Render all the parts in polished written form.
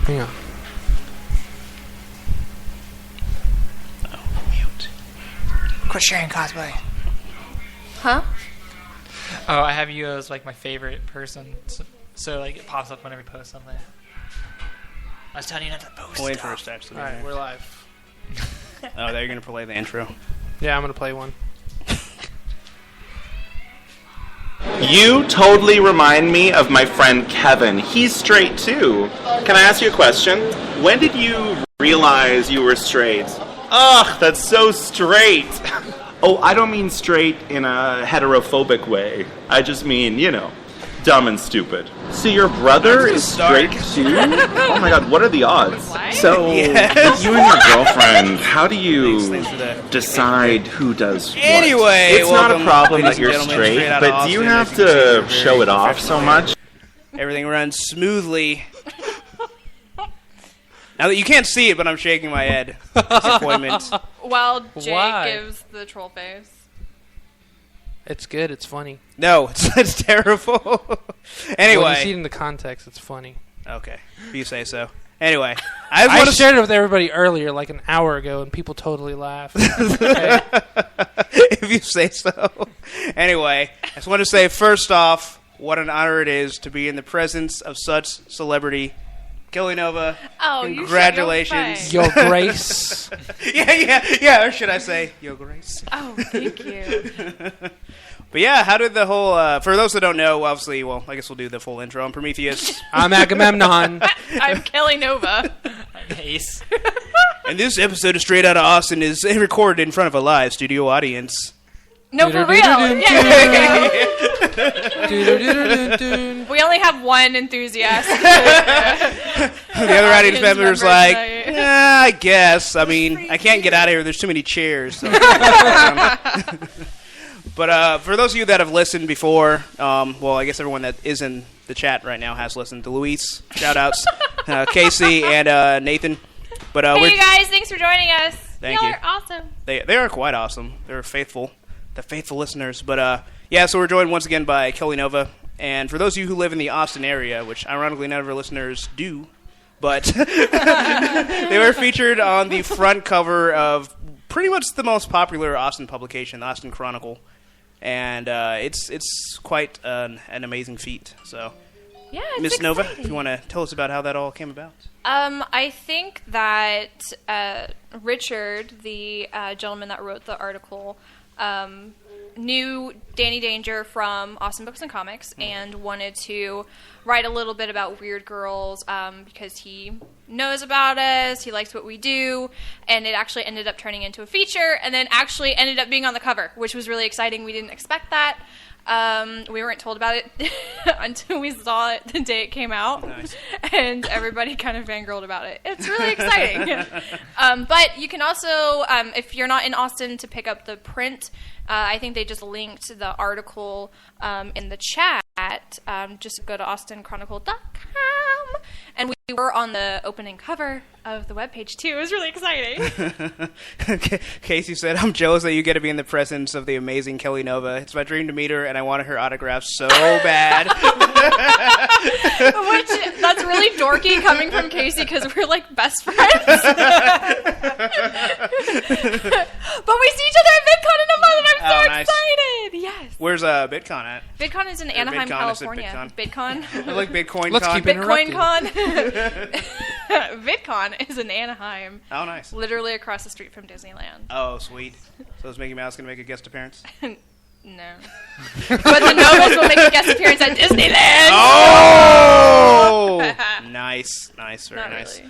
Hang on. Oh, mute. Quit sharing cosplay. Huh? Oh, I have you as like my favorite person, so like it pops up whenever you post something. I was telling you not to post. Wait for it starts. All right, we're live. Oh, there you're gonna play the intro. Yeah, I'm gonna play one. You totally remind me of my friend Kevin. He's straight too. Can I ask you a question? When did you realize you were straight? Ugh, that's so straight. Oh, I don't mean straight in a heterophobic way. I just mean, you know, dumb and stupid. So your brother is straight too? Oh my god, what are the odds? What? So, Yes. you and your girlfriend, how do you Thanks for that. decide who does what? Anyway, It's not a welcome, problem ladies that you're and gentlemen, straight, Outta but do you Austin. have As you can see, we're to very show it off so professional. much? Everything runs smoothly. Now that you can't see it, but I'm shaking my head. Disappointment. While Jake Why? gives the troll face. It's good. It's funny. No, it's terrible. When you see Anyway. it in the context, it's funny. Okay, if you say so. Anyway. I I want to shared it with everybody earlier, like an hour ago, and people totally laughed. Okay. if you say so. Anyway, I just want to say, first off, what an honor it is to be in the presence of such celebrity. Kelly Nova, Oh, congratulations. Your Grace. yeah, or should I say, Yo Grace? Oh, thank you. But yeah, how did the whole, for those that don't know, obviously, well, I guess we'll do the full intro. I'm Prometheus, I'm Agamemnon. I'm Kelly Nova. Ace. and this episode of Straight Outta Austin is recorded in front of a live studio audience. No, for real. Yeah, there we go. Do-do-do-do-do-do. We only have one enthusiast. The other audience member is like, I guess. I mean, I can't get out of here. There's too many chairs. So. But for those of you that have listened before, well, I guess everyone that is in the chat right now has listened to Luis. Shout-outs. Casey and Nathan. But Hey, we're, you guys. Thanks for joining us. Thank Y'all you. are awesome. they are quite awesome. They're faithful. The faithful listeners. But yeah, so we're joined once again by Kelly Nova. And for those of you who live in the Austin area, which ironically none of our listeners do, but they were featured on the front cover of pretty much the most popular Austin publication, the Austin Chronicle. And it's quite an amazing feat. So, Yeah, it's Miss Nova, exciting. if you want to tell us about how that all came about. I think that Richard, the gentleman that wrote the article, knew Danny Danger from Austin Books and Comics and wanted to write a little bit about Weird Girls because he knows about us, he likes what we do, and it actually ended up turning into a feature and then actually ended up being on the cover, which was really exciting. We didn't expect that. We weren't told about it until we saw it the day it came out. Nice. And everybody kind of fangirled about it. It's really exciting. But you can also, if you're not in Austin, to pick up the print. I think they just linked the article in the chat. Just go to austinchronicle.com. And we were on the opening cover of the webpage, too. It was really exciting. Casey said, I'm jealous that you get to be in the presence of the amazing Kelly Nova. It's my dream to meet her, and I wanted her autograph so bad. Which, that's really dorky coming from Casey because we're like best friends. But we see each other at VidCon in a month and I'm so nice. excited. Yes. Where's VidCon at? VidCon is in Anaheim, VidCon, is it California. VidCon? I like Bitcoin Let's Con. keep it Bitcoin interrupting. Con. VidCon is in Anaheim, Oh, nice. literally across the street from Disneyland. Oh, sweet. So is Mickey Mouse going to make a guest appearance? No. But the Novas will make a guest appearance at Disneyland. Oh! Nice. Very Not nice.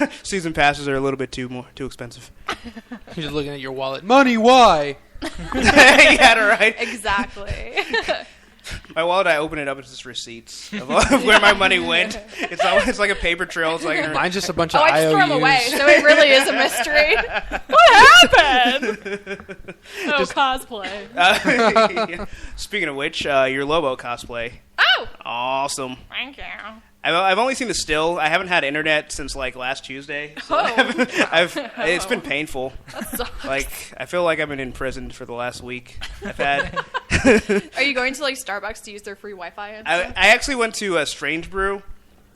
really. Season passes are a little bit too expensive. You're just looking at your wallet. Money, why? Yeah, right. Exactly. My wallet, I open it up, it's just receipts of where my money went. It's like a paper trail. It's like Mine's just a bunch of Oh, I IOUs. just threw them away, so it really is a mystery. What happened? Oh, cosplay. Yeah. Speaking of which, your Lobo cosplay. Oh, Awesome. thank you. I've only seen the still. I haven't had internet since like last Tuesday. So Oh. it's been painful. That sucks. Like I feel like I've been in prison for the last week. I've had. Are you going to like Starbucks to use their free Wi-Fi and I stuff? actually went to Strange Brew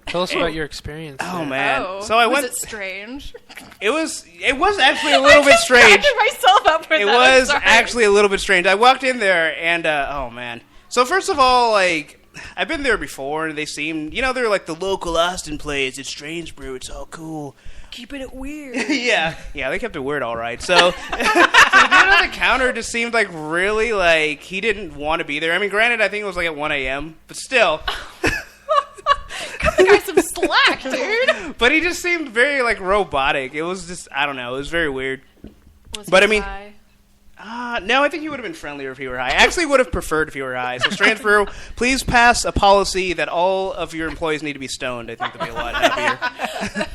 Tell us about your experience. Oh there. man! Oh, So I was went. it strange? It was actually a little bit strange. I myself up with It that. I'm was sorry. actually a little bit strange. I walked in there and oh man. So first of all, like I've been there before and they seemed, they're like the local Austin place. It's strange brew. It's all cool. keeping it weird. yeah, they kept it weird, all right. So, so the dude on the counter just seemed like really like he didn't want to be there. I mean, granted, I think it was like at 1 a.m., but still. Cut the guy some slack, dude. But he just seemed very like robotic. It was just, I don't know, it was very weird. Was But he I mean- high? No, I think he would have been friendlier if he were high. I actually would have preferred if he were high. So, Strange Brew, please pass a policy that all of your employees need to be stoned. I think they'd be a lot happier.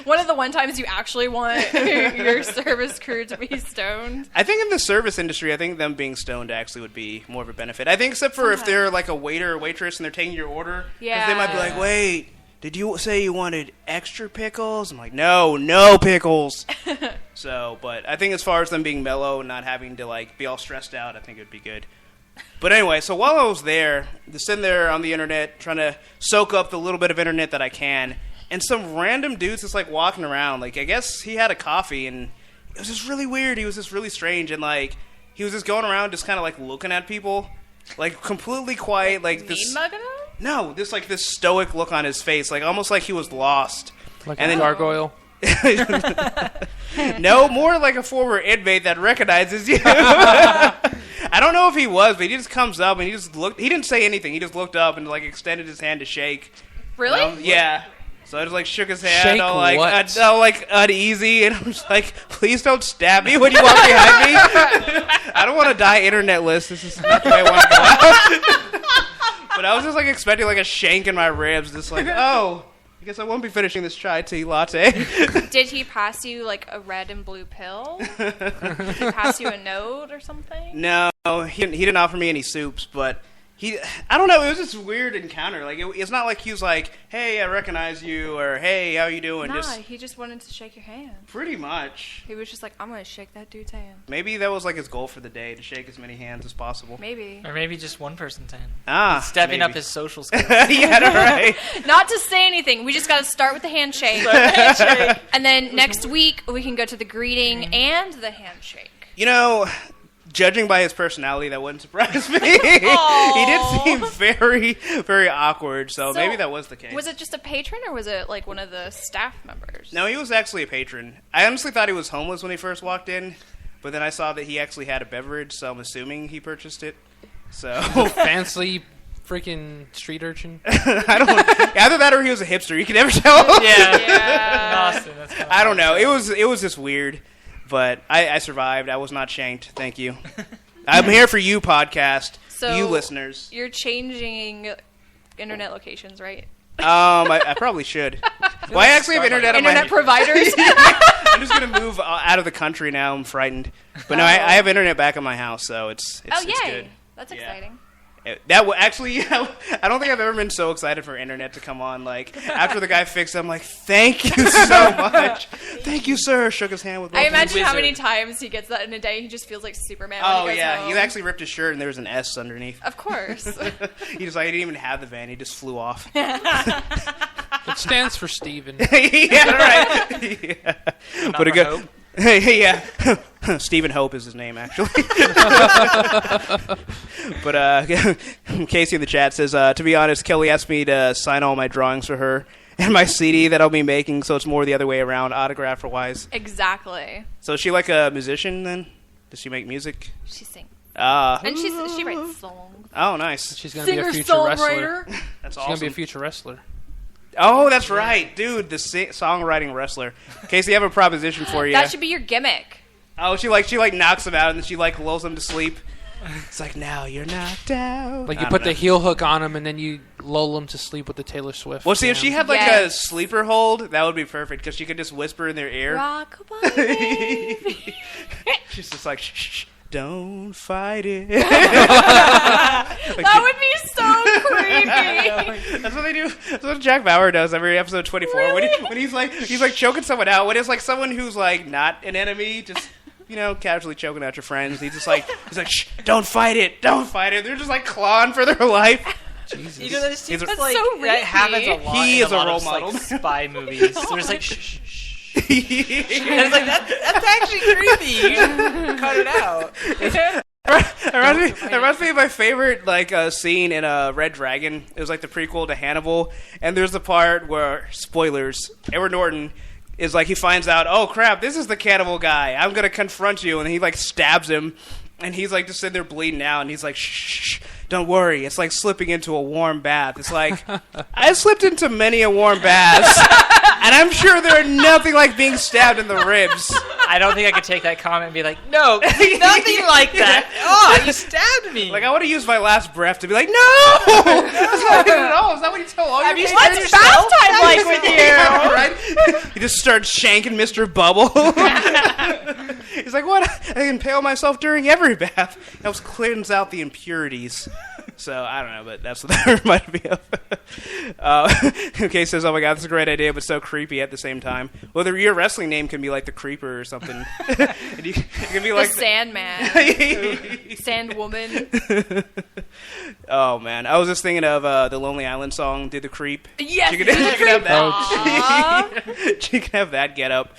One of the one times you actually want your service crew to be stoned. I think in the service industry, I think them being stoned actually would be more of a benefit. I think except for if they're like a waiter or waitress and they're taking your order. Because they might be like, wait, did you say you wanted extra pickles? I'm like, no pickles. So, but I think as far as them being mellow and not having to like be all stressed out, I think it would be good. But anyway, so while I was there, just sitting there on the internet, trying to soak up the little bit of internet that I can, and some random dude's just like walking around. Like, I guess he had a coffee, and it was just really weird. He was just really strange, and like, he was just going around just kind of like looking at people, like completely quiet, like this. Mean mugging him? No, this like this stoic look on his face, like almost like he was lost. Like And a then- gargoyle. No, more like a former inmate that recognizes you. I don't know if he was, but he just comes up and he just looked. He didn't say anything. He just looked up and like extended his hand to shake. Really? Yeah. So I just like shook his hand, Shake all like what? all like uneasy, and I'm just like, please don't stab me when you walk behind me. I don't want to die internetless. This is not the way I want to go out. But I was just like expecting like a shank in my ribs, just like, oh, I guess I won't be finishing this chai tea latte. Did he pass you like a red and blue pill? Did he pass you a note or something? No, he didn't offer me any soups, but I don't know, it was just a weird encounter. Like, it's not like he was like, hey, I recognize you, or hey, how you doing? Nah, Just he just wanted to shake your hand. pretty much. He was just like, I'm going to shake that dude's hand. Maybe that was like his goal for the day, to shake as many hands as possible. Maybe. Or maybe just one person's hand. Maybe. Stepping up his social skills. Yeah, right. Not to say anything. We just got to start with the handshake. And then next week, we can go to the greeting and the handshake. You know, judging by his personality, that wouldn't surprise me. He did seem very, very awkward, so maybe that was the case. Was it just a patron or was it like one of the staff members? No, he was actually a patron. I honestly thought he was homeless when he first walked in, but then I saw that he actually had a beverage, so I'm assuming he purchased it. So Fancy freaking street urchin. I don't. Either that or he was a hipster. You can never tell. Yeah. Yeah. Austin, that's kinda I don't know. It was just weird, but I survived. I was not shanked. Thank you. I'm here for you, podcast. So you listeners. You're changing internet locations, right? I probably should. Well, I actually have internet on Internet my. providers. I'm just gonna move out of the country now. I'm frightened, but no, I have internet back at my house, so it's Oh, yay. it's good. That's Yeah. exciting. Actually, I don't think I've ever been so excited for internet to come on. Like after the guy fixed it, I'm like, thank you so much. Thank you, sir. Shook his hand with both I hands. imagine how wizard. many times he gets that in a day. He just feels like Superman when Oh he goes yeah, home. he actually ripped his shirt and there was an S underneath. Of course. He just like he didn't even have the van. He just flew off. It stands for Steven. Yeah, right. Yeah. Not But a for good. hope. Hey, yeah. Stephen Hope is his name, actually. But Casey in the chat says, to be honest, Kelly asked me to sign all my drawings for her and my CD that I'll be making, so it's more the other way around, autographer-wise. Exactly. So is she like a musician, then? Does she make music? She sings. And She writes songs. Oh, nice. She's gonna be a future wrestler. That's She's gonna be a awesome. future wrestler. Oh, that's right. Dude, the songwriting wrestler. Casey, I have a proposition for you. That should be your gimmick. Oh, she knocks him out and then she like lulls him to sleep. It's like, now you're knocked out. Like I you don't put the know. heel hook on him and then you lull him to sleep with the Taylor Swift. Well, see, if she jam. had like Yes. a sleeper hold, that would be perfect because she could just whisper in their ear. Rockabye, baby. She's just like, shh, shh, don't fight it. That would be so creepy. That's what they do. That's what Jack Bauer does every episode 24. Really? When he's like choking someone out. When it's like someone who's like not an enemy, just casually choking out your friends. He's like, shh, don't fight it, don't fight it. They're just like clawing for their life. Jesus. You know, that seems That's like so that happens a rapey. lot. He in is a a lot role of, model. Like, spy movies. There's like shh. And it's like that's actually creepy. Cut it out. It reminds me of my favorite scene in Red Dragon. It was like the prequel to Hannibal, and there's the part where, spoilers, Edward Norton is like, he finds out, oh crap, this is the cannibal guy. I'm gonna confront you, and he like stabs him, and he's like just sitting there bleeding out, and he's like, shh, don't worry, it's like slipping into a warm bath. It's like, I slipped into many a warm baths, and I'm sure they're nothing like being stabbed in the ribs. I don't think I could take that comment and be like, no, nothing like that. Oh, you stabbed me. Like, I want to use my last breath to be like, no! That's not it at all. Is that what you tell all your you patients? What's bath time like with you? Yeah, right? You just start shanking Mr. Bubble. He's like, what? I can impale myself during every bath. It helps cleanse out the impurities. So, I don't know, but that's what that reminded me of. Okay, says, oh my god, that's a great idea, but so creepy at the same time. Well, your wrestling name can be like the Creeper or something. You can be like the Sandman. Sandwoman. Oh, man. I was just thinking of the Lonely Island song, Did the Creep. Yes, You can have that. Aww. You can have that get up.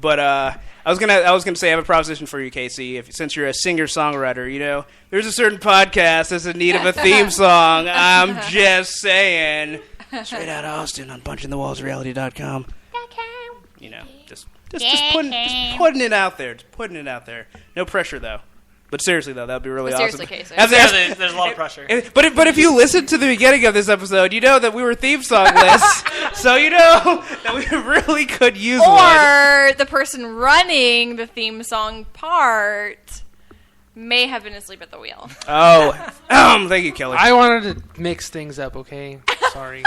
But I was gonna say I have a proposition for you, Casey. Since you're a singer-songwriter, you know, there's a certain podcast that's in need of a theme song. I'm just saying. Straight Outta Austin on punchingthewallsreality.com. You know, just putting it out there. Just putting it out there. No pressure though. But seriously though, that'd be really Seriously, awesome. Casey. There's a lot of pressure. But if you listen to the beginning of this episode, you know that we were theme song lists, so you know that we really could use one. Or the person running the theme song part may have been asleep at the wheel. Oh, thank you, Kelly. I wanted to mix things up, okay? Sorry.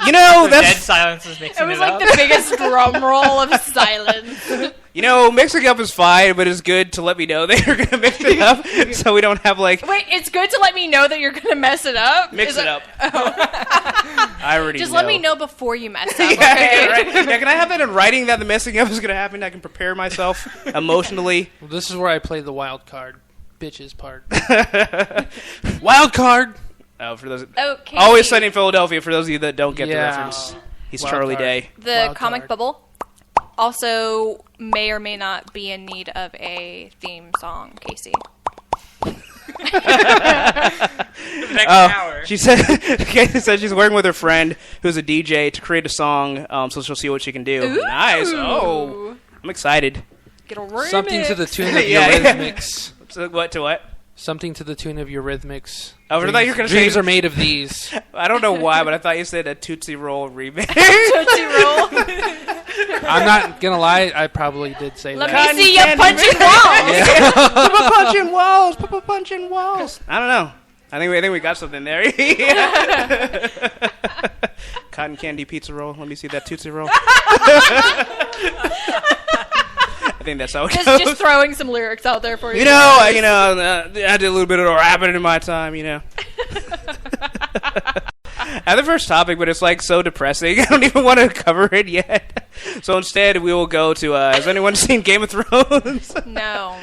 You know, The dead that's silence is mixing It was it like up. the biggest drum roll of silence. you know, mixing up is fine, but it's good to let me know that you're gonna mix it up, so we don't have like Wait, it's good to let me know that you're going to mess it up? mix Is it up. I already Just know. let me know before you mess up, Yeah, okay? yeah, right. Yeah, can I have that in writing that the messing up is gonna happen? I can prepare myself emotionally. Well, this is where I play the wild card. Bitches part. Wild card! Oh, for those, Okay. Always Sunny in Philadelphia. For those of you that don't get the Yeah. reference, he's Wild Charlie card. Day. The Wild comic card. bubble also may or may not be in need of a theme song, Casey. For the next hour. She said, Casey said she's working with her friend who's a DJ to create a song, so she'll see what she can do. Ooh. Nice. Oh, I'm excited. Get a remix. Something to the tune of Yeah, your yeah. rhythmics. So, what to what? Something to the tune of your rhythmics. Oh, I thought you were gonna Dreams say. are made of these. I don't know why, but I thought you said a Tootsie Roll remix. Tootsie Roll. I'm not gonna lie, I probably did say Let that. me see you punching walls. Papa punching walls. Papa punching walls. I don't know. I think we got something there. Cotton candy pizza roll. Let me see that Tootsie Roll. I think that's how it goes. Just throwing some lyrics out there for you. I did a little bit of rapping in my time, you know. I have the first topic, but it's like so depressing. I don't even want to cover it yet. So instead, we will go to. Has anyone seen Game of Thrones? No.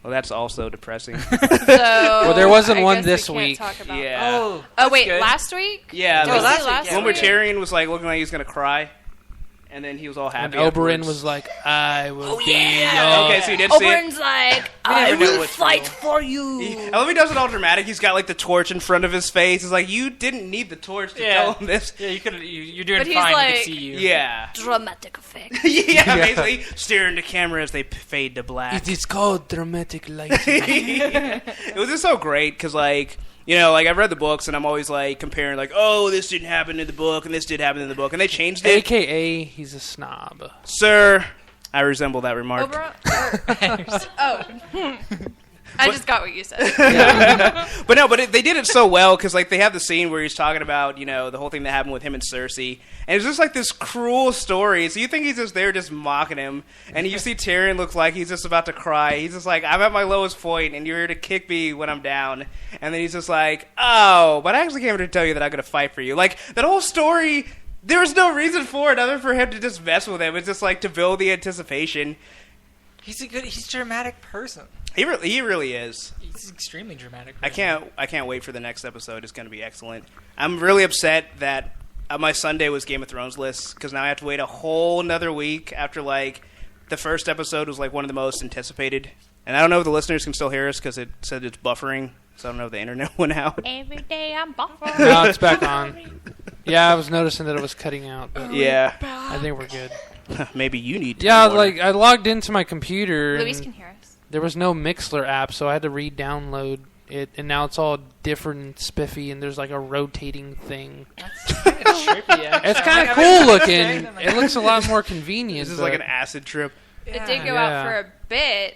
Well, that's also depressing. So, Well, there wasn't I one guess this we can't week. talk about- Yeah. Oh, wait, good. last week? Yeah. Did we last see last One where week? Tyrion was like looking like he was gonna cry, and then he was all And happy. Oberyn afterwards. was like, I will be yeah. Okay, so you did see it. Oberyn's like, We I never know will what's fight real. for you. I love he does it all dramatic. He's got like the torch in front of his face. He's like, you didn't need the torch to tell him this. Yeah, you could. You're doing But he's fine. like- We can see you. Yeah. Dramatic effect. Yeah, basically staring the camera as they fade to black. It is called dramatic lighting. It was just so great because, like, I've read the books and I'm always like comparing, like, oh, this didn't happen in the book and this did happen in the book, and they changed it. AKA, he's a snob. Sir, I resemble that remark. I just got what you said. But they did it so well because, like, they have the scene where he's talking about, the whole thing that happened with him and Cersei, and it's just like this cruel story. So you think he's just there, just mocking him, and you see Tyrion look like he's just about to cry. He's just like, I'm at my lowest point, and you're here to kick me when I'm down. And then he's just like, oh, but I actually came here to tell you that I'm gonna fight for you. Like, that whole story, there was no reason for it other for him to just mess with him. It's just like to build the anticipation. He's a dramatic person. He really is. It's extremely dramatic. I can't wait for the next episode. It's going to be excellent. I'm really upset that my Sunday was Game of Thrones list because now I have to wait a whole another week after like the first episode was like one of the most anticipated. And I don't know if the listeners can still hear us because it said it's buffering. So I don't know if the internet went out. Every day I'm buffering. No, it's back on. Yeah, I was noticing that it was cutting out. But Yeah. I think we're good. Maybe you need to. Yeah, like I logged into my computer. Luis and can hear us. there was no Mixler app, so I had to re-download it, and now it's all different and spiffy, and there's like a rotating thing. That's kind of trippy, actually. It's kind of Like, cool I'm looking. like- It looks a lot more convenient. This is but- like an acid trip. It did go Yeah. out for a bit.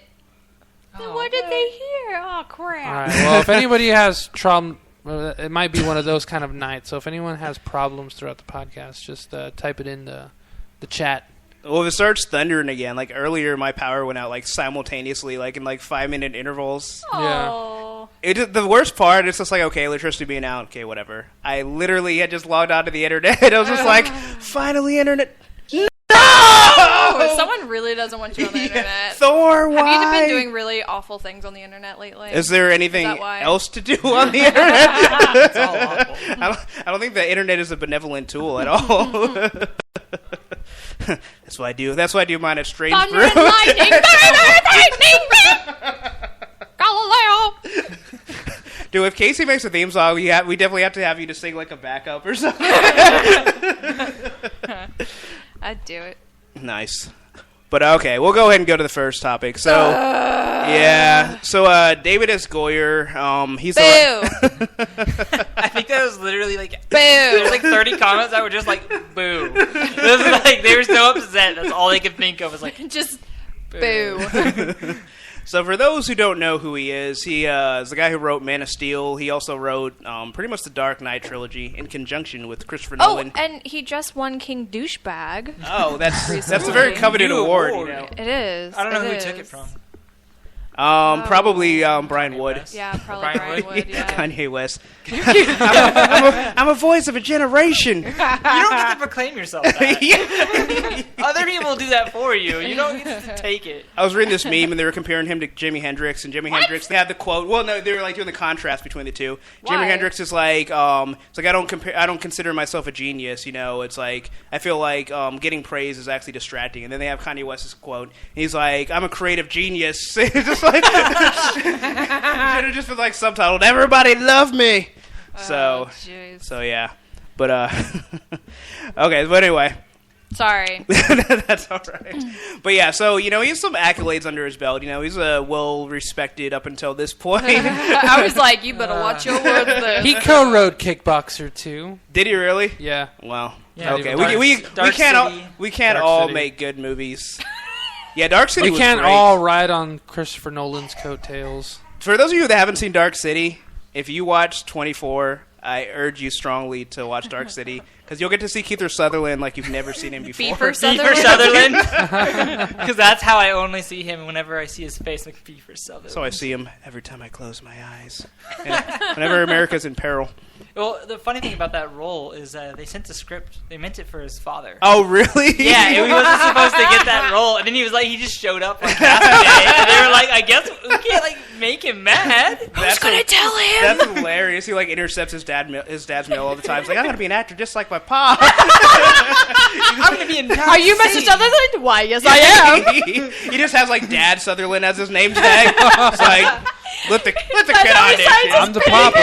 Then what did they hear? Oh, crap. All right. Well, if anybody has trouble, it might be one of those kind of nights. So if anyone has problems throughout the podcast, just type it in the chat. Well, if it starts thundering again, like earlier, my power went out like simultaneously, like in like 5-minute intervals. Oh. The worst part, it's just like, okay, electricity being out, okay, whatever. I literally had just logged onto the internet. I was just like, finally, internet. No! Oh, someone really doesn't want you on the internet. Thor, why? Have you been doing really awful things on the internet lately? Is there anything that why? else to do on the internet? It's all awful. I don't think the internet is a benevolent tool at all. That's what I do. That's why I do mine at Strange Thunder Brew. and lightning, lightning, Galileo. Dude, if Casey makes a theme song, we definitely have to have you to sing like a backup or something. I'd do it. Nice. But okay, we'll go ahead and go to the first topic. So, yeah. So, David S. Goyer, he's Boo. I think that was literally like Boo. There's like 30 comments that were just like boo. It was like they were so upset. That's all they could think of was like Just boo. So for those who don't know who he is the guy who wrote Man of Steel. He also wrote pretty much the Dark Knight trilogy in conjunction with Christopher Oh, Nolan. and he just won King Douchebag. Oh, that's a Recently. very coveted New award. award. You know? It is. I don't know who is. took it from. Probably Brian Wood. West. Yeah, probably Brian Brian Wood. Wood. Yeah. Kanye West. I'm a voice of a generation. You don't get to proclaim yourself that. Yeah. Other people do that for you. You don't get to take it. I was reading this meme and they were comparing him to Jimi Hendrix, and Jimi Hendrix, they had the quote. Well, no, they were like doing the contrast between the two. Why? Jimi Hendrix is like, it's like I don't consider myself a genius. You know, it's like I feel like getting praise is actually distracting. And then they have Kanye West's quote. And he's like, I'm a creative genius. It's just like should have just been like subtitled. Everybody love me. Oh, jeez. So yeah, but okay. But anyway. Sorry. That's all right. But yeah, so, you know, he has some accolades under his belt. You know, he's well-respected up until this point. I was like, you better watch your words there. He co-wrote Kickboxer too. Did he really? Yeah. Well, Yeah, okay. Dark- We Dark can't City. we can't Dark all City. make good movies. Yeah, Dark City We was can't great. all ride on Christopher Nolan's coattails. For those of you that haven't seen Dark City, if you watch 24, I urge you strongly to watch Dark City because you'll get to see Kiefer Sutherland like you've never seen him before. Beaver Beaver Sutherland. Sutherland. Because that's how I only see him. Whenever I see his face, like Beaver Sutherland. So I see him every time I close my eyes. And whenever America's in peril. Well, the funny thing about that role is they sent the script. They meant it for his father. Oh, really? Yeah, and he wasn't supposed to get that role, and then he was like, he just showed up like half a day, and they were like, I guess we can't like make him mad. Who's gonna tell him? That's hilarious. He like intercepts his dad's mail all the time. He's like, I'm gonna be an actor just like my pa. I'm gonna be in. Are you Mr. Sutherland? Why, yes, I am. He just has like Dad Sutherland as his name tag. It's like let the kid how he audition. signs I'm the papa.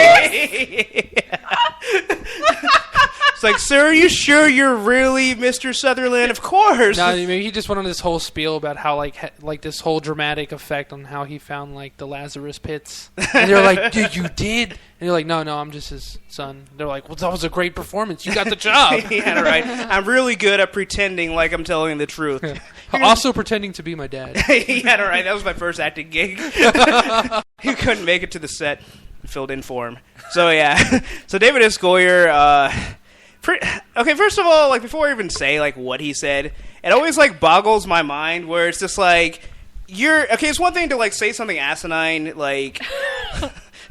It's like, sir, are you sure you're really Mr. Sutherland? Of course. No, maybe he just went on this whole spiel about how like this whole dramatic effect on how he found like the Lazarus pits. And they're like, dude, you did? And you're like, no, I'm just his son. They're like, well, that was a great performance. You got the job. Yeah, right. I'm really good at pretending like I'm telling the truth. Also pretending to be my dad. Yeah, right. That was my first acting gig. He couldn't make it to the set. Filled in for him. So yeah. So David S. Goyer. Okay, first of all, like before I even say like what he said, it always like boggles my mind. Where it's just like it's one thing to like say something asinine like.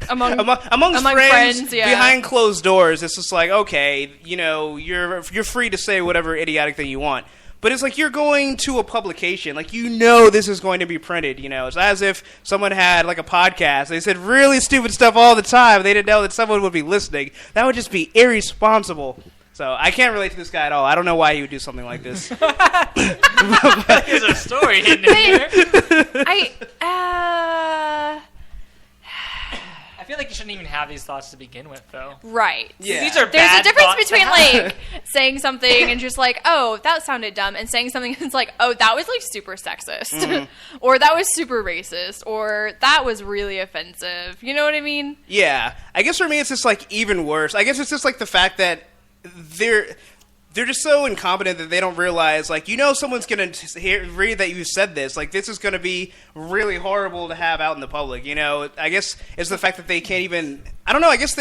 Amongst friends yeah. behind closed doors, it's just like, okay, you know, you're free to say whatever idiotic thing you want. But it's like you're going to a publication. Like, you know this is going to be printed, you know. It's as if someone had, like, a podcast. They said really stupid stuff all the time. They didn't know that someone would be listening. That would just be irresponsible. So I can't relate to this guy at all. I don't know why he would do something like this. There's a story hidden in there. I feel like you shouldn't even have these thoughts to begin with, though. Right. Yeah. These are There's bad a difference thoughts between to have. like saying something and just like, oh, that sounded dumb, and saying something that's like, oh, that was like super sexist, or that was super racist, or that was really offensive. You know what I mean? Yeah. I guess for me it's just, like, even worse. I guess it's just, like, the fact that they're just so incompetent that they don't realize, like, you know someone's going to read that you said this. Like, this is going to be really horrible to have out in the public, you know? I guess it's the fact that they can't even... I don't know, I guess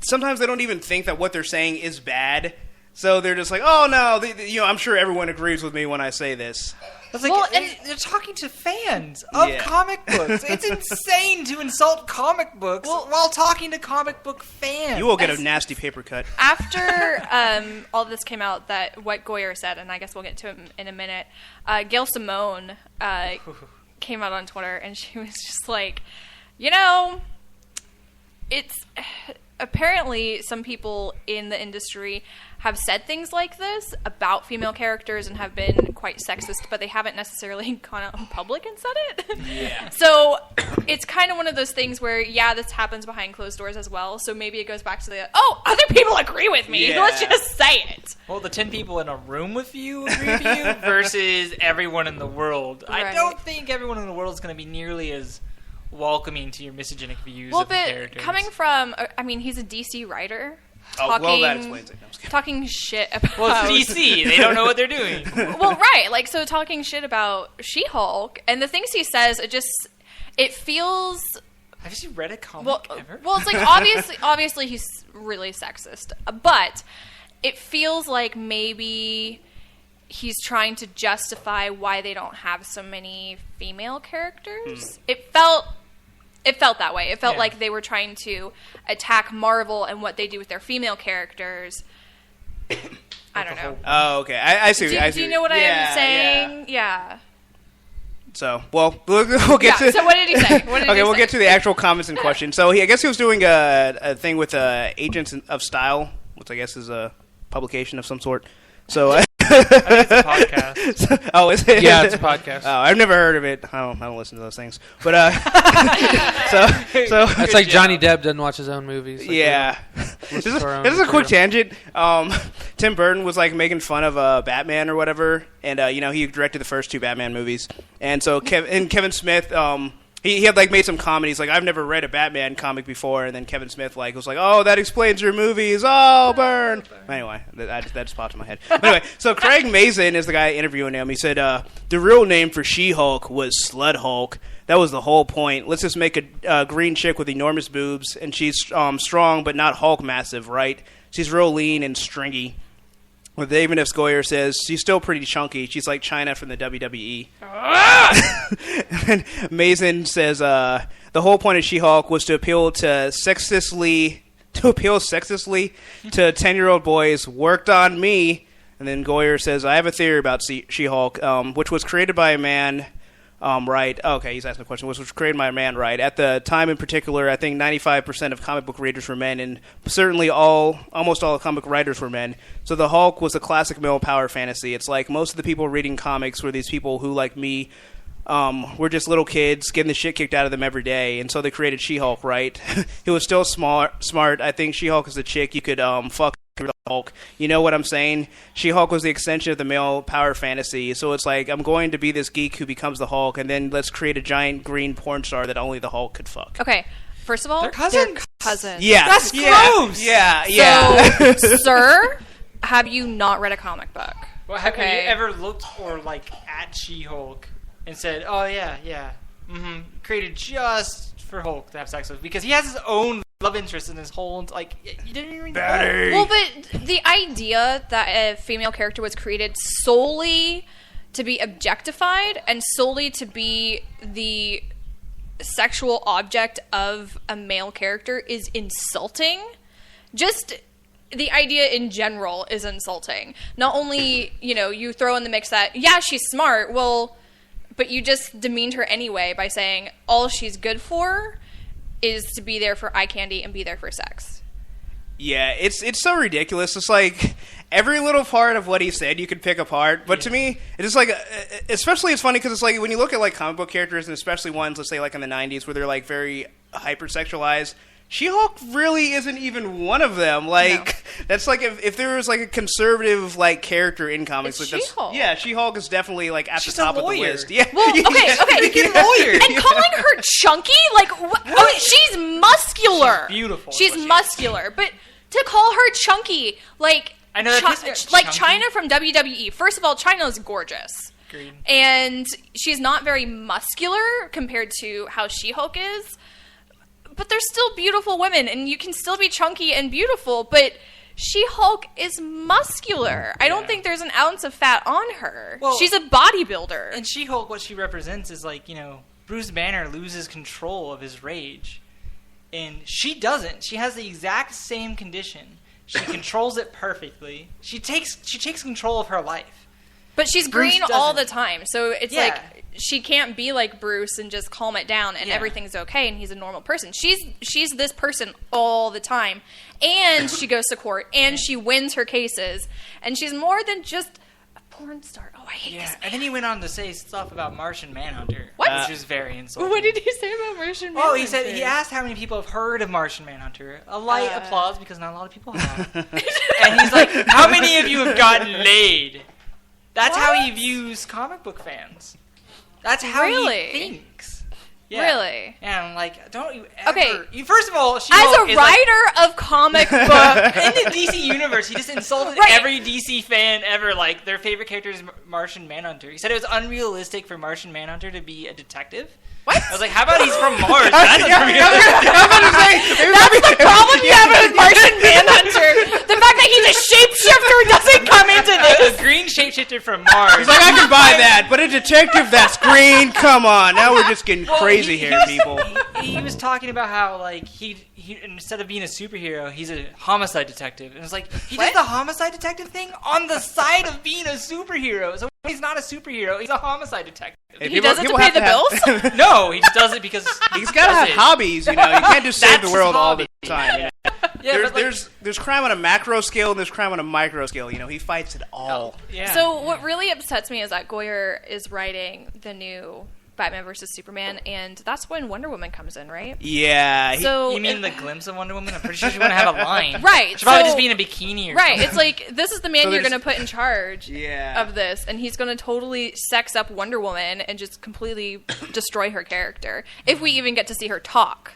sometimes they don't even think that what they're saying is bad. So they're just like, oh, no, you know, I'm sure everyone agrees with me when I say this. It's like, Well, and- they're talking to fans of Yeah. comic books. It's insane to insult comic books while talking to comic book fans. You will get a nasty paper cut. After all this came out, that what Goyer said, and I guess we'll get to it in a minute, Gail Simone came out on Twitter, and she was just like, you know, it's... Apparently, some people in the industry have said things like this about female characters and have been quite sexist, but they haven't necessarily gone out in public and said it. Yeah. So it's kind of one of those things where, yeah, this happens behind closed doors as well. So maybe it goes back to the, oh, other people agree with me. Yeah. Let's just say it. Well, the 10 people in a room with you agree with you versus everyone in the world. I Right. don't think everyone in the world is going to be nearly as welcoming to your misogynic views Well, of the but characters. coming from, I mean, he's a DC writer. Oh, well, that explains it. No, I'm just kidding. Talking shit about... Well, it's DC. They don't know what they're doing. Well, right. Like, so talking shit about She-Hulk, and the things he says, it feels... Have you read a comic Well, ever? it's like, obviously he's really sexist, but it feels like maybe he's trying to justify why they don't have so many female characters. It felt that way. It felt like they were trying to attack Marvel and what they do with their female characters. I don't know. Oh, okay. I see. Do you know what I'm saying? Yeah. So, well, we'll get to... So what did he say? We'll get to the actual comments in question. So, I guess he was doing a thing with Agents of Style, which I guess is a publication of some sort. So... I think it's a podcast. Oh, is it? Yeah, it's a podcast. Oh, I've never heard of it. I don't listen to those things. But so That's like Johnny Depp doesn't watch his own movies. Like, yeah. This is a quick tangent. Tim Burton was like making fun of Batman or whatever, and you know, he directed the first two Batman movies, and so Kevin Smith. He had like made some comedies like, I've never read a Batman comic before, and then Kevin Smith like was like, oh, that explains your movies. Oh, burn. Anyway, that just popped in my head. Anyway, so Craig Mazin is the guy interviewing him. He said the real name for She-Hulk was Slut Hulk. That was the whole point. Let's just make a green chick with enormous boobs, and she's strong but not Hulk massive, right? She's real lean and stringy. Well, David F. Goyer says she's still pretty chunky. She's like China from the WWE. And Mazin says the whole point of She-Hulk was to appeal sexistly to 10-year-old boys. Worked on me. And then Goyer says, I have a theory about She-Hulk, which was created by a man. Right. Okay, he's asking a question. Which was created by a man, right? At the time in particular, I think 95% of comic book readers were men, and certainly almost all comic book writers were men. So the Hulk was a classic male power fantasy. It's like most of the people reading comics were these people who, like me, were just little kids getting the shit kicked out of them every day, and so they created She-Hulk, right? He was still smart. I think She-Hulk is a chick you could fuck the Hulk. You know what I'm saying? She-Hulk was the extension of the male power fantasy, so it's like, I'm going to be this geek who becomes the Hulk, and then let's create a giant green porn star that only the Hulk could fuck. Okay, first of all, They're cousins. Yeah. That's gross. Yeah. So, sir, have you not read a comic book? Well, have you Okay. ever looked or like at She-Hulk and said, "Oh yeah, created just for Hulk to have sex with," because he has his own love interest in his whole you didn't even read the book. Well, but the idea that a female character was created solely to be objectified and solely to be the sexual object of a male character is insulting. Just the idea in general is insulting. Not only, you throw in the mix that, yeah, she's smart, well, but you just demeaned her anyway by saying all she's good for is to be there for eye candy and be there for sex. Yeah, it's so ridiculous. It's like every little part of what he said you could pick apart. But to me, it's just like, especially it's funny because it's like when you look at like comic book characters, and especially ones, let's say like in the 90s, where they're like very hypersexualized, She-Hulk really isn't even one of them. Like, that's like if there was like a conservative like character in comics, it's like She-Hulk. Yeah, She-Hulk is definitely like at She's the top a of the lawyer. list. Yeah, Well, okay. lawyer. And calling her chunky, like, she's muscular. She's beautiful. She's That's what she is. muscular, but to call her chunky, like, I know that pisses me like chunky. China from WWE. First of all, China's gorgeous. Agreed. And she's not very muscular compared to how She-Hulk is. But they're still beautiful women, and you can still be chunky and beautiful, but She-Hulk is muscular. I don't think there's an ounce of fat on her. Well, she's a bodybuilder. And She-Hulk, what she represents is like, Bruce Banner loses control of his rage. And she doesn't. She has the exact same condition. She controls it perfectly. She takes control of her life. But she's Bruce green all the doesn't. time, so it's Yeah. like she can't be like Bruce and just calm it down and Yeah. everything's okay and he's a normal person. She's this person all the time, and she goes to court and she wins her cases, and she's more than just a porn star. Oh, I hate this. And then he went on to say stuff about Martian Manhunter, What? which was very insulting. What did he say about Martian Oh, Manhunter? he said he asked how many people have heard of Martian Manhunter. A light applause because not a lot of people have. And he's like, "How many of you have gotten laid?" That's how he views comic book fans. That's how Really? he thinks. Yeah. Really? And I'm like, don't you ever... Okay. First of all, As She-Hulk a is writer of comic book, in the DC universe, he just insulted Right. every DC fan ever. Like, their favorite character is Martian Manhunter. He said it was unrealistic for Martian Manhunter to be a detective. What? I was like, how about he's from Mars? That's unrealistic. That's the problem you have with Martian Manhunter. The fact that he's a shapeshifter doesn't come into this. A green shapeshifter from Mars. He's like, I can buy that, but a detective that's green? Come on, now we're just getting crazy here, people. He was talking about how, like, he instead of being a superhero, he's a homicide detective. And it's like, he does the homicide detective thing on the side of being a superhero. So he's not a superhero, he's a homicide detective. He does it to pay the bills? No, he just does it because He's got to have hobbies, You can't just save That's the world his all the hobby. time. Yeah, but, like, There's crime on a macro scale and there's crime on a micro scale. He fights it all. yeah. So what really upsets me is that Goyer is writing the new Batman vs. Superman, and that's when Wonder Woman comes in, right? Yeah. So you mean the glimpse of Wonder Woman? I'm pretty sure she wouldn't have a line. Right, She'd probably so- just be in a bikini or right, something. it's like this is the man So you're there's- going to put in charge Yeah. of this, and he's going to totally sex up Wonder Woman and just completely destroy her character if we even get to see her talk.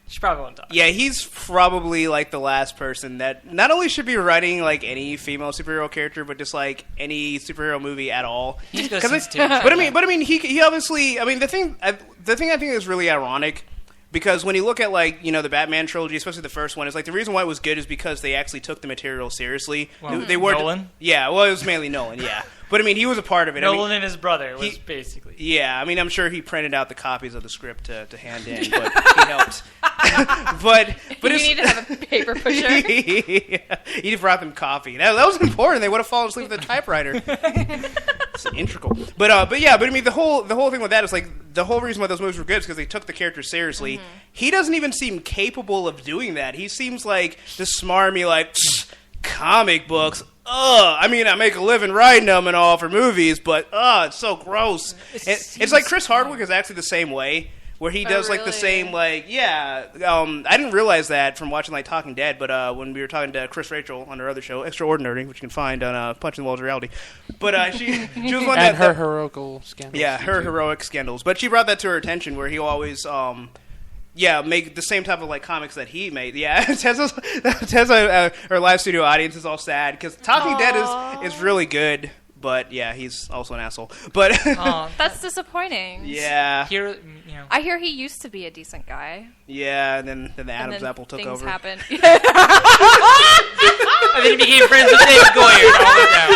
She probably won't die. Yeah, he's probably like the last person that not only should be writing like any female superhero character, but just like any superhero movie at all. He's got 'Cause sensitivity. But I mean, he obviously. I mean, the thing I think is really ironic. Because when you look at, like, the Batman trilogy, especially the first one, is like the reason why it was good is because they actually took the material seriously. Well, They weren't. Nolan? Yeah, well, it was mainly Nolan, yeah. But, I mean, he was a part of it. I mean, Nolan and his brother was basically. yeah, I mean, I'm sure he printed out the copies of the script to hand in, but he helped. but You need to have a paper pusher. he brought them coffee. That was important. They would have fallen asleep at the typewriter. It's integral. But I mean, the whole thing with that is like the whole reason why those movies were good is because they took the character seriously. Mm-hmm. He doesn't even seem capable of doing that. He seems like this smarmy, like, comic books. I mean, I make a living writing them and all for movies, but it's so gross. It's like Chris Hardwick is actually the same way. Where he does like the really? same I didn't realize that from watching like Talking Dead, but when we were talking to Chris Rachel on her other show, Extraordinary, which you can find on Punching the Walls of Reality, but she was one And that her heroical scandals. yeah, her heroic scandals. But she brought that to her attention where he always make the same type of like comics that he made. Yeah, Tessa, her live studio audience is all sad because Talking Dead is really good. But yeah, he's also an asshole. But That's disappointing. yeah, Here, I hear he used to be a decent guy. yeah, and then the And Adam's then apple took things over. happened. and then he became friends with David Goyer and all went down.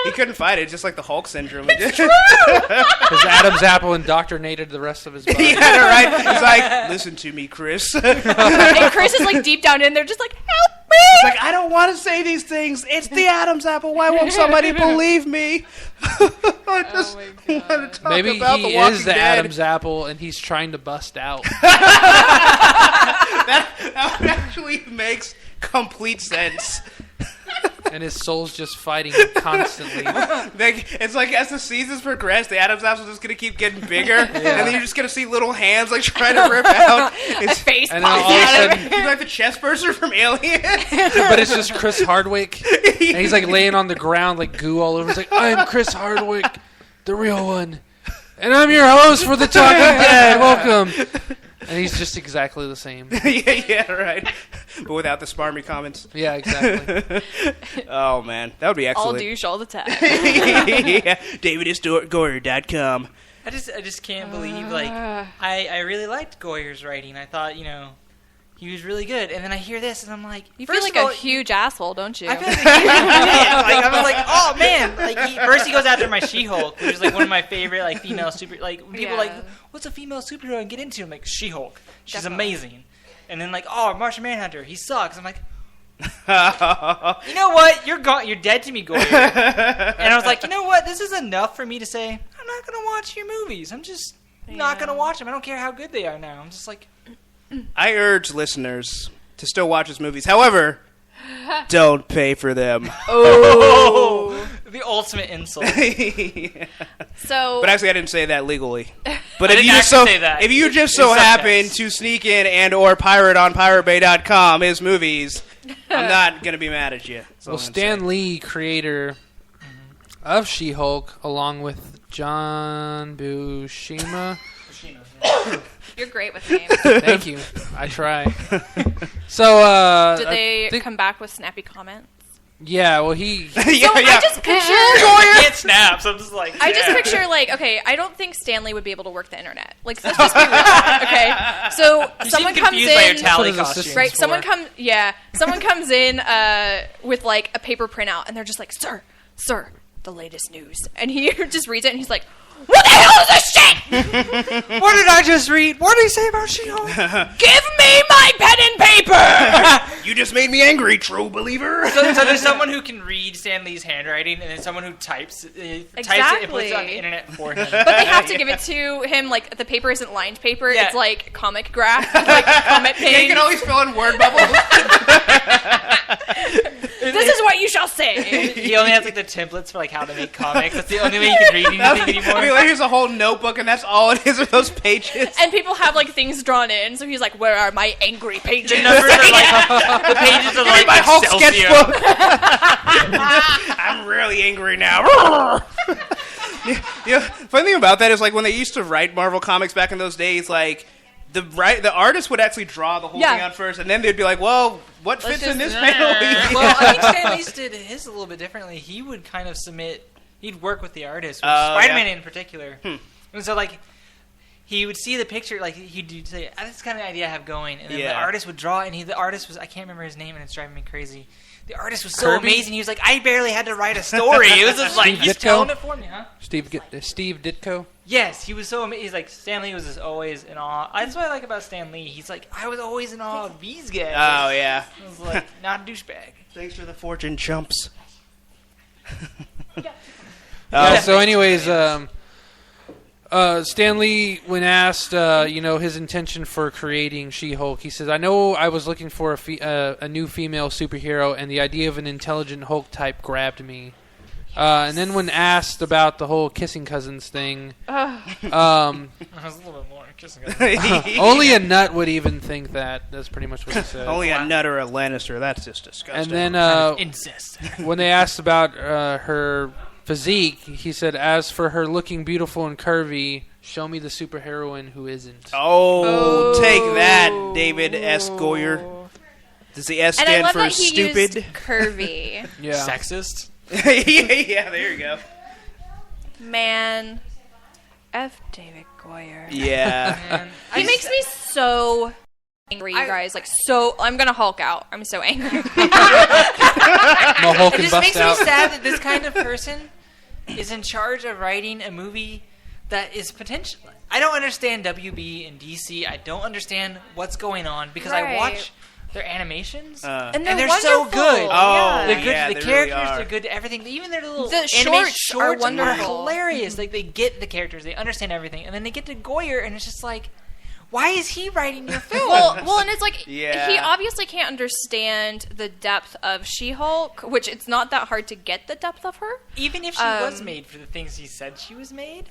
He couldn't fight it, just like the Hulk syndrome. Because Adam's apple indoctrinated the rest of his body. Yeah, right. He's like, listen to me, Chris. And Chris is like deep down in there, just like, help me! He's like, I don't want to say these things. It's the Adam's apple. Why won't somebody believe me? I just want to talk Maybe about he The Walking is the Dead. Adam's apple, and he's trying to bust out. That actually makes complete sense. And his soul's just fighting him constantly. It's like as the seasons progress, the Adam's apple's just gonna keep getting bigger, and then you're just gonna see little hands like trying to rip out. A face And then pops all of a out of sudden- it. He's like the chest burster from Alien. But it's just Chris Hardwick, and he's like laying on the ground like goo all over. He's like, I'm Chris Hardwick, the real one, and I'm your host for the Talking Dead. Welcome. And he's just exactly the same. yeah, right. But without the smarmy comments. Yeah, exactly. Oh man, that would be All excellent. douche all the time. Yeah, DavidIsGoyer.com. I just can't believe, like, I really liked Goyer's writing. I thought, he was really good. And then I hear this, and I'm like, You feel first like of all, a huge asshole, don't you? I feel like a huge man. Like, I'm like, oh man! Like, first he goes after my She-Hulk, which is like one of my favorite like female super. Like people Yeah. like, what's a female superhero and get into? I'm like, She-Hulk. She's Definitely. amazing. And then like, oh, Martian Manhunter, he sucks. I'm like, you know what? You're gone. You're dead to me, Goyer. And I was like, you know what? This is enough for me to say I'm not gonna watch your movies. I'm just not gonna watch them. I don't care how good they are now. I'm just like, I urge listeners to still watch his movies. However, don't pay for them. oh, the ultimate insult. Yeah. So, But actually, I didn't say that legally. But I if didn't you just actually so say that. if you just It's so subtext. happen to sneak in and or pirate on PirateBay.com his movies, I'm not gonna be mad at you. That's all Well, I'm gonna Stan say. Lee, creator of She-Hulk, along with John Buscema. you're great with names. Thank you. I try. So, Did I they think- come back with snappy comments? Yeah, well, he... yeah, So yeah. I just picture... I can't snap, so I'm just like, I just yeah. picture, like, okay, I don't think Stanley would be able to work the internet. Like, let's just be real, okay? So, You someone seem comes confused by your in... That's what tally his costume. assistant- Right, for. someone comes in with, like, a paper printout, and they're just like, sir, the latest news. And he just reads it, and he's like, what the hell is this shit? What did I just read? What did he say about She-Hulk? Give me my pen and paper! You just made me angry, true believer. so there's someone who can read Stan Lee's handwriting, and then someone who types it and puts it on Exactly. the internet for him. But they have to give it to him, like, the paper isn't lined paper, Yeah. it's like comic graph, like comic Yeah, you page. can always fill in word bubbles. This is what you shall say. He only has like the templates for like how to make comics. That's the only way you can read anything anymore. I mean, like, here's a whole notebook, and that's all it is are those pages. And people have like things drawn in, so he's like, "Where are my angry pages?" The numbers are like the pages are like my Hulk Excelsior. sketchbook. I'm really angry now. Yeah, funny thing about that is like when they used to write Marvel comics back in those days, like the artist would actually draw the whole Yeah. thing out first, and then they'd be like, "Well, what fits in this just- panel?" Well, I think Stan Lee did his a little bit differently. He would kind of submit. He'd work with the artist, with Spider-Man yeah. in particular. And so like. He would see the picture, like he'd say, "This is kind of the idea I have going," and then the Yeah. artist would draw, and the artist was—I can't remember his name, and it's driving me crazy. The artist was so Kirby? amazing. He was like, "I barely had to write a story." It was just like Steve he's Ditko? telling it for me, huh? Steve Ditko. Yes, he was so amazing. He's like Stan Lee was just always in awe. That's what I like about Stan Lee. He's like, I was always in awe of these guys. Oh yeah. I was like, not a douchebag. Thanks for the fortune chumps. Yeah, so anyways, Stan Lee, when asked, his intention for creating She-Hulk, he says, "I know I was looking for a new female superhero, and the idea of an intelligent Hulk type grabbed me." And then when asked about the whole kissing cousins thing, I was a little bit more kissing. only a nut would even think that. That's pretty much what he said. Only a nut or a Lannister. That's just disgusting. And then Incest. when they asked about her physique, he said, "As for her looking beautiful and curvy, show me the superheroine who isn't." oh, take that, David S. Goyer. Does the S And I stand love for that he stupid? used curvy. Yeah. Sexist. yeah, there you go. Man, F. David Goyer. Yeah. Man, He makes me so angry, you guys. Like, so I'm gonna Hulk out. I'm so angry. No Hulk It and just makes bust out. me sad that this kind of person is in charge of writing a movie that is potential. I don't understand WB and DC. I don't understand what's going on because I Right. watch their animations and they're wonderful. so good. Yeah. They're good yeah, to the they characters. really are. They're good to everything. Even their little The animated shorts are wonderful. hilarious. Like they get the characters, they understand everything, and then they get to Goyer, and it's just like, why is he writing your film? Well, and it's like Yeah. he obviously can't understand the depth of She-Hulk, which it's not that hard to get the depth of her. Even if she was made for the things he said she was made,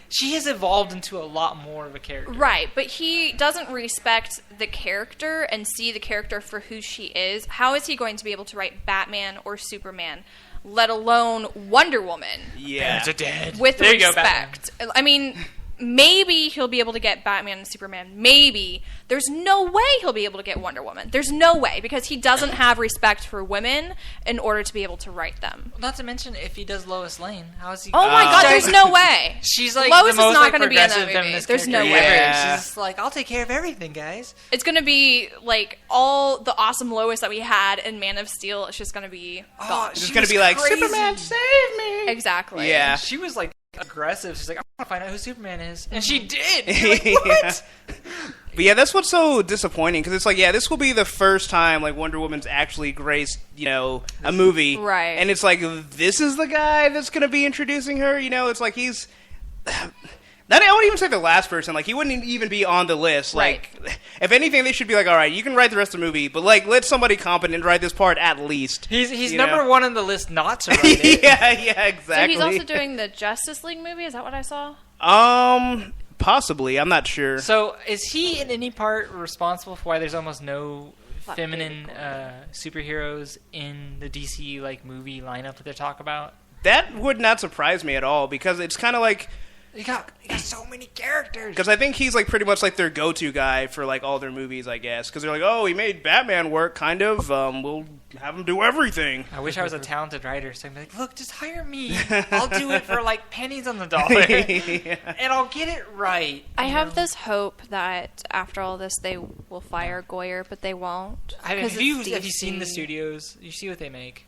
she has evolved into a lot more of a character. Right, but he doesn't respect the character and see the character for who she is. How is he going to be able to write Batman or Superman, let alone Wonder Woman, Yeah. dead. with There you go, respect? I mean, maybe he'll be able to get Batman and Superman. Maybe. There's no way he'll be able to get Wonder Woman. There's no way, because he doesn't have respect for women in order to be able to write them. Not to mention, if he does Lois Lane, how is he? Oh my god, there's no way. She's like Lois the most is not like, going to be in that progressive movie. feminist There's no character way. ever. Yeah. She's like, I'll take care of everything, guys. It's going to be like all the awesome Lois that we had in Man of Steel. It's just going to be gone. It's just gonna be like, crazy. Superman, save me. Exactly. Yeah. She was like aggressive. She's like, I want to find out who Superman is, and she did. You're like, what? But yeah, that's what's so disappointing, because it's like, yeah, this will be the first time like Wonder Woman's actually graced, a movie, Right. And it's like, this is the guy that's going to be introducing her. It's like he's. I wouldn't even say the last person. Like, he wouldn't even be on the list. Like, if anything, they should be like, all right, you can write the rest of the movie, but like, let somebody competent write this part at least. He's You number know? one on the list not to write it. yeah, So exactly. he's also doing the Justice League movie? Is that what I saw? Possibly. I'm not sure. So is he in any part responsible for why there's almost no That feminine baby boy. superheroes in the DC like movie lineup that they talk about? That would not surprise me at all, because it's kind of like, You got so many characters. because I think he's like pretty much like their go-to guy for like all their movies, I guess. Because they're like, oh, he made Batman work, kind of. We'll have him do everything. I wish I was a talented writer, so I'd be like, look, just hire me. I'll do it for like pennies on the dollar, and I'll get it right. I you have know? this hope that after all this they will fire Goyer, but they won't. Have 'cause you it's seen the DC. studios? You see what they make.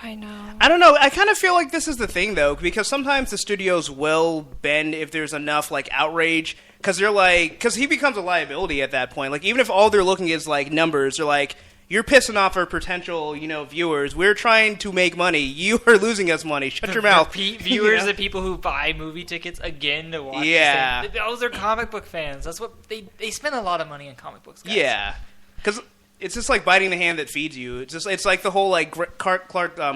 I know. I don't know. I kind of feel like this is the thing, though, because sometimes the studios will bend if there's enough like outrage, because they're like, because he becomes a liability at that point. Like, even if all they're looking is like numbers, they're like, you're pissing off our potential, viewers. We're trying to make money. You are losing us money. Shut your mouth. Repeat You viewers, know? the people who buy movie tickets again to watch. Yeah. Those are comic book fans. That's what they spend a lot of money on comic books. Guys. Yeah, because it's just like biting the hand that feeds you. It's like the whole like Clark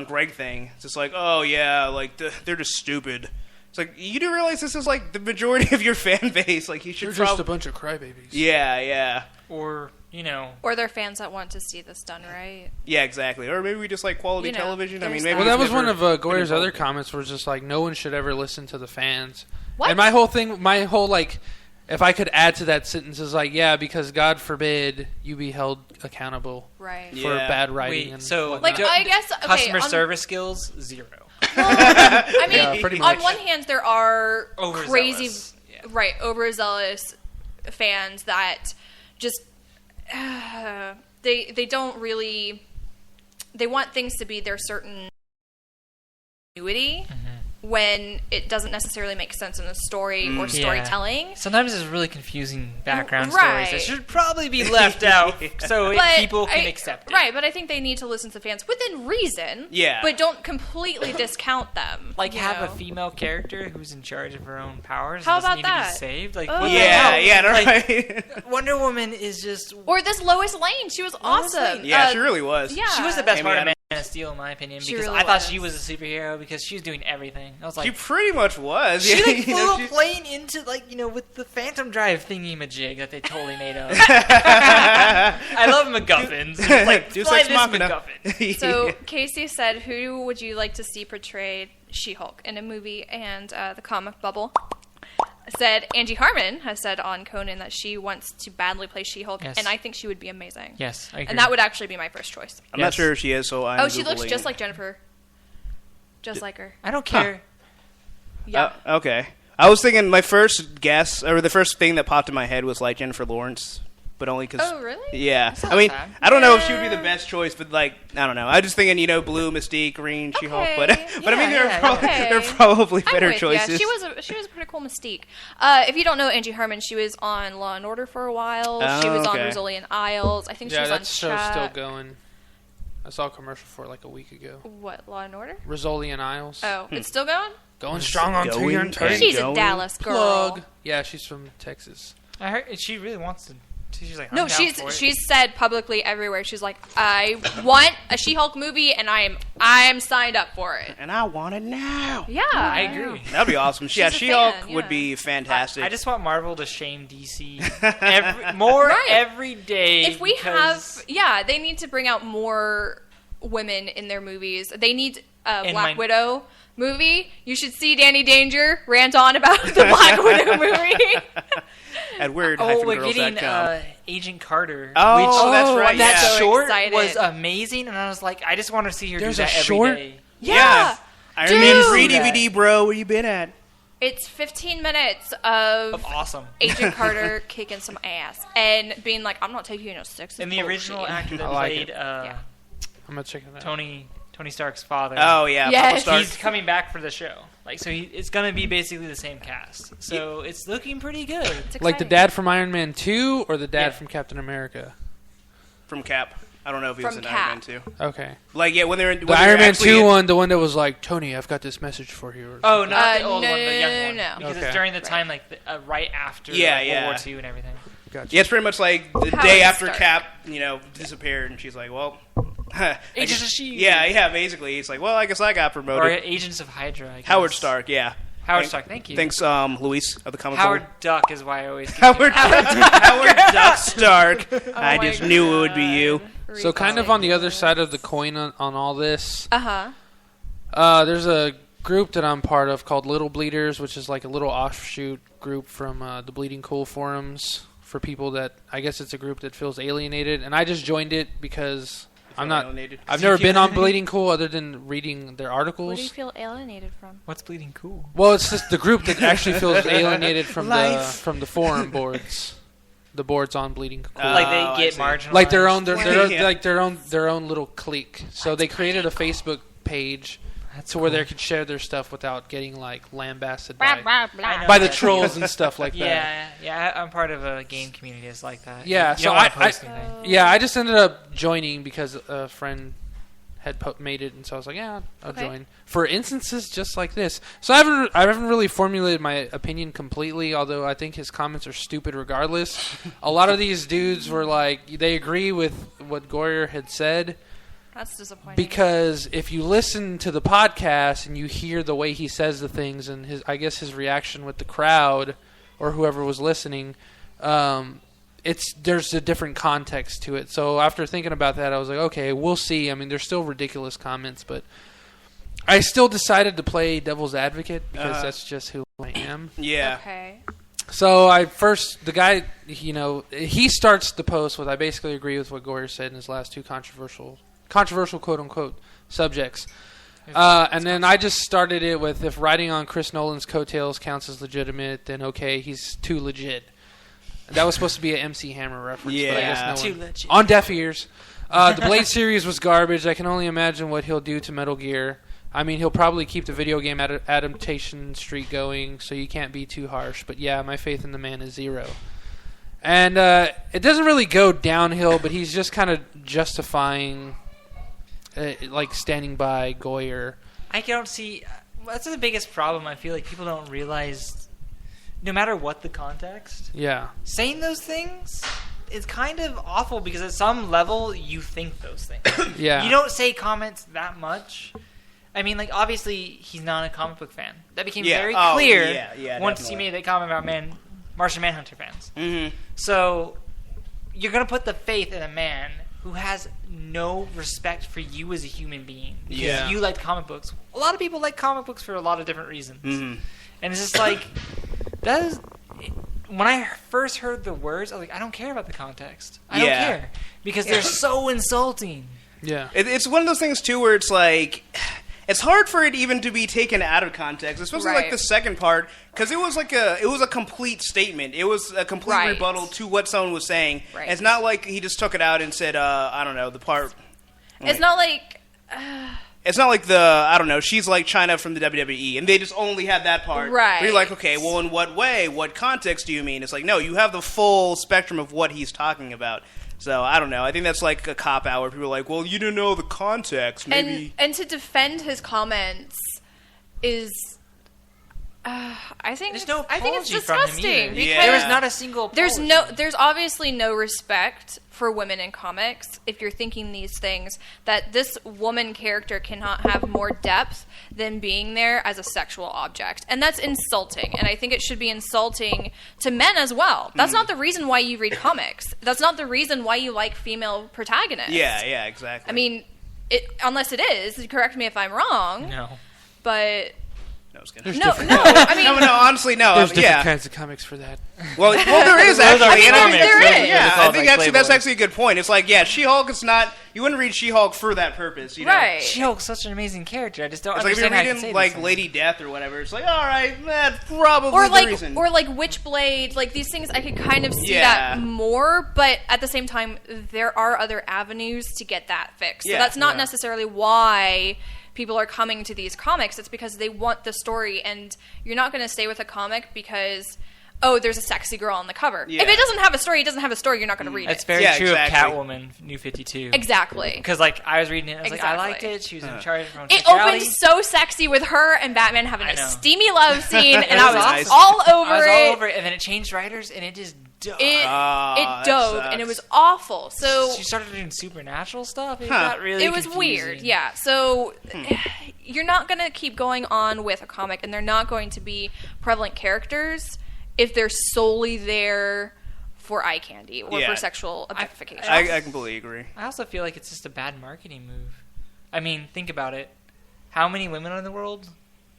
Gregg thing. It's just like, oh yeah, like they're just stupid. It's like, you do realize this is like the majority of your fan base. Like, you should They're just a bunch of crybabies. Yeah. Or Or they're fans that want to see this done right. Yeah, exactly. Or maybe we just like quality television. I mean, there's maybe Well, that we've was one never of been Goyer's involved other in it. comments. Was just like, no one should ever listen to the fans. What? And my whole like, if I could add to that sentence is like, yeah, because God forbid you be held accountable Right. Yeah. for bad writing. wait, and so Like, whatnot. I guess, okay, customer on- service skills 0. I mean, Yeah, pretty on much. one hand, there are Overzealous. crazy, Yeah. right, overzealous fans that just they don't really, they want things to be their certain continuity when it doesn't necessarily make sense in the story or storytelling. Sometimes there's really confusing background Right. stories that should probably be left out so people can accept it. Right, but I think they need to listen to fans within reason. Yeah. But don't completely discount them. Like you have know? a female character who's in charge of her own powers. How and doesn't about need that? To be saved. Like Oh. what the Yeah, hell? yeah, Like, right. Wonder Woman is just. Or this Lois Lane. She was Lois awesome. Lane. Yeah, she really was. Yeah. She was the best Amy part of Adams. Man of Steel, in my opinion, She because really I thought was. she was a superhero because she was doing everything. I was She like, pretty much was. she like You flew know, a she- plane into with the Phantom Drive thingy majig that they totally made up. I love MacGuffins. Like, Deus fly Ex this Machina. MacGuffin. So Casey said, "Who would you like to see portray She-Hulk in a movie?" And the comic bubble said Angie Harmon has said on Conan that she wants to badly play She-Hulk, Yes. and I think she would be amazing. Yes, I agree. And that would actually be my first choice. I'm not Yes. sure if she is, so I'm she looks Googling just it. like Jennifer. Just like her. I don't care. Yeah. Okay. I was thinking my first guess, or the first thing that popped in my head was like Jennifer Lawrence. but only because. Oh, really? Yeah, That's not I mean, bad. I don't know if she would be the best choice, but like, I don't know. I was just thinking, blue, Mystique, green, She-Hulk, but I mean, there are probably better choices. Yeah, she was a pretty cool Mystique. If you don't know Angie Herman, she was on Law and Order for a while. She was on Rizzoli and Isles. I think she was on that show's still going. I saw a commercial for it like a week ago. What, Law and Order? Rizzoli and Isles. Oh, it's still going? Going strong on 2 year and She's a Dallas girl. Plug. Yeah, she's from Texas. I heard she really wants to. She's like, No, I'm down for it. she's said publicly everywhere. She's like, I want a She-Hulk movie, and I'm signed up for it. And I want it now. Yeah, I agree. That'd be awesome. She's a She-Hulk fan, would yeah. be fantastic. I just want Marvel to shame DC more Right. every day. If we because- they need to bring out more women in their movies. They need a In Black my- Widow movie. You should see Danny Danger rant on about the Black Widow movie. At weird we're getting Agent Carter. Oh, which, that's right. That yeah. so short excited. was amazing, and I was like, I just want to see her There's do a that every short? day. Yeah. Iron Dude. Man 3 DVD, bro. Where you been at? It's 15 minutes of Awesome. Agent Carter kicking some ass and being like, I'm not taking you no sex. And the original actor that I like played it. Yeah. I'm gonna check it out. Tony Stark's father. Oh, yeah. Yes. Papa Stark. He's coming back for the show. Like, so it's gonna be basically the same cast. So it's looking pretty good. It's Like the exciting. dad from Iron Man 2 or the dad Yeah. from Captain America? From Cap. I don't know if he was From in Cap. Iron Man 2. Okay. Like, yeah, when they're in... The Iron Man 2 one, the one that was like, Tony, I've got this message for you. Or Oh, not the old no, one, the young no, one. no. Because Okay. it's during the time, like, right after Yeah, like, yeah. World War II and everything. Gotcha. Yeah, it's pretty much like the Howard day after Stark. Cap, disappeared, and she's like, well... Agents of S.H.I.E.L.D.. Yeah, basically. It's like, well, I guess I got Or promoted. Agents of Hydra, I guess. Howard Stark, yeah. Howard Stark, thank you. Thanks, Luis of the Comic Howard Book. Duck is why I always get Howard Duck Stark. Oh I my just knew it would be you. God. So kind of on the other side of the coin on all this, Uh-huh. there's a group that I'm part of called Little Bleeders, which is like a little offshoot group from the Bleeding Cool forums for people that, I guess it's a group that feels alienated. And I just joined it because I'm not... Alienated. I've never been on Bleeding Cool other than reading their Where do you articles. feel alienated from? What's Bleeding Cool? Well, it's just the group that actually feels alienated from Life. the forum boards. The boards on Bleeding Cool. Like I they get see. marginalized. Like their own, Yeah. like their own little clique. So they created a Facebook page to where they could share their stuff without getting like lambasted Blah, by, blah, blah. I know. by the trolls and stuff like that. Yeah, I'm part of a game community that's like that. Yeah, You so don't wanna I- post anything. Yeah, I just ended up joining because a friend had made it, and so I was like, yeah, I'll Okay. join for instances just like this. So I haven't really formulated my opinion completely, although I think his comments are stupid regardless. A lot of these dudes were like, they agree with what Goyer had said. That's disappointing. Because if you listen to the podcast and you hear the way he says the things and his reaction with the crowd or whoever was listening, there's a different context to it. So after thinking about that, I was like, okay, we'll see. I mean, there's still ridiculous comments, but I still decided to play devil's advocate because that's just who I am. Yeah. Okay. So the guy, he starts the post with, I basically agree with what Goyer said in his last two controversial quote-unquote subjects. And then I just started it with, if riding on Chris Nolan's coattails counts as legitimate, then okay, he's too legit. That was supposed to be an MC Hammer reference, but I Yeah. guess no Too one. legit. On deaf ears. The Blade series was garbage. I can only imagine what he'll do to Metal Gear. I mean, he'll probably keep the video game adaptation streak going, so you can't be too harsh. But yeah, my faith in the man is zero. And it doesn't really go downhill, but he's just kind of justifying, standing by Goyer. I don't see. That's the biggest problem. I feel like people don't realize. No matter what the context, Yeah. saying those things is kind of awful because at some level you think those things. Yeah. You don't say comments that much. I mean, like, obviously he's not a comic book fan. That became Yeah. very Oh, clear yeah, once definitely. he made that comment about Martian Manhunter fans. Mm-hmm. So you're gonna put the faith in a man who has no respect for you as a human being because Yeah. you like comic books. A lot of people like comic books for a lot of different reasons, Mm-hmm. and it's just like that is. When I first heard the words, I was like, I don't care about the context. I don't Yeah. care because they're so insulting. Yeah. It's one of those things too where it's like, it's hard for it even to be taken out of context, especially like the second part, because it was a complete statement. It was a complete rebuttal to what someone was saying. Right. It's not like he just took it out and said, I don't know, the part. It's not like. It's not like I don't know, she's like China from the WWE, and they just only had that part. Right. But you're like, okay, well, in what way? What context do you mean? It's like, no, you have the full spectrum of what he's talking about. So, I don't know. I think that's like a cop-out where people are like, well, you didn't know the context. Maybe. And to defend his comments is... I think there's no I think it's apology from him disgusting. either. Because there was not a single apology. There's obviously no respect for women in comics if you're thinking these things, that this woman character cannot have more depth than being there as a sexual object. And that's insulting. And I think it should be insulting to men as well. That's not the reason why you read comics. That's not the reason why you like female protagonists. Yeah, exactly. I mean, unless it is, correct me if I'm wrong. No. But... No, I mean, no, honestly, no. There's different kinds of comics for that. Well, there is actually. There is. Yeah, I think actually that's actually a good point. It's like, She-Hulk is not. You wouldn't read She-Hulk for that purpose, you know? Right. She-Hulk's such an amazing character. I just don't it's understand like if you're reading like Lady Death or whatever. It's like, all right, that's probably the reason. Or like Witchblade, like these things, I could kind of see that more. But at the same time, there are other avenues to get that fixed. So that's not necessarily why people are coming to these comics. It's because they want the story, and you're not going to stay with a comic because, there's a sexy girl on the cover. Yeah. If it doesn't have a story, you're not going to read it. That's very true of Catwoman, New 52. Exactly. Because, I was reading it, I was like, I liked it. She was in charge of her own It sexuality. opened so sexy with her and Batman having a steamy love scene, and I was all over it. And then it changed writers, and it just dove. It dove, and it was awful. So she started doing supernatural stuff. It got really It was confusing. Weird, yeah. So you're not going to keep going on with a comic, and they're not going to be prevalent characters if they're solely there for eye candy or for sexual objectification. I completely agree. I also feel like it's just a bad marketing move. I mean, think about it. How many women are in the world?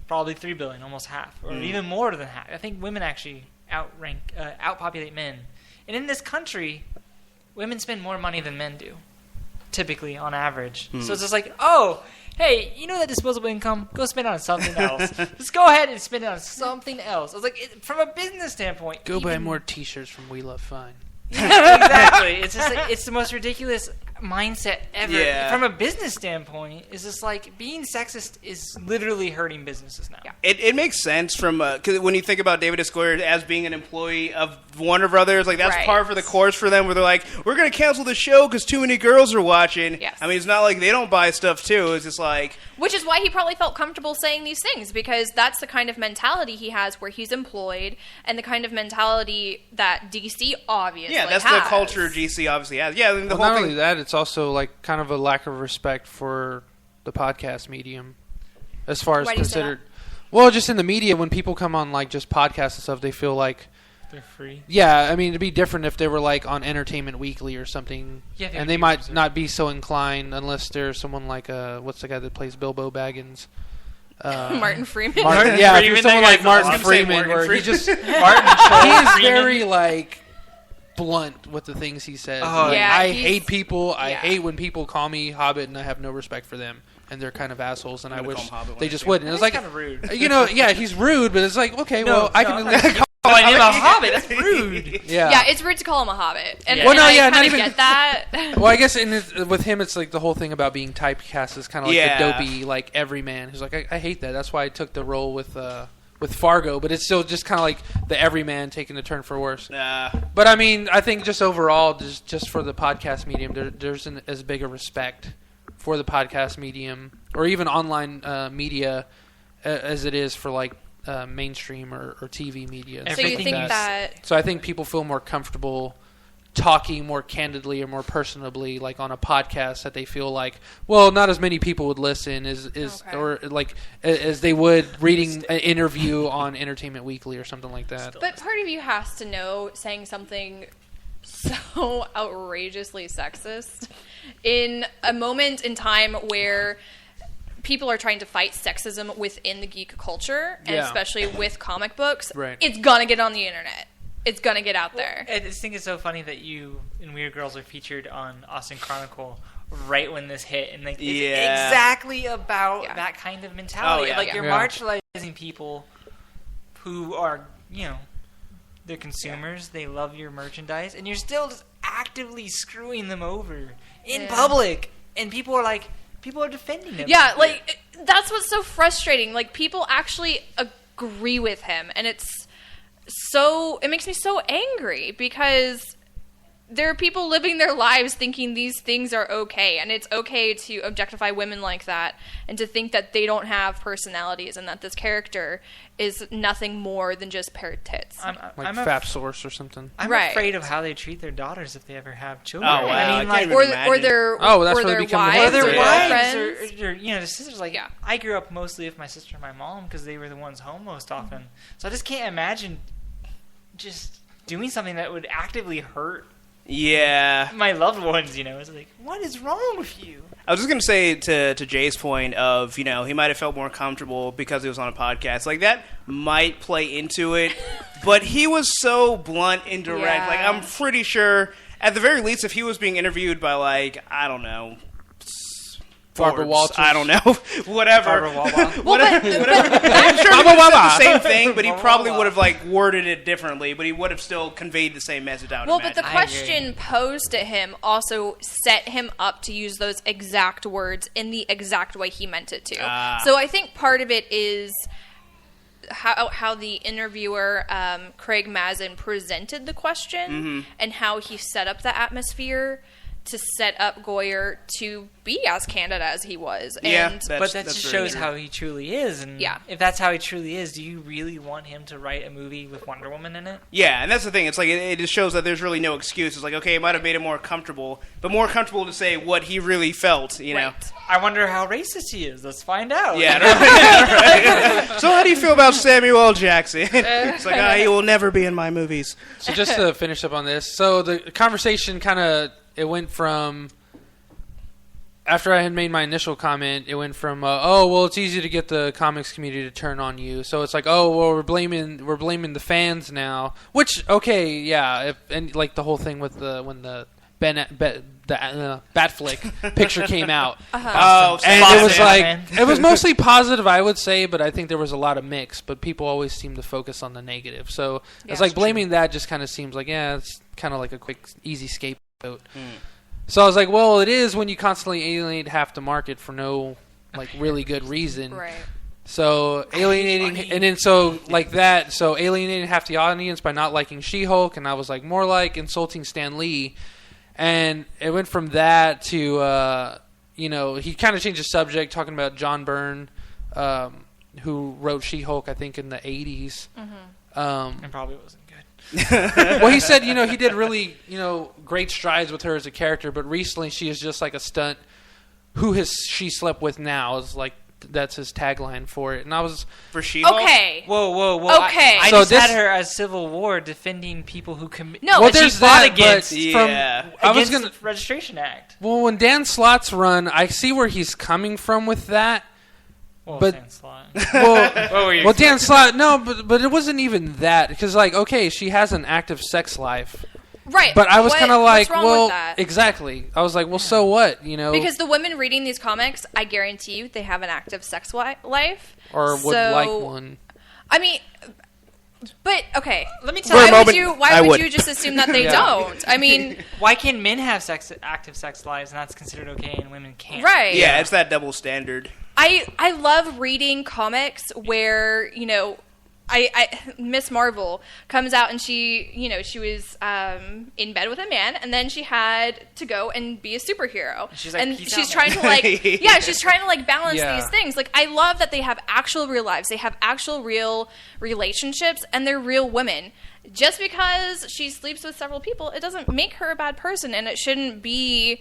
Probably 3 billion, almost half, or even more than half. I think women actually outpopulate men. And in this country, women spend more money than men do, typically, on average. So it's just like, hey, you know that disposable income? Go spend it on something else. Just go ahead and spend it on something else. I was like, from a business standpoint, go buy more T-shirts from We Love Fine. Exactly. It's just it's the most ridiculous mindset ever. Yeah. From a business standpoint, it's just like being sexist is literally hurting businesses now. Yeah. It makes sense from because when you think about David Esquire as being an employee of Warner Brothers, like that's par for the course for them, where they're like, we're going to cancel the show because too many girls are watching. Yes. I mean, it's not like they don't buy stuff too. It's just like, which is why he probably felt comfortable saying these things, because that's the kind of mentality he has where he's employed, and the kind of mentality that DC obviously that's has. the culture DC obviously has. Yeah, I mean, the whole not thing. only that, it's also like kind of a lack of respect for the podcast medium, as far as considered. Well, just in the media, when people come on like just podcasts and stuff, they feel like they're free. Yeah, I mean, it'd be different if they were like on Entertainment Weekly or something, and they might not be so inclined unless there's someone like what's the guy that plays Bilbo Baggins? Martin Freeman. If you're someone like Martin Freeman, where he just he is very like blunt with the things he says. I hate people. I hate when people call me Hobbit, and I have no respect for them, and they're kind of assholes, and I wish they just wouldn't. It's like kind of rude. He's rude, but it's like okay, I can at least call him a hobbit. That's rude. Yeah, it's rude to call him a hobbit. And, I kind of get that. Well, I guess with him, it's like the whole thing about being typecast is kind of like the dopey, like everyman who's like, I hate that. That's why I took the role with Fargo, but it's still just kind of like the everyman taking a turn for worse. But I mean, I think just overall, just for the podcast medium, there isn't as big a respect for the podcast medium or even online media as it is for like mainstream or TV media. So you think that? So I think people feel more comfortable talking more candidly or more personably, like on a podcast, that they feel like, well, not as many people would listen or like as they would reading an interview on Entertainment Weekly or something like that. But part of you has to know saying something so outrageously sexist in a moment in time where people are trying to fight sexism within the geek culture, and especially with comic books, it's gonna get on the internet. It's gonna get out there. I just think it's so funny that you and Weird Girls are featured on Austin Chronicle right when this hit, and like it's Yeah. exactly about that kind of mentality. Oh, yeah. Like you're Yeah. marginalizing people who are, they're consumers. They love your merchandise, and you're still just actively screwing them over in public. And people are defending them. Yeah, like that's what's so frustrating. Like people actually agree with him, and it makes me so angry because there are people living their lives thinking these things are okay, and it's okay to objectify women like that and to think that they don't have personalities and that this character is nothing more than just paired tits. Like Fap Source or something. I'm Right. afraid of how they treat their daughters if they ever have children. Oh, wow. I mean, I like, can't or even imagine. their Oh, that's or where they their become the wives, or their or wives, friends. or their sisters. Like, Yeah. I grew up mostly with my sister and my mom because they were the ones home most often. So I just can't imagine just doing something that would actively hurt Yeah. my loved ones. It's like, what is wrong with you? I was just going to say to Jay's point of, he might have felt more comfortable because he was on a podcast. Like, that might play into it. But he was so blunt and direct. Yeah. Like, I'm pretty sure, at the very least, if he was being interviewed by, like, I don't know, Barbara Forbes, Walters. I don't know, whatever. Barbara Wawa. whatever. I'm sure he would have said the same thing, but he probably would have, like, worded it differently. But he would have still conveyed the same message, I would Well, imagine. but the I question posed to him also set him up to use those exact words in the exact way he meant it to. So I think part of it is how the interviewer, Craig Mazin, presented the question and how he set up the atmosphere to set up Goyer to be as candid as he was. Yeah, And But that that's just very shows true. how he truly is. And if that's how he truly is, do you really want him to write a movie with Wonder Woman in it? Yeah, and that's the thing. It's like it just shows that there's really no excuse. It's like, okay, it might have made it more comfortable, but more comfortable to say what he really felt, know? Right. I wonder how racist he is. Let's find out. Yeah. Right. So how do you feel about Samuel L. Jackson? It's like, he will never be in my movies. So just to finish up on this, so the conversation it went from, after I had made my initial comment, it went from, it's easy to get the comics community to turn on you. So it's like, we're blaming the fans now. Which, okay, yeah, and like the whole thing with when the Batflick picture came out. Oh, And it was Batman. like, it was mostly positive, I would say, but I think there was a lot of mix. But people always seem to focus on the negative. So it's like blaming that just kind of seems like, it's kind of like a quick, easy scapegoat. So I was like, well, it is when you constantly alienate half the market for no really good reason. Right. So alienating, and then so alienating half the audience by not liking She-Hulk, and I was like, more like insulting Stan Lee. And it went from that to, he kind of changed the subject, talking about John Byrne, who wrote She-Hulk, I think, in the 80s. And probably wasn't good. Well, he said, he did really, great strides with her as a character, but recently she is just like a stunt. Who has she slept with now is like, that's his tagline for it. And I was... For She-Hulk? Okay. Whoa. Okay. I So just this- had her as Civil War defending people who commit... No, well, but there's she fought that, against, but Yeah. I was against gonna... the Registration Act. Well, when Dan Slott's run, I see where he's coming from with that. Well, But- Dan Slott. Well, What were you well, Dan expecting? Slott, no, but it wasn't even that. Because, like, okay, she has an active sex life. Right. But I was What- kind of like, what's wrong well, with that? exactly. I was like, well, so what, Because the women reading these comics, I guarantee you, they have an active sex life. Or would So- like one. I mean, but okay. Let me tell For a you, moment, Why I would would. you just assume that they Yeah. don't? I mean, why can men have active sex lives and that's considered okay and women can't? right. Yeah, it's that double standard. I love reading comics where, I Miss Marvel comes out and she was in bed with a man, and then she had to go and be a superhero. She's like, and "Peace she's out, trying to like, she's trying to like balance Yeah. these things. Like, I love that they have actual real lives, they have actual real relationships, and they're real women. Just because she sleeps with several people, it doesn't make her a bad person, and it shouldn't be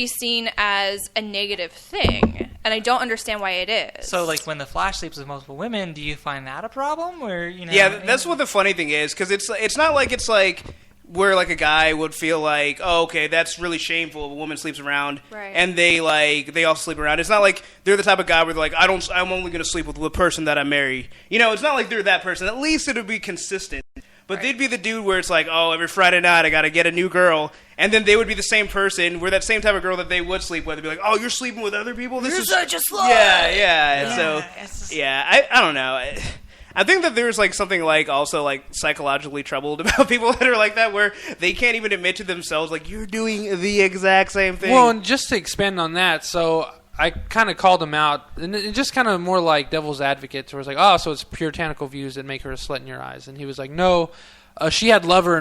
seen as a negative thing, and I don't understand why it is. So, like, when the Flash sleeps with multiple women, do you find that a problem? Or, Yeah, that's what the funny thing is, because it's not like it's like where like a guy would feel like, oh, okay, that's really shameful if a woman sleeps around, Right. and they also sleep around. It's not like they're the type of guy where they're like, I'm only going to sleep with the person that I marry. It's not like they're that person. At least it would be consistent. But they'd be the dude where it's like, oh, every Friday night I got to get a new girl. And then they would be the same person. We're that same type of girl that they would sleep with. They'd be like, "Oh, you're sleeping with other people. This is such a slut." Yeah. And so, I don't know. I think that there's like something like also like psychologically troubled about people that are like that, where they can't even admit to themselves like you're doing the exact same thing. Well, and just to expand on that, so I kind of called him out, and it just kind of more like devil's advocate, where it's like, oh, so it's puritanical views that make her a slut in your eyes, and he was like, no. She had lovers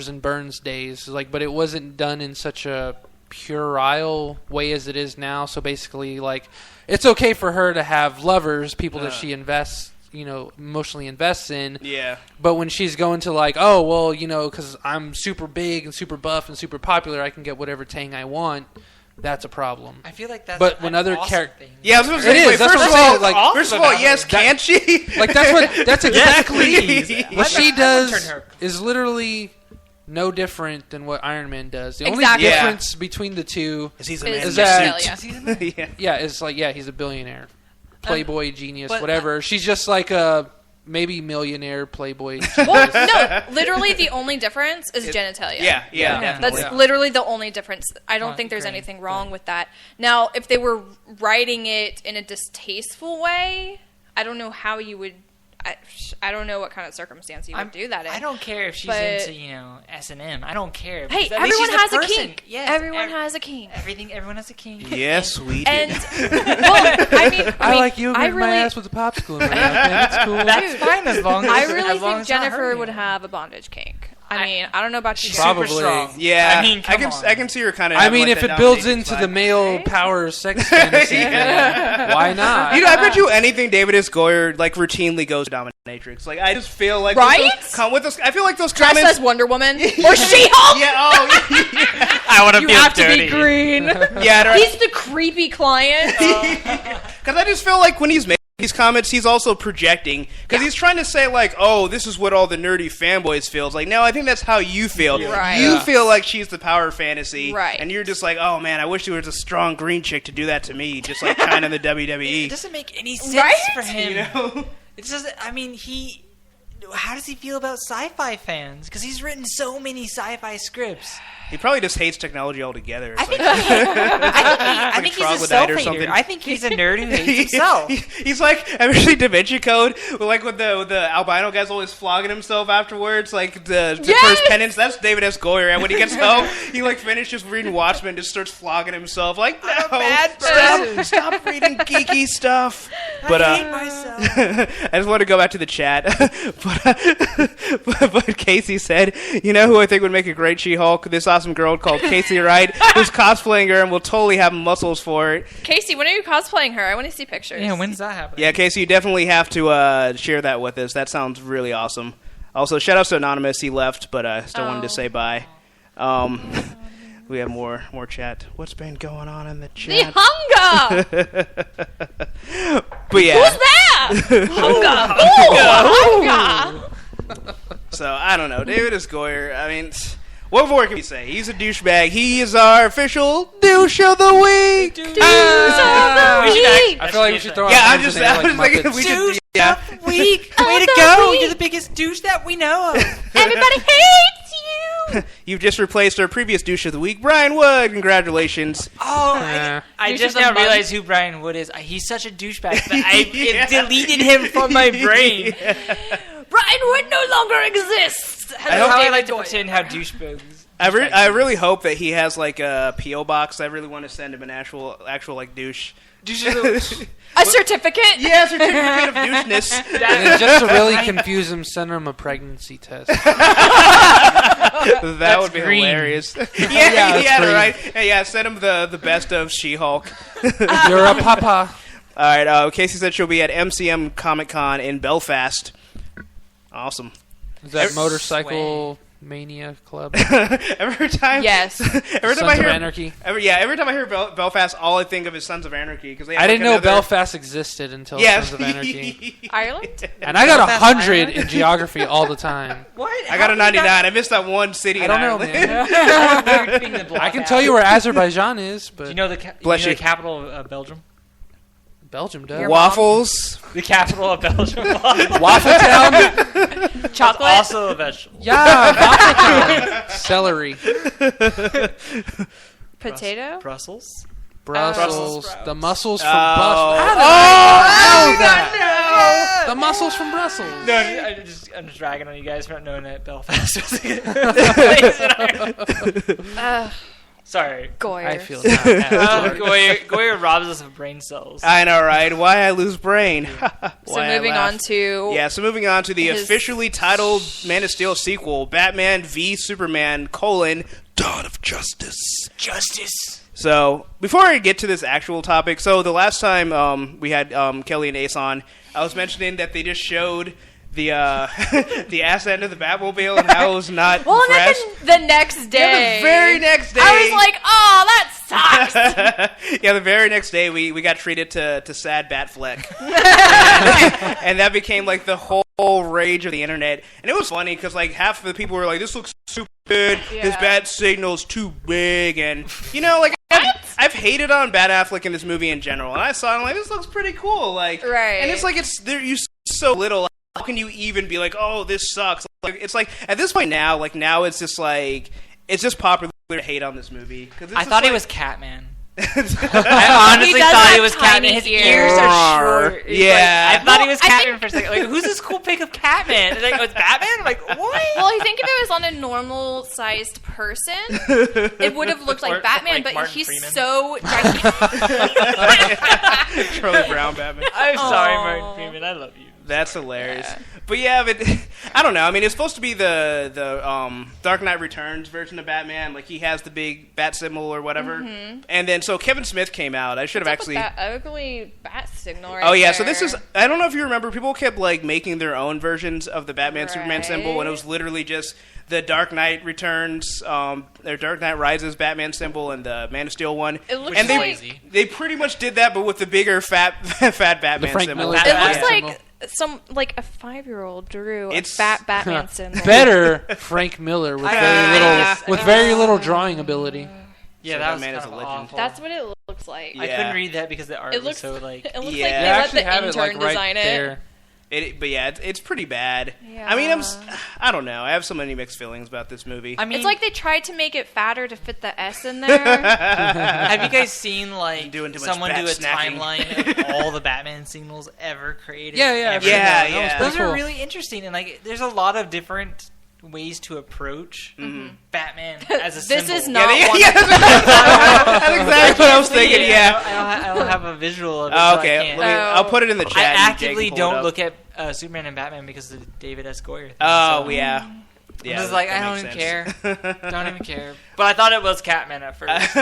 and Burns days, like, but it wasn't done in such a puerile way as it is now. So basically, like, it's okay for her to have lovers, people that she emotionally invests in. Yeah. But when she's going to like, oh, well, because I'm super big and super buff and super popular, I can get whatever tang I want. That's a problem. I feel like that's but when other awesome characters, yeah, I was going to say, it is. That's what I'm saying. Like, first of all, yes, can't she? Like that's exactly Yes, what she does turn her. is literally no different than what Iron Man does. The only Exactly. difference between the two Is he's a Is man in that- a suit. Yeah. is like, he's a billionaire, playboy, genius, but- whatever. She's just like a maybe millionaire playboy. Well, no, literally the only difference is genitalia. Yeah, Yeah. definitely. That's literally the only difference. I don't Oh, think there's great. anything wrong with that. Now, if they were writing it in a distasteful way, I don't know how you would. I don't know what kind of circumstance you would do that in. I don't care if she's But- into S&M. I don't care. Hey, because at least everyone she's has a person. kink. Yes, Everyone has a kink. Everyone has a kink. Yes, we do. And well, I mean, I like you. I I my really, ass with a popsicle in my mouth. Man, that's cool. That's fine as long as I really as long think as it's not Jennifer hurting would you. have a bondage kink. I mean, I don't know about you She's guys. Probably. super strong. Yeah, I mean, come on. I can see her kind of. I mean, if it builds into the vibe. male power sex fantasy, then why not? I bet you anything David S. Goyer like routinely goes dominatrix. Like I just feel like Right? with those, I feel like those Dressed comments. as Wonder Woman or She-Hulk. Yeah. Oh. Yeah. I want to You feel have to dirty. be green. Yeah. Right. He's the creepy client. Because I just feel like when he's making these comments, he's also projecting. Because he's trying to say, like, oh, this is what all the nerdy fanboys feel. It's like, no, I think that's how you feel. Right. You feel like she's the power fantasy. Right. And you're just like, oh, man, I wish there was a strong green chick to do that to me, just like China in the It WWE. doesn't make any sense Right? for him. You know? It doesn't. I mean, how does he feel about sci-fi fans? Because he's written so many sci-fi scripts. He probably just hates technology altogether. It's I think, like, I think he's a troglodyte or self-hater. something. I think he's a nerd who hates himself. He's like, ever see Da Vinci Code? Like with the albino guy's always flogging himself afterwards, like for his penance. That's David S. Goyer. And when he gets home, he like finishes reading Watchmen, and just starts flogging himself. Like, no, bad person. stop reading geeky stuff. But I hate myself. I just want to go back to the chat. but Casey said, you know who I think would make a great She-Hulk? This awesome girl called Casey Wright, who's cosplaying her and will totally have muscles for it. Casey, when are you cosplaying her? I want to see pictures. Yeah, when's that happening? Yeah, Casey, you definitely have to share that with us. That sounds really awesome. Also, shout out to Anonymous. He left, but still wanted to say bye. We have more chat. What's been going on in the The chat? hunger. But yeah. Who's that? Hunger. Hunger. So, I don't know. David S. Goyer, I mean, what more can we say? He's a douchebag. He is our official douche of the week. I feel like we should throw. Yeah, our I'm hands just, in the air I was like thinking Muppets. we should. Douche Yeah. of the week. Way to go. You're the biggest douche that we know of. Everybody hates you. You've just replaced our previous douche of the week, Brian Wood. Congratulations. Oh, I Douche just of the now month. realized who Brian Wood is. He's such a douchebag that I deleted him from my brain. Brian Wood no longer exists. That's Hello, how I David like to Goyer. pretend how douchebags. I really hope that he has like a P.O. box. I really want to send him an actual like douche. A certificate? Yeah, certificate of doucheness. And then just to really confuse him, send him a pregnancy test. That would be green. hilarious. Yeah, yeah, that's green. right. Yeah, send him the best of She-Hulk. You're a papa. All right, Casey said she'll be at MCM Comic Con in Belfast. Awesome. Is that Motorcycle Mania Club? Every time, Yes. Every time Sons I hear of Anarchy. Every time I hear Belfast, all I think of is Sons of Anarchy because I didn't know Belfast existed until Yes. Sons of Anarchy. Ireland? And I got Belfast, 100 Ireland? in geography all the time. What? I got a 99. I missed that one city I in don't know, Ireland. man. I can tell you where Azerbaijan is, but Do you know the Bless you. capital of Belgium? Belgium does. Your Waffles. The capital of Belgium. Waffle Town. Chocolate. Also a vegetable. Yeah, Waffle Town. Celery. Potato. Brussels. Brussels. sprouts. The mussels from Oh. Brussels. Oh, know that. The mussels from Brussels. No, I'm just dragging on you guys for not knowing that Belfast was a good place in Ireland. Sorry. Goyer. I feel that. Goyer robs us of brain cells. I know, right? Why I lose brain. So moving on to Yeah, so moving on to the his- officially titled Man of Steel sequel, Batman v Superman: Dawn of Justice. Justice. So, before I get to this actual topic, so the last time we had Kelly and Ace on, I was mentioning that they just showed the the ass end of the Batmobile and how it was not well, and fresh. then the next day, Yeah, the very next day. I was like, "Oh, that sucks." Yeah, the very next day we got treated to sad Batfleck. And that became like the whole rage of the internet. And it was funny because like half of the people were like, "This looks stupid. His Yeah. bat signal's too big." And you know, like I've hated on Bat Affleck in this movie in general. And I saw it, I'm like, this looks pretty cool. Like, Right. And it's like it's there. You see so little. How can you even be like, "Oh, this sucks"? Like, it's like at this point now, like now it's just like it's just popular to hate on this movie. I thought he was Catman. I I honestly does thought have he was Catman. tiny His ears. ears are short. He's Yeah. like, I thought he was Well, I Catman for a second. Like, who's this cool pic of Catman? And like, oh, it's Batman? I'm like, what? Well, I think if it was on a normal-sized person, it would have looked like Or, Batman. like but Martin he's Freeman. so gigantic. Charlie Brown Batman. I'm sorry, Aw. Martin Freeman. I love you. That's hilarious. Yeah. But yeah, but I don't know. I mean, it's supposed to be the Dark Knight Returns version of Batman. Like he has the big bat symbol or whatever. And then so Kevin Smith came out. I should have actually. that ugly bat signal right Oh yeah, there. so this is. I don't know if you remember. People kept like making their own versions of the Batman Superman Right. symbol, and it was literally just the Dark Knight Returns, their Dark Knight Rises Batman symbol, and the Man of Steel one. It looks and like they pretty much did that, but with the bigger fat Batman Frank symbol. Miller it Batman looks symbol. like a 5-year-old drew It's- a Batman symbol. Better Frank Miller with very little know. drawing ability. Yeah, So that was Batman kind is of a legend. awful. That's what it looks like. Yeah. I couldn't read that because the art It was looks so like. It looks Yeah. like They they let the have intern it like right design it. there. But yeah, it's pretty bad. Yeah. I mean, I don't know. I have so many mixed feelings about this movie. I mean, It's like they tried to make it fatter to fit the S in there. have you guys seen like Doing too much someone bat do a snacking. timeline of all the Batman signals ever created? Yeah, ever? Yeah, That was yeah. pretty Those are cool. really interesting, and like, there's a lot of different ways to approach Batman as a This symbol. is not Yeah, one. yeah, that's exactly what I was thinking. Yeah. I don't have a visual of it. Oh, so okay. I can't. I'll put it in the I chat. and Jake actively can pull it don't up. look at Superman and Batman because of the David S. Goyer thing. Oh so yeah. I'm Yeah. just like, that I don't makes even sense. care. Don't even care. But I thought it was Catman at first.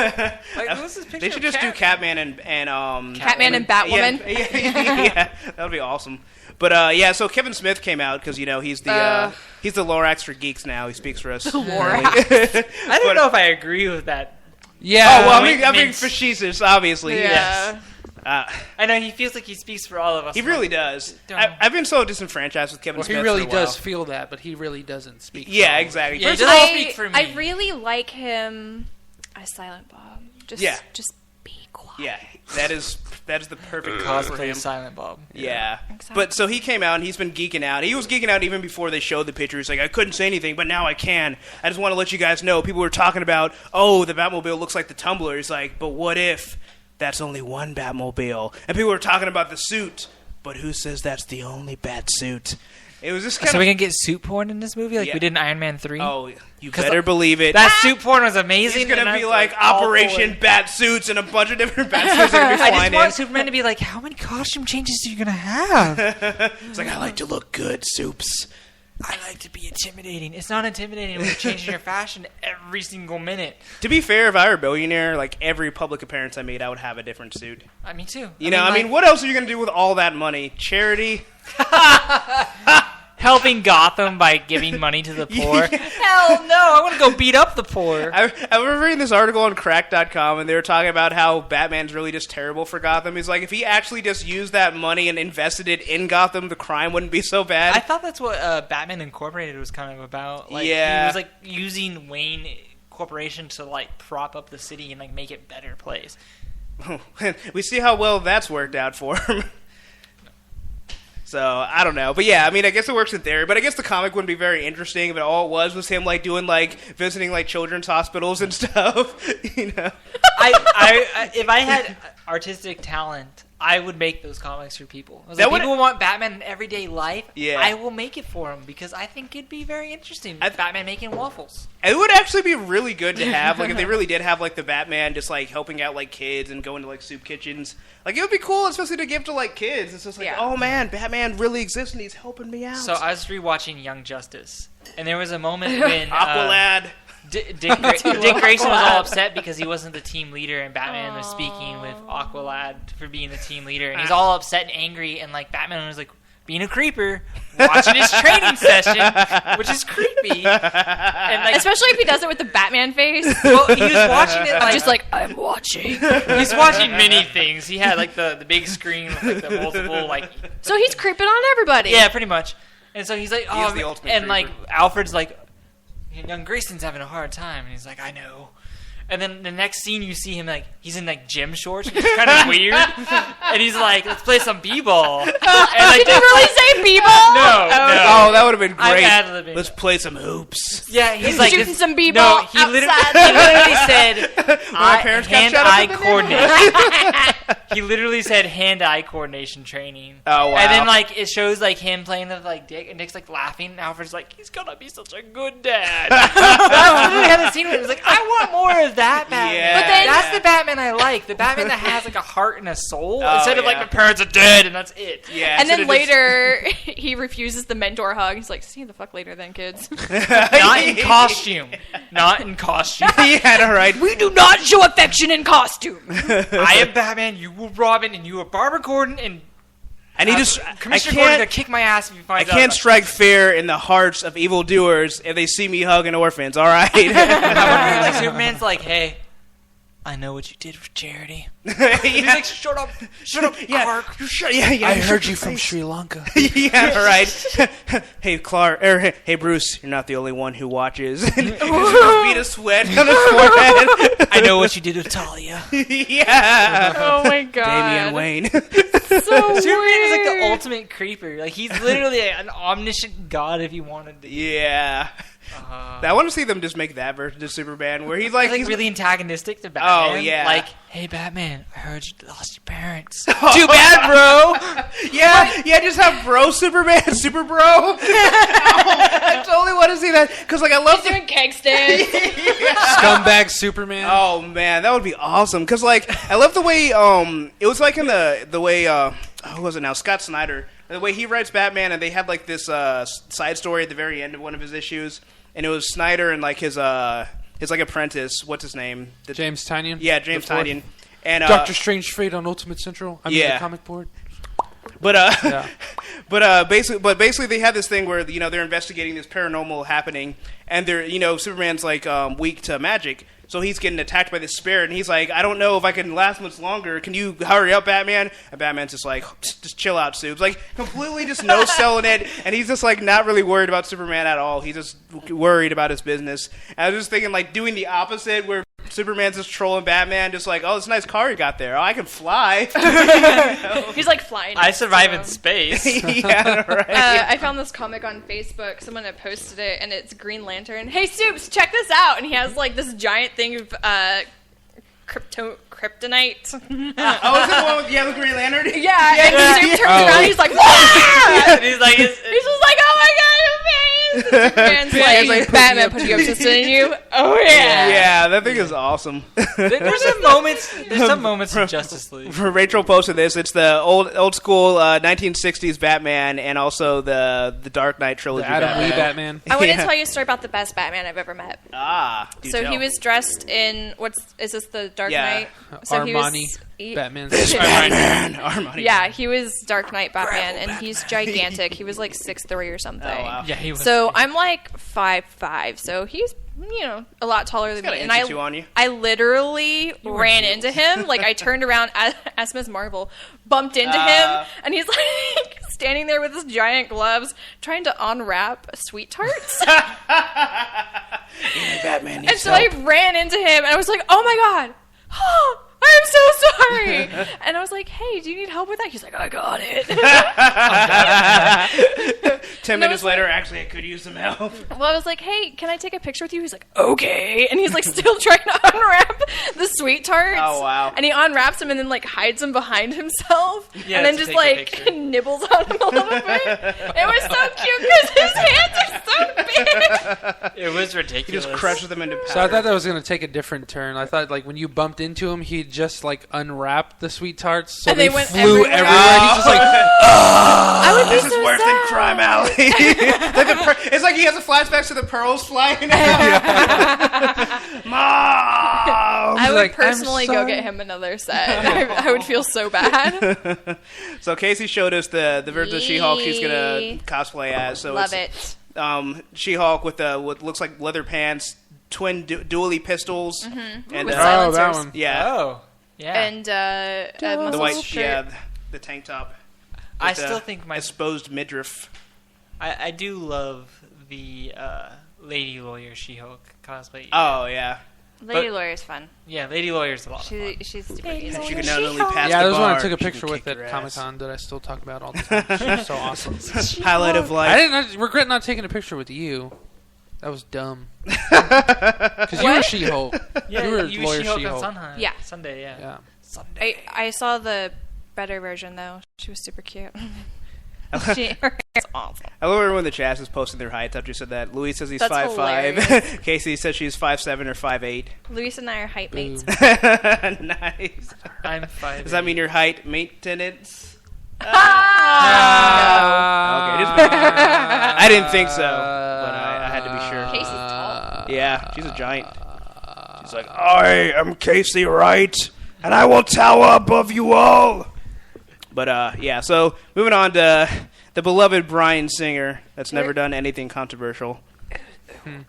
Like, who's this picture They should of just do Catman? Catman and Catman and Batwoman. Yeah, that would be awesome. But yeah, so Kevin Smith came out because he's the Lorax for geeks now. He speaks for us. Lorax. I don't know if I agree with that. Yeah. Oh well, I'm being Mint. facetious, obviously. Yeah. I know he feels like he speaks for all of us. He really does. Don't. I've been so disenfranchised with Kevin Well, he Smith. really for a while. does feel that, but he really doesn't speak. for Yeah, all of us. exactly. Yeah, he First of doesn't all, speak for me. I really like him as Silent Bob. Just be quiet. yeah, that is the perfect cause for Cosplay him. of Silent Bob. Yeah. Exactly. But so he came out and he's been geeking out. He was geeking out even before they showed the picture. He's like, I couldn't say anything, but now I can. I just want to let you guys know. People were talking about, oh, the Batmobile looks like the Tumbler. He's like, but what if that's only one Batmobile? And people were talking about the suit, but who says that's the only Bat suit? It was just kind So of... we can get suit porn in this movie like Yeah. we did in Iron Man 3? Oh, you 'Cause better believe it. That suit porn was amazing. He's going to and be I- like all Operation for it. Bat Suits and a bunch of different Bat Suits are going to be I flying just want in. Superman to be like, how many costume changes are you going to have? It's like, I like to look good, Soups. I like to be intimidating. It's not intimidating when you're changing your fashion every single minute. To be fair, if I were a billionaire, like every public appearance I made, I would have a different suit. Me too. I mean, what else are you going to do with all that money? Charity? helping Gotham by giving money to the poor. Hell no, I want to go beat up the poor. I was reading this article on crack.com, and they were talking about how Batman's really just terrible for Gotham. He's like, if he actually just used that money and invested it in Gotham, the crime wouldn't be so bad. I thought that's what Batman Incorporated was kind of about. Like, Yeah. He was, like, using Wayne Corporation to, like, prop up the city and, like, make it a better place. we see how well that's worked out for him. So, I don't know. But yeah, I mean, I guess it works in theory. But I guess the comic wouldn't be very interesting if it all it was him, like, doing, like, visiting, like, children's hospitals and stuff. You know? If I had artistic talent, I would make those comics for people. People want Batman in everyday life. Yeah. I will make it for them because I think it'd be very interesting. Batman making waffles. It would actually be really good to have, like, if they really did have, like, the Batman just, like, helping out, like, kids and going to, like, soup kitchens. Like, it would be cool, especially to give to, like, kids. It's just like, oh, man, Batman really exists and he's helping me out. So I was rewatching Young Justice, and there was a moment when... Aqualad. Dick Grayson was all upset because he wasn't the team leader, and Batman was speaking with Aqualad for being the team leader, and he's all upset and angry, and like Batman was like being a creeper, watching his training session, which is creepy. And like, especially if he does it with the Batman face. Well, he was watching it like, just like, I'm watching. He's watching many things. He had like the big screen with like the multiple like. So he's creeping on everybody. Yeah, pretty much. And so he's like, oh, He's the ultimate and creeper. like Alfred's like, young Grayson's having a hard time, and he's like, I know. And then the next scene, you see him like he's in like gym shorts, which is kind of weird. And he's like, "Let's play some b-ball." And like, Did you really say b-ball? No. Oh, that would have been I'm great. ad-libbing. Let's play some hoops. Yeah, he's like shooting some b-ball No, he literally said, My parents got shut up hand-eye in the coordination. He literally said hand-eye coordination training. Oh, wow. And then like it shows like him playing with like Dick, and Dick's like laughing, and Alfred's like, he's gonna be such a good dad. I literally had the scene where it was like, I want more of that Batman. Yeah. But then That's the Batman I like. The Batman that has like a heart and a soul, Oh, instead of like yeah. my parents are dead and that's it. Yeah. and then instead of just- later, he refuses the mentor hug. He's like, see you the fuck later then, kids. Not in costume. Not in costume. Yeah, all right. We do not show affection in costume. I am Batman, you were Robin, and you are Barbara Gordon, and And he just, Commissioner Gordon's gonna kick my ass if he I finds out. can't strike fear in the hearts of evildoers if they see me hugging orphans. All right. I wonder, like, Superman's like, hey, I know what you did for charity. He's like, shut up, Clark. I heard you from Sri Lanka. Yeah, all right. Hey, Clark, or hey, Bruce, you're not the only one who watches. And just beat a sweat on his forehead. I know what you did with Talia. Yeah. Oh my god. Damian Wayne. So Superman is like the weird. ultimate creeper. Like, he's literally an omniscient god if he wanted to. Yeah. I want to see them just make that version of Superman where he's like, He's really antagonistic to Batman. Oh, yeah. Like, hey, Batman, I heard you lost your parents. too bad, bro. Yeah, just have bro Superman, super bro. Oh, I totally want to see that because, like, I love He's doing keg stands. Scumbag Superman. Oh man, that would be awesome. Cause like I love the way it was like in the way who was it now? Scott Snyder. The way he writes Batman, and they had like this side story at the very end of one of his issues, and it was Snyder and like his like apprentice. What's his name? James Tynion. Yeah, James The fourth. Tynion. And Doctor Strange Fate on Ultimate Central. I mean, Yeah. the comic board. But Yeah. basically they have this thing where they're investigating this paranormal happening, and they're Superman's like weak to magic, so he's getting attacked by this spirit, and he's like, I don't know if I can last much longer. Can you hurry up, Batman? And Batman's just like, just chill out, Supes. Like completely just no selling it, and he's just like not really worried about Superman at all. He's just worried about his business. And I was just thinking like doing the opposite where Superman's just trolling Batman, just like, oh, it's a nice car you got there. Oh, I can fly. He's like flying. I survive in space. Yeah, right. I found this comic on Facebook. Someone had posted it, and it's Green Lantern. Hey, Soups, check this out! And he has like this giant thing of kryptonite. Oh, is it the one with the Green Lantern? Yeah, and Soup turns Oh. around. He's like, "Wah!" And he's like, He's just like, oh my god, your face! And Superman's like, Batman putting up system in you. Oh yeah. Yeah, that thing is awesome. there's some moments in Justice League. Rachel posted this. It's the old school 1960s Batman, and also the Dark Knight trilogy. The Adam Batman. Lee Batman. I want to Yeah. tell you a story about the best Batman I've ever met. Do So tell. he was dressed in is this the Dark Yeah. Knight? So Armani he was Batman. Armani. Yeah, he was Dark Knight Batman, and he's gigantic. He was like 6'3" or something. Oh, wow. Yeah, he was. So I'm like 5'5", so he's a lot taller than got me. an And inch or two on you. I literally ran into him. Like I turned around as Ms. Marvel, bumped into him, and he's like standing there with his giant gloves, trying to unwrap sweet tarts. Batman. And so I ran into him, and I was like, "Oh my god, I'm so sorry. And I was like, hey, do you need help with that? He's like, I got it. 10 minutes later, actually, I could use some help. Well, I was like, hey, can I take a picture with you? He's like, okay. And he's like still trying to unwrap the sweet tarts. Oh, wow. And he unwraps them and then like hides them behind himself. Yeah, and then to just take a like picture. nibbles on him a little bit. It was so cute because his hands are so big. It was He ridiculous. just crushes them into powder. So I thought that was going to take a different turn. I thought like when you bumped into him, he'd just like unwrap the sweet tarts, so And they they went flew everywhere. everywhere. He's just like, I would be This is so worse sad. than Crime Alley. It's like he has a flashback to the pearls flying out. Mom! I would like, I'm personally go sorry. get him another set. I would feel so bad. So Casey showed us the version of She-Hulk he's going Yee. to cosplay as. So Love it's, it. She-Hulk with what looks like leather pants, twin dually pistols. And With oh, that silencers. one. yeah, Oh, yeah. And a muscle the white, shirt. the tank top. I with the still think my exposed midriff. I do love the Lady Lawyer She-Hulk cosplay. Oh yeah, Lady But- Lawyer's fun. Yeah, Lady Lawyer's a lot of fun. She's super she easy. can not only pass Yeah, the that was when I bar, took a she picture can with kick at your Comic ass. Con that I still talk about all the time. She was so awesome. Highlight of life. I didn't regret not taking a picture with you. That was dumb. Because you were What? She-Hulk. Yeah, you were you Lawyer She-Hulk She-Hulk. on Sunday. Yeah. Sunday, yeah. Yeah. Sunday. I saw the better version though. She was super cute. Her hair's awesome. I love everyone in the chat is posting their heights after you said that. Louis says he's That's 5'5". Casey says she's 5'7" or 5'8". Luis and I are height mates. Nice. I'm 5'8". Does that mean your height maintenance? Ah! Okay, just I didn't think so, but I had to be sure. Casey's tall. Yeah, she's a giant. She's like, I am Casey Wright, and I will tower above you all. But yeah, so moving on to the beloved Bryan Singer that's never done anything controversial.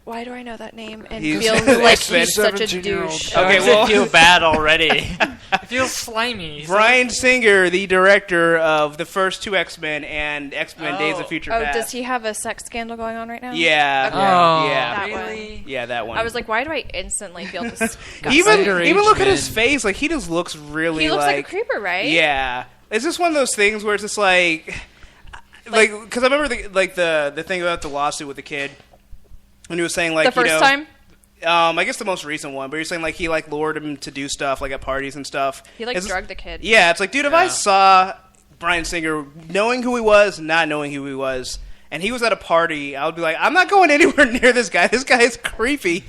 Why do I know that name and He's feel an like X-Men he's such a 17-year-old. douche? Okay, I well- feel bad already. I feel slimy. Bryan Singer, the director of the first two X-Men and X-Men Days of Oh. Future Oh, Past. does he have a sex scandal going on right now? Yeah, Okay. Oh. yeah, That one. Really? yeah, that one. I was like, why do I instantly feel disgusted? even Underage look at his men. face, like he just looks really He looks like a like creeper, right? Yeah, it's just one of those things where it's just like because I remember the thing about the lawsuit with the kid when he was saying like The first time I guess the most recent one, but you're saying like he like lured him to do stuff like at parties and stuff. he like It's- drugged the kid. Yeah, it's like dude, if I saw Bryan Singer knowing who he was, not knowing who he was, and he was at a party, I would be like, I'm not going anywhere near this guy. This guy is creepy.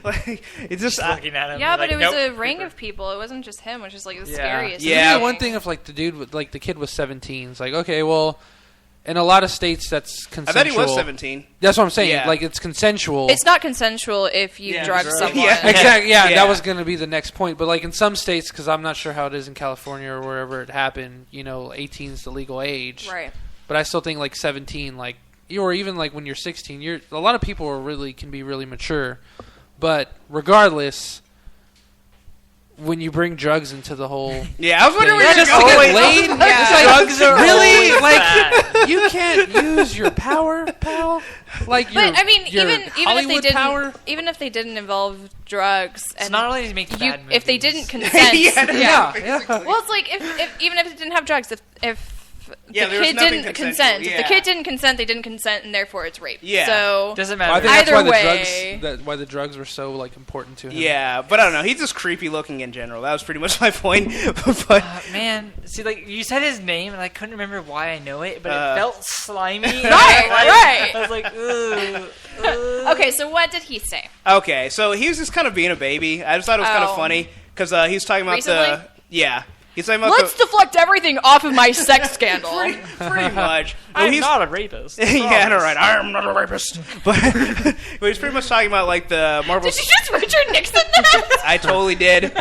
Like it's just Looking at him. Yeah, but like, it was nope, a ring creeper. of people. It wasn't just him, which is like the Yeah. scariest. Yeah. It'd be one thing if like the dude, like the kid was 17. It's like, okay, well, in a lot of states that's I consensual. bet he was 17. That's what I'm saying. Yeah. Like it's consensual. It's not consensual if you Yeah, drug drugs. someone. Yeah. Exactly. Yeah, Yeah. that was going to be the next point. But like in some states, because I'm not sure how it is in California or wherever it happened, 18 is the legal age. Right. But I still think like 17, like or even like when you're 16, a lot of people can be really mature. But regardless, when you bring drugs into the whole, Yeah, I was wondering thing, where just you're to going. get laid. Yeah. It's like, Drugs are really always like bad. you can't use your power, pal. Like your, But I mean, your even if they Hollywood didn't, power. even if they didn't involve drugs, It's and not only to make you, bad if they movies. didn't consent, Yeah. Yeah. Well, it's like if even if it didn't have drugs, if Yeah, the there was kid nothing didn't consensual, consent, if yeah. the kid didn't consent, they didn't consent, and therefore it's rape. Yeah. So Doesn't Well, I matter. think that's Either why way. why the drugs were so like important to him. Yeah, but I don't know. He's just creepy looking in general. That was pretty much my point. But Man, see, like you said his name, and I couldn't remember why I know it, but Uh, it felt slimy. Right, I right. was like, ooh. Okay, so what did he say? okay, so he was just kind of being a baby. I just thought it was kind of Oh. funny because he was talking about Recently? he's talking about Let's deflect everything off of my sex scandal. pretty much. Well, I'm he's not a rapist. yeah, no, right. I am not a rapist, but he's pretty much talking about like the Marvel. Did you just Richard Nixon that? I totally did.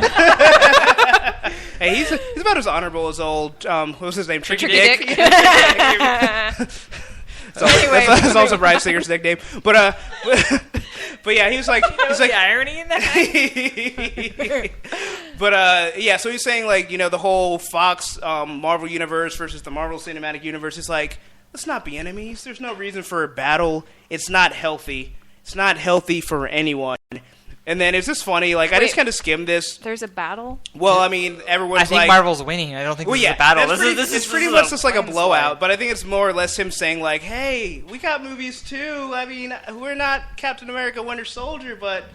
Hey, he's about as honorable as old. What was his name? Tricky Dick. So Anyway, that's also Bryan Singer's nickname. But but yeah, he was like, the irony in that? but yeah, so he's saying like the whole Fox Marvel universe versus the Marvel Cinematic Universe. He's like, let's not be enemies. There's no reason for a battle. It's not healthy. It's not healthy for anyone. And then it's just funny. Like I just kind of skimmed this. There's a battle. Well, I mean, everyone's I think like, Marvel's winning. I don't think this is a battle. It's pretty much just like a blowout. But I think it's more or less him saying like, "Hey, we got movies too. I mean, we're not Captain America, Winter Soldier, but."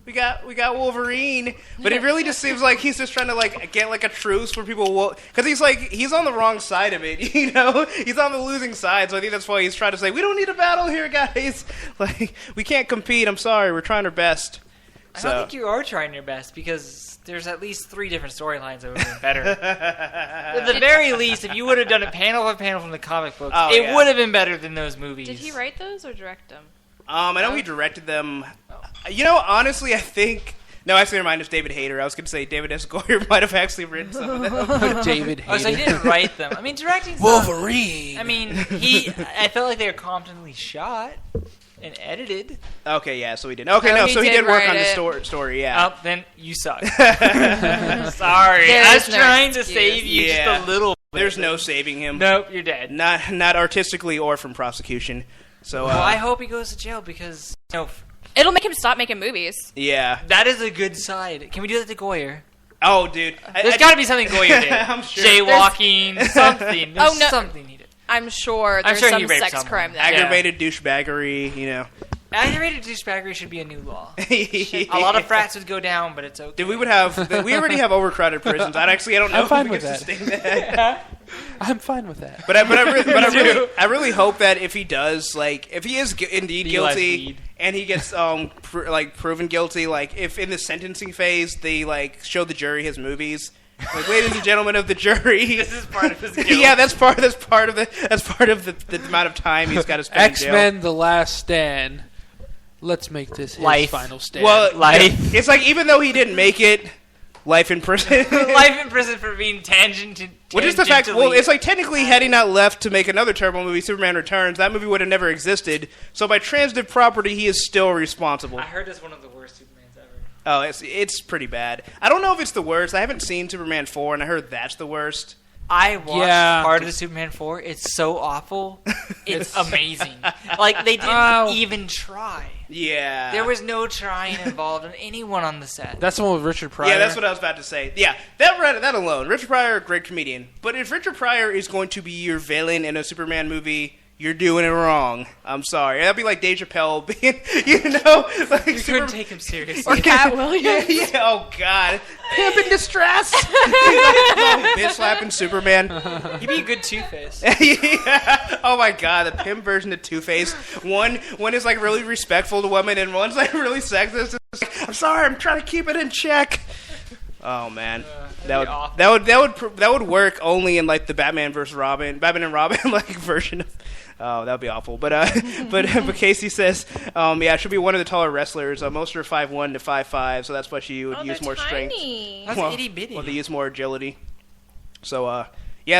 We got Wolverine, but it really just seems like he's just trying to like get like a truce where people will, because he's on the wrong side of it, you know. He's on the losing side, so I think that's why he's trying to say we don't need a battle here, guys. Like we can't compete. I'm sorry, we're trying our best. I don't think you are trying your best because there's at least 3 different storylines that would have been better. At the very least, if you would have done it panel by panel from the comic books, it would have been better than those movies. Did he write those or direct them? I know he directed them. You know, honestly, I think... No, actually, never mind. It's David Hayter. I was going to say David S. Goyer might have actually written some of them. David Hayter. Oh, so he didn't write them. I mean, directing... Wolverine! I mean, I felt like they were competently shot and edited. Okay, yeah, so he did. Okay, so he did work on the story, yeah. Oh, then you suck. Sorry. I was trying to save you just a little bit. There's no saving him. Nope, you're dead. Not artistically or from prosecution. So, well, I hope he goes to jail because... It'll make him stop making movies. Yeah. That is a good side. Can we do that to Goyer? Oh, dude. There's got to be something Goyer did. I'm sure. Jaywalking, something. There's something he did. I'm sure there's some sex crime there. Aggravated douchebaggery, you know. Aggravated douchebaggery should be a new law. A lot of frats would go down, but it's okay. Dude, we already have overcrowded prisons. I don't know if we can sustain that. I'm fine with that. But I really hope that if he does, like, if he is indeed guilty and he gets proven guilty, like, if in the sentencing phase they like show the jury his movies. Like, ladies and gentlemen of the jury, this is part of his guilt. Yeah, that's part of the amount of time he's got to spend in jail. X-Men: The Last Stand. Let's make this his final stand. Well, life. It's like even though he didn't make it, life in prison. Life in prison for being tangentially. Which is the fact. Well, it's like technically had he not left to make another terrible movie, Superman Returns, that movie would have never existed. So by transitive property, he is still responsible. I heard it's one of the worst Supermans ever. Oh, it's pretty bad. I don't know if it's the worst. I haven't seen Superman 4, and I heard that's the worst. I watched part of the Superman 4. It's so awful. It's amazing. Like, they didn't even try. Yeah. There was no trying involved in anyone on the set. That's the one with Richard Pryor? Yeah, that's what I was about to say. Yeah, that alone. Richard Pryor, great comedian. But if Richard Pryor is going to be your villain in a Superman movie, you're doing it wrong. I'm sorry. That'd be like Dave Chappelle being, like... You couldn't take him seriously. Or Cat Williams. Yeah, oh, God. Pimp in distress. He's like bitch slapping Superman. He'd be a good Two-Face. Yeah. Oh, my God. The pimp version of Two-Face. One is, like, really respectful to women, and one's, like, really sexist. It's like, I'm sorry, I'm trying to keep it in check. Oh man, that would work only in like the Batman and Robin like version of. Oh, that would be awful. But Casey says, it should be one of the taller wrestlers. Most are 5'1" to 5'5", so that's why she would use more strength. That's itty bitty. Well, they use more agility. So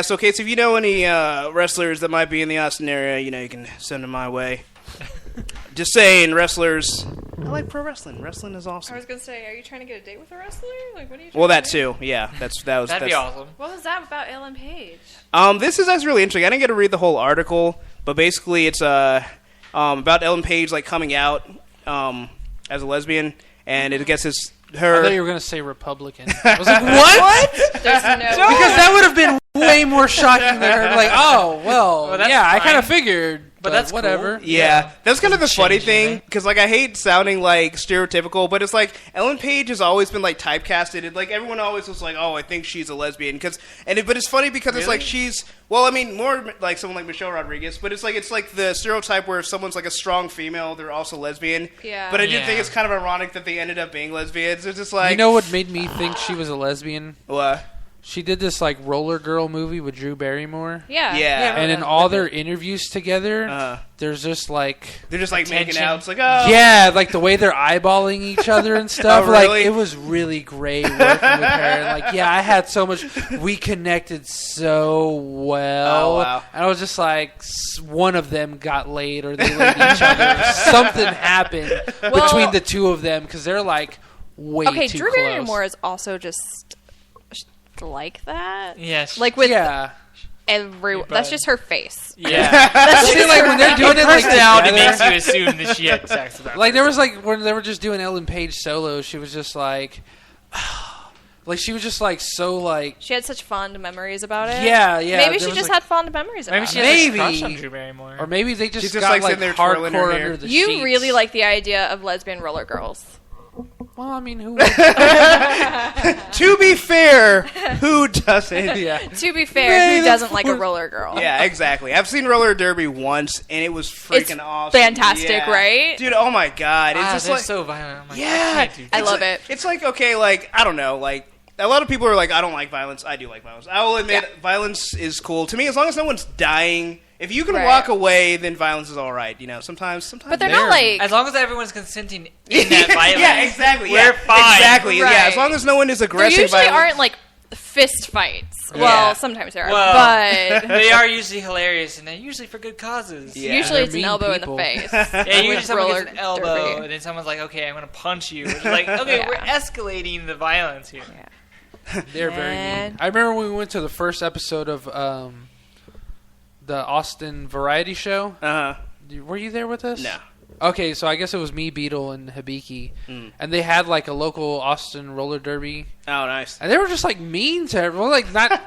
so Casey, if you know any wrestlers that might be in the Austin area, you can send them my way. Just saying, wrestlers. I like pro wrestling. Wrestling is awesome. I was gonna say, are you trying to get a date with a wrestler? Like, what are you? Well, that too. Yeah, that'd be awesome. What was that about Ellen Page? This is actually really interesting. I didn't get to read the whole article, but basically it's about Ellen Page like coming out as a lesbian, and it gets her. I thought you were gonna say Republican. I was like, what? There's no because that would have been way more shocking than her. Like, oh well yeah, fine. I kind of figured. But that's whatever. Cool. Yeah, that's kind of the funny thing, because like I hate sounding like stereotypical, but it's like Ellen Page has always been like typecasted, and like everyone always was like, oh, I think she's a lesbian, but it's funny because it's like she's more like someone like Michelle Rodriguez, but it's like the stereotype where if someone's like a strong female, they're also lesbian. Yeah. But I do think it's kind of ironic that they ended up being lesbians. It's just like, you know what made me think she was a lesbian? What? She did this like Roller Girl movie with Drew Barrymore. Yeah. And in all their interviews together, there's just like they're just like making out. It's like, oh yeah, like the way they're eyeballing each other and stuff. Oh, really? Like it was really great working with her. And like I had so much. We connected so well. Oh wow! And I was just like, one of them got laid or they laid each other. Something happened between the two of them because they're like way too close. Drew Barrymore is also just like that. Yes. Like with That's just her face. Yeah. That's See, just like her when they're face. doing it like Personality together, makes you assume that she had sex with that like there was person. like when they were just doing Ellen Page solo, she was just like, like she was just like so like. She had such fond memories about it. Yeah, yeah. Maybe there she was, just like- had fond memories about Maybe she it. has Maybe. a crush on Drew Barrymore. Or maybe they just She's just, got like, like sitting there twirling her hardcore hair. under the You sheets. really like the idea of lesbian roller girls. Well, I mean, who? To be fair, who doesn't? Yeah. To be fair, May who the doesn't like a fourth- roller girl? Yeah, exactly. I've seen roller derby once, and it was freaking It's awesome. fantastic, Yeah. right? Dude, oh my god, it's Wow, just they're like so violent. I'm like, yeah, I can't do I that. love it. It's like okay, like I don't know, like a lot of people are like, I don't like violence. I do like violence. I will admit, violence is cool to me as long as no one's dying. If you can Right. walk away, then violence is all right. You know, sometimes. But they're not like. As long as everyone's consenting in that violence. Yeah, exactly. We're fine. Exactly. Yeah, Right. as long as no one is There aggressive. usually violence. aren't like fist fights. Yeah. Well, sometimes there are, Well, but they are usually hilarious, and they're usually for good causes. Yeah. usually They're it's an mean elbow people. in the face. Yeah, usually with someone roller gets an elbow, derby. and then someone's like, "Okay, I'm gonna punch you." It's like, okay, Yeah. we're escalating the violence here. They're very Man. mean. I remember when we went to the first episode of the Austin Variety Show. Were you there with us? No. Okay, so I guess it was me, Beetle, and Hibiki, Mm. and they had like a local Austin roller derby, Oh, nice. and they were just like mean to everyone, like not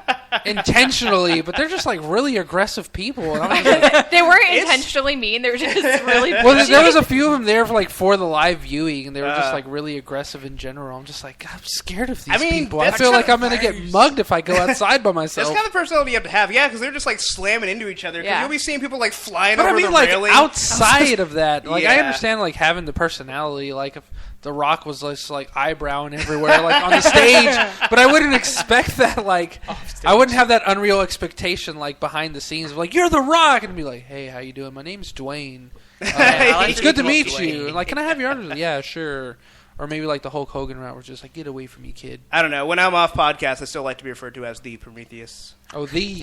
intentionally, but they're just like really aggressive people. And I'm just like, They weren't intentionally mean. They were just really. well, there was a few of them there for like for the live viewing, and they were just Uh. like really aggressive in general. I'm just like, God, I'm scared of these I mean, people. I that's feel kind like of I'm gonna get mugged if I go outside by That's myself. kind of the personality you have to have. Yeah, because they're just like slamming into each other. 'Cause Yeah. you'll be seeing people like flying But over I mean, the like railing. outside of that, like I Yeah. understand like having the personality. Like if The Rock was just like eyebrowing everywhere, like on the stage, but I wouldn't expect that. Like I wouldn't have that unreal expectation like behind the scenes of like you're The Rock and be like, hey, how you doing? My name's Dwayne. I like It's that good to you meet love you. Dwayne. And, like, can I have your arms? Yeah, sure. Or maybe like the Hulk Hogan route, where just like get away from me, kid. I don't know. When I'm off podcast, I still like to be referred to as the Prometheus. Oh, the.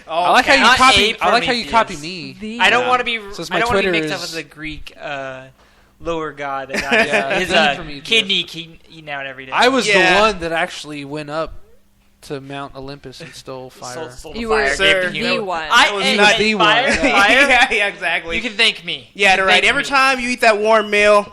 Oh, I like how you Not copy. a I like how you copy Prometheus. me. I don't Yeah. want to be. So it's I my don't want to Twitter be mixed up is- with the Greek lower god that got Yeah, his the Prometheus. kidney eaten out every day. I was Yeah. the one that actually went up to Mount Olympus and stole fire. Sold You the fire, were gave the human- one. I was am not the fire, one. fire. yeah, exactly. You can thank me. Yeah, You can right. thank Every me. time you eat that warm meal,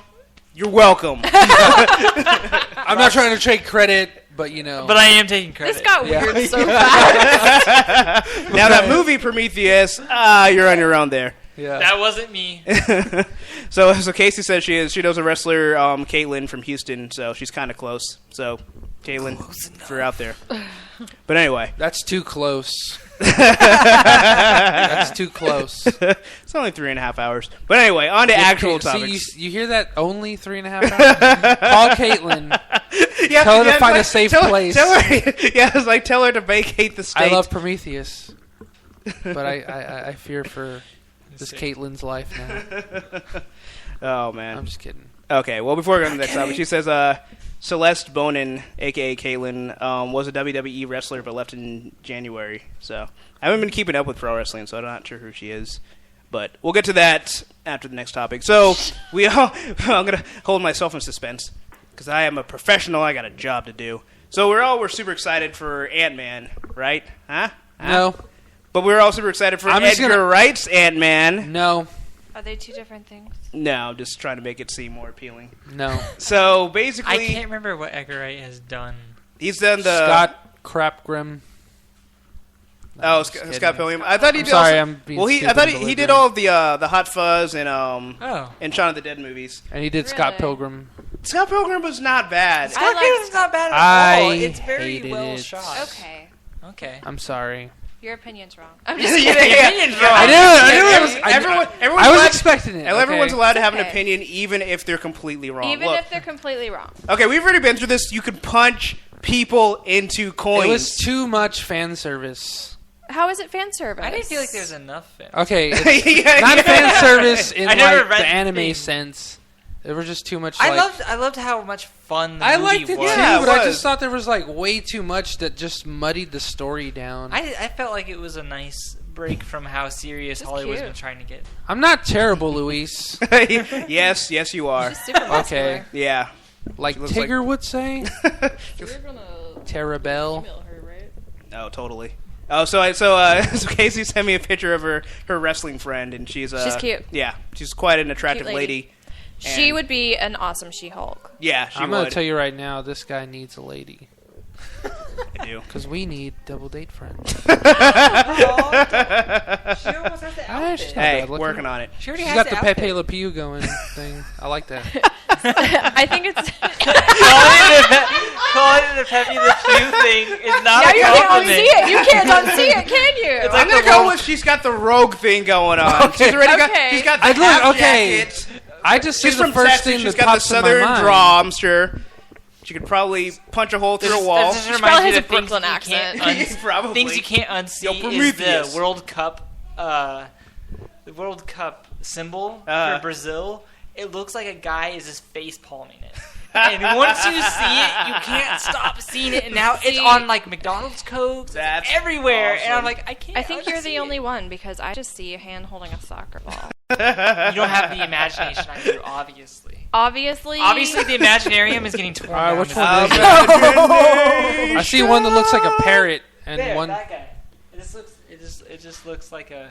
you're welcome. I'm not trying to take credit, but you know. But I am taking credit. This got Yeah. weird so fast. Now that movie Prometheus, you're on your own there. yeah. That wasn't me. So Casey says she knows a wrestler, Caitlin from Houston, so she's kind of close. So, Caitlin, if you're out there. But anyway, That's too close. That's too close. it's only 3.5 hours. But anyway, on to actual See, topics. you hear that? Only 3.5 hours. Call Caitlin. Yeah, Tell her to yeah, find like, a safe tell place. Tell her, yeah, it's like tell her to vacate the state. I love Prometheus, but I fear for this Caitlin's life now. Oh I'm man. just kidding. Okay, well before we go to the next topic, she says Celeste Bonin, aka Caitlin, was a WWE wrestler but left in January. So I haven't been keeping up with pro wrestling, so I'm not sure who she is. But we'll get to that after the next topic. So I'm gonna hold myself in suspense because I am a professional. I got a job to do. So we're super excited for Ant-Man, right? Huh? No, But we're all super excited for I'm just Edgar gonna- Wright's Ant-Man. no, Are they two different things? No, I'm just trying to make it seem more appealing. no. So I basically, can't remember what Edgar Wright has done. he's done the Scott Crapgrim. No, Oh, I'm just kidding. Scott Pilgrim. I thought he I'm did. sorry, also, I'm being well, I stupid thought and he did belligerent. all of the Hot Fuzz and Oh. Shaun of the Dead movies. And he did Scott Really? Pilgrim. Scott Pilgrim was not bad. I liked- It's not bad at I all. It's very hated well it. shot. Okay. Okay. I'm sorry. Your opinion's wrong. I'm just Yeah, kidding. yeah, opinion's yeah. wrong. I knew it was. Everyone, I was expecting it. Everyone's okay? allowed to have an Okay. opinion, even if they're completely wrong. Even Look, if they're completely wrong. okay, we've already been through this. You can punch people into coins. It was too much fan service. How is it fan service? I didn't feel like there was enough fit. Okay, it's Yeah, not yeah. fan service in I never like read the anime things. sense. There was just too much. I like, loved how much fun the I movie liked it was. too, Yeah, it but I was. just thought there was like way too much that just muddied the story down. I felt like it was a nice break from how serious Just Hollywood's cute. been trying to get. I'm not terrible, Luis. yes, you are. She's super Okay. Yeah. Like She looks like- Tigger would say. We're gonna Terabelle. email her, right? No, totally. Oh, so Casey sent me a picture of her wrestling friend, and she's cute. Yeah, she's quite an attractive Cute lady. She would be an awesome She-Hulk. Yeah, I'm going to tell you right now, this guy needs a lady. I do. Because we need double date friends. She almost has the outfit. Hey, working on it. She already She's has got the outfit. Pepe Le Pew going thing. I like that. I think it's... Calling it the Pepe Le Pew thing is not Now a you can't compliment. unsee it. You can't unsee it, can you? It's I'm like gonna go with she's got the rogue thing going on. Okay. She's already got. Okay. She's got the I look- half okay. jacket. I just see She's the from first Texas. thing She's that got the pops in my southern mind. draw. I'm sure she could probably punch a hole through a wall. This She reminds probably me has of a things Brooklyn you can't accent. Probably. Things you can't Yo, unsee is Prometheus. the World Cup. The World Cup symbol for Brazil. It looks like a guy is just face palming it. And once you see it, you can't stop seeing it. And now it's on like McDonald's codes. That's everywhere. awesome. And I'm like, I can't. I think you're unsee the it. only one because I just see a hand holding a soccer ball. You don't have the imagination I do, obviously. Obviously, The Imaginarium is getting torn Alright, down. which This one is- is it? I see one that looks like a parrot and There, one. that guy. It just looks like a.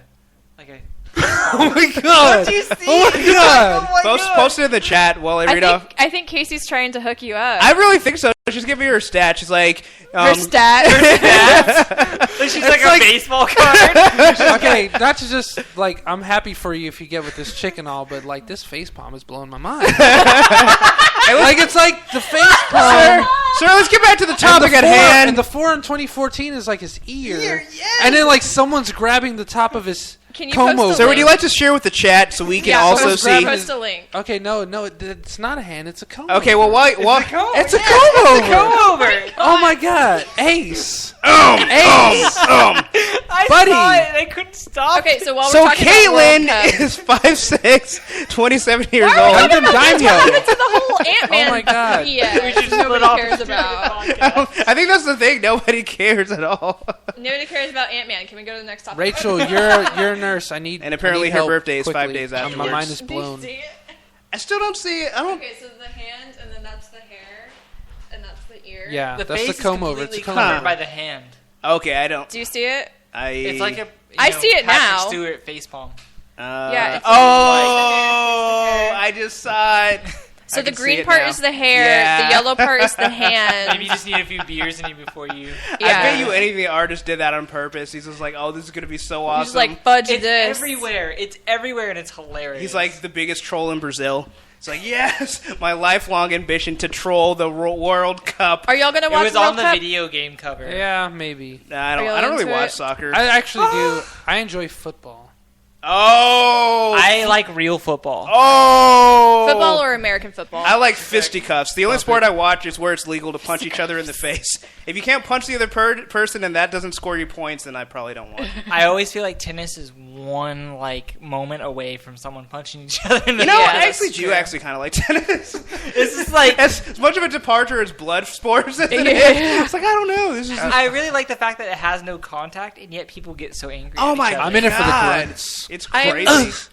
Oh my god! What do you see? Oh my god! Post it in the chat while I read off. I think Casey's trying to hook you up. I really think so. She's giving me her stat. She's like, Her stat. She's like a baseball card. Okay, not to just like I'm happy for you if you get with this chick and all, but like this face palm is blowing my mind. Like it's like the face palm. Sir, let's get back to the And topic at hand. And the 4 in 2014 is like his ear. And then like someone's grabbing the top of his Can you comb post a over. Sir, would you like to share with the chat so we can also post- see? Post a link. Okay, no, it's not a hand, it's a comb Okay, over. well, why? It's a comb over. Come over. Oh my god, Ace. Ace. I Buddy. saw it and I couldn't stop. Okay, so while we're So talking about World Caitlin Cup, is 5'6", 27 years why are we old. talking Gundam about Daimyo. into the whole Ant-Man? Oh my God. Yeah, We should split nobody off cares the about. podcast. I think that's the thing. Nobody cares at all. Nobody cares about Ant-Man. Can we go to the next topic? Rachel, you're a nurse. I need. And apparently I need her help birthday is 5 quickly. days My afterwards. mind is Do you blown. see it? I still don't see it. I don't. Okay, so the hand, and then that's the hair, and that's the ear. Yeah, The that's face the comb is over. It's a completely comb covered over. by the hand. Okay, I don't. Do you see it? It's like a. I see it Patrick now. Stewart facepalm. Yeah, it's Oh, I just saw it. So I the can see green it part now. is the hair, Yeah. the yellow part is the hand. Maybe you just need a few beers in you before you. I bet you anything the artist did that on purpose. He's just like, oh, this is gonna be so awesome. He's like, fudge It's this. everywhere. It's everywhere, and it's hilarious. He's like the biggest troll in Brazil. It's like, yes, my lifelong ambition to troll the World Cup. Are y'all gonna It watch was World on the Cup? video game cover. Yeah, maybe. Nah, I Are you don't really into watch it? soccer. I actually do. I enjoy football. Oh, I like real football. oh, Football or American football? I like fisticuffs. The only sport I watch is where it's legal to punch each other in the face. If you can't punch the other person and that doesn't score you points, then I probably don't watch. I always feel like tennis is one like moment away from someone punching each other in the You know, face. I actually do actually kind of like tennis. This is like as much of a departure as blood sports as it is. Yeah. It's like, I don't know. This is just, I really like the fact that it has no contact, and yet people get so angry. oh at my each god, other. I'm in it for the grunts. It's I'm- crazy. Oh,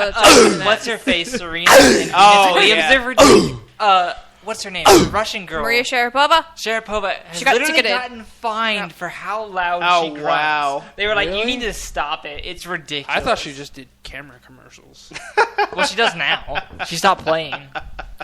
Oh, what's her face, Serena? And Oh, Williams yeah. over what's her name? The Russian girl. Maria Sharapova? Sharapova has She got literally ticketed. gotten fined for how loud Oh, she grunts. wow. They were like, Really? you need to stop it. It's ridiculous. I thought she just did camera commercials. Well, she does now. She stopped playing.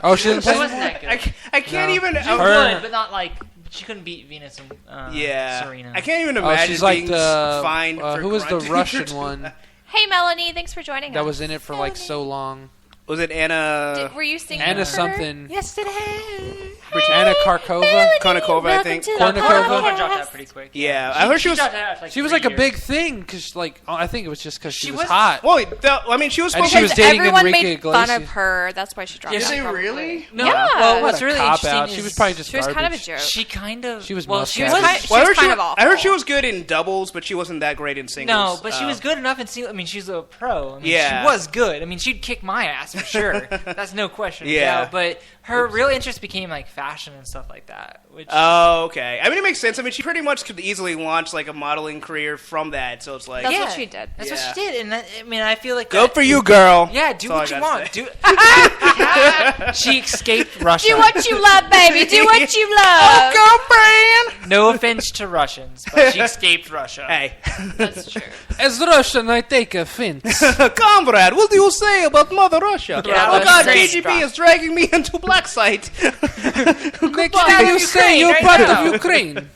Oh, she didn't She play. wasn't that good. I can't No. even. She Her- would, but not like. She couldn't beat Venus and Yeah, Serena. I can't even Oh, imagine she's like being the fined for who was the grunting. Russian one Hey, Melanie, thanks for joining us. that was in it for like so long? Was it Anna Were you singing Anna for her? something. Yesterday. Anna Karkova. Konikova, I think? Konikova. Konikova dropped out pretty quick. Yeah, I heard she was. dropped out after, She was 3 like a years. big thing because like I think it was just because she She was was- hot. Well, I mean, she was And supposed she to. was dating Everyone Enrique made fun Iglesias. of her. That's why she dropped Is out. it probably. really? No. Yeah. Well, What what's a really cop interesting out. is She was probably just She was kind of a garbage. joke. She kind of. She was well, muscat. she was She was kind. kind- Well, I was heard kind of awful. I heard she was good in doubles, but she wasn't that great in singles. No, but she was good enough in single. I mean, she's a pro. I mean, Yeah. she was good. I mean, she'd kick my ass for sure. That's no question. Yeah. But her real interest became like fashion and stuff like that. Which Oh, okay. I mean, it makes sense. I mean, she pretty much could easily launch like a modeling career from that. So it's like, That's what she did. That's Yeah. what she did, and that, I mean, I feel like go that, for you, girl. Yeah, do That's what all I you gotta want. She escaped Russia. Do what you love, baby. Do what you love. Girlfriend. No offense to Russians, but she escaped Russia. Hey, That's true. As Russian, I take offense. comrade, what do you say about Mother Russia? Yeah, Oh that's God, great KGB stuff. is dragging me into black site. Next time you say you're right part now. of Ukraine.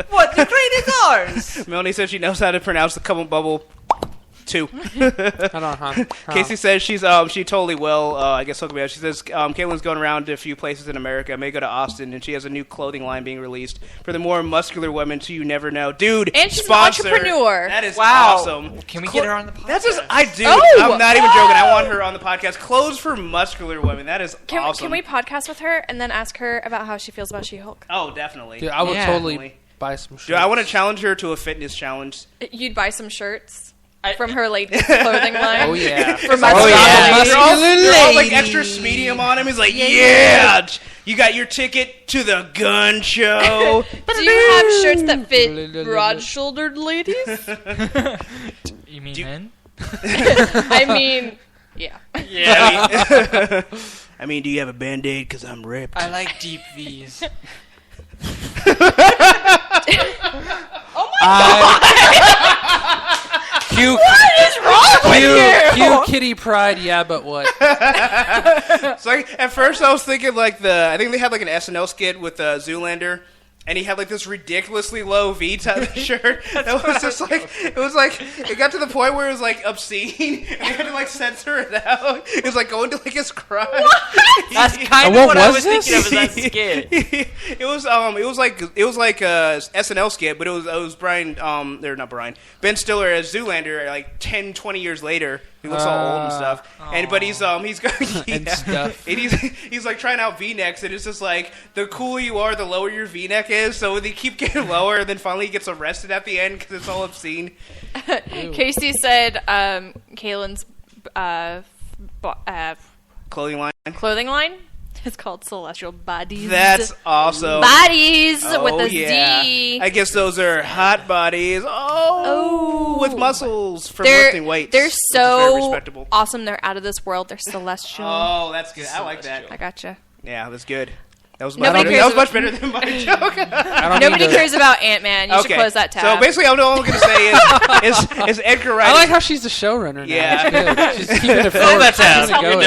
What? Ukraine is ours. Melanie says she knows how to pronounce the cum bubble. 2. Hold on, huh? Casey says she totally will. I guess hook me up. She says Caitlin's going around to a few places in America. May go to Austin, and she has a new clothing line being released for the more muscular women. So you never know, dude. And she's sponsor. an entrepreneur. That is Wow. awesome. Can we get her on the podcast? That's just I do. Oh! I'm not even joking. I want her on the podcast. Clothes for muscular women. That is awesome. Can we podcast with her and then ask her about how she feels about She-Hulk? Oh, definitely. Dude, I would Yeah. totally buy some shit. Dude, I want to challenge her to a fitness challenge. You'd buy some shirts I- from her ladies' clothing line. Oh yeah. For Like, muscular yeah. ladies. they're all like extra medium on him. He's like, yeah. You got your ticket to the gun show. Do you have shirts that fit broad-shouldered ladies? You mean men? I mean, yeah. Yeah. I mean, do you have a Band-Aid? Because I'm ripped. I like deep V's. Cute, What is wrong with you? cute kitty pride, yeah, but what? It's like at first I was thinking like I think they had like an SNL skit with Zoolander, and he had like this ridiculously low V type shirt. That was just like it got to the point where it was like obscene, and they had to like censor it out. It was like going to like his crime. That's kind what of what I was was this? thinking of as that skit. it was like a SNL skit, but it was Ben Stiller as Zoolander like 10, 20 years later. He looks all old and stuff. But he's And stuff. And he's like trying out V-necks, and it's just like the cooler you are, the lower your V-neck is. So they keep getting lower, and then finally he gets arrested at the end because it's all obscene. Casey said Kaylin's Clothing line. clothing line is called Celestial Bodies. That's awesome. Bodies with a Z. yeah. I guess those are hot bodies. Oh. With muscles for They're lifting weights. They're which is very so respectable. awesome. They're out of this world. They're celestial. Oh, that's good. I like that. I gotcha. Yeah, that's good. That was Nobody cares much better than my joke. I don't Nobody need to- cares about Ant-Man. You should close that tab. So basically, all I'm going to say is Edgar Wright. I like how she's the showrunner now. Yeah. It's good. She's keeping it Close that tab. keeping it You're going.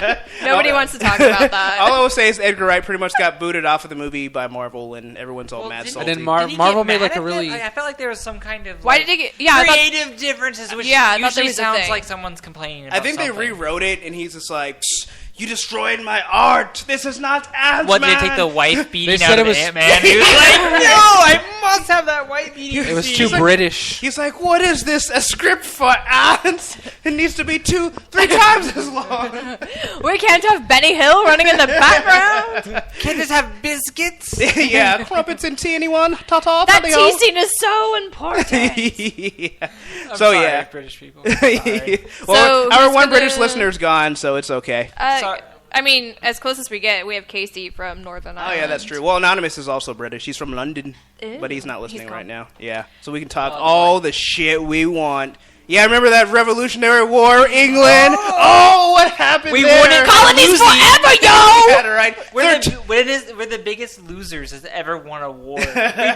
done. Nobody wants to talk about that. all I will say is Edgar Wright pretty much got booted off of the movie by Marvel, and everyone's all Well, mad didn't- salty. And then Did he Marvel get made mad like a at really. it? I felt like there was some kind of Why like, did it get? Yeah, I thought, creative differences, which Yeah, I thought there usually was a sounds thing. like someone's complaining about I think something. they rewrote it, and he's just like, "Psst, you destroyed my art. This is not Ant-Man." What, did they take the wife beating said out it of was- Ant-Man? He was like, no, I must have that wife beating It was scene. too He's like- British. He's like, "What is this? A script for ants? It needs to be 2-3 times as long." we can't have Benny Hill running in the background. Can't just have biscuits? Yeah, crumpets and tea, anyone? Ta-ta, That ta-ta. tea scene is so important. Yeah. I'm So sorry, yeah. British people. Sorry. Well, So our who's one gonna- British listener's gone, so it's okay. Sorry. I mean, as close as we get, we have Casey from Northern Oh Ireland. yeah, that's true. Well, Anonymous is also British. He's from London, Ew. but he's not listening He's right gone. now. Yeah, so we can talk Oh, all the shit we want. Yeah, remember that Revolutionary War, England? Oh, what happened We there? won it. Colonies Losing. forever, You yo! got it right. We're the biggest losers that's ever won a war. We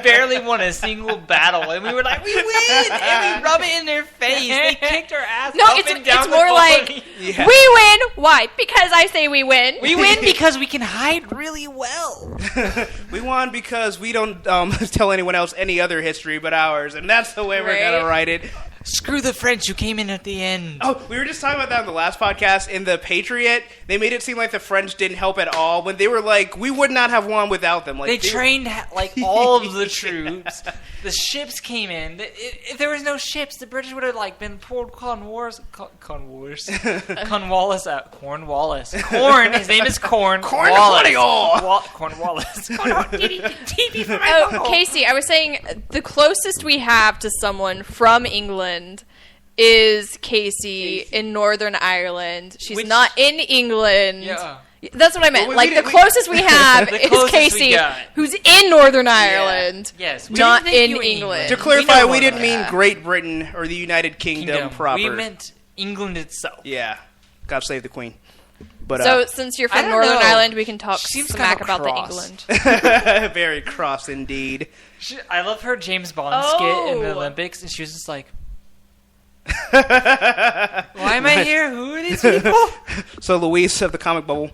barely won a single battle, and we were like, we win! And we rub it in their face. They kicked our ass No, up it's and down the more like colony. Yeah. we win. Why? Because I say we win. We win because we can hide really well. We won because we don't tell anyone else any other history but ours, and that's the way we're Right. gonna write it. Screw the French who came in at the end. Oh, we were just talking about that in the last podcast. In the Patriot, they made it seem like the French didn't help at all when they were like, we would not have won without them. Like They trained like all of the troops. The ships came in. If there was no ships, the British would have like been poured Cornwallis out. Cornwallis. Corn. His name is Corn. Cornwallis. Cornwallis. Oh, Casey, I was saying the closest we have to someone from England is Casey in Northern Ireland. She's Which- not in England. Yeah. That's what I meant. Well, like, the closest we have The is closest we Casey, got. who's in Northern Ireland, Yes. we not didn't think in you were England. To clarify, we know didn't about mean that. Great Britain or the United Kingdom proper. We meant England itself. Yeah. God save the Queen. But So, since you're I from don't Northern know. Ireland, we can talk Seems smack kind of about the cross. England. very cross indeed. I love her James Bond skit in the Oh. Olympics, and she was just like, "Why am I here? Who are these people?" So Luis of the comic bubble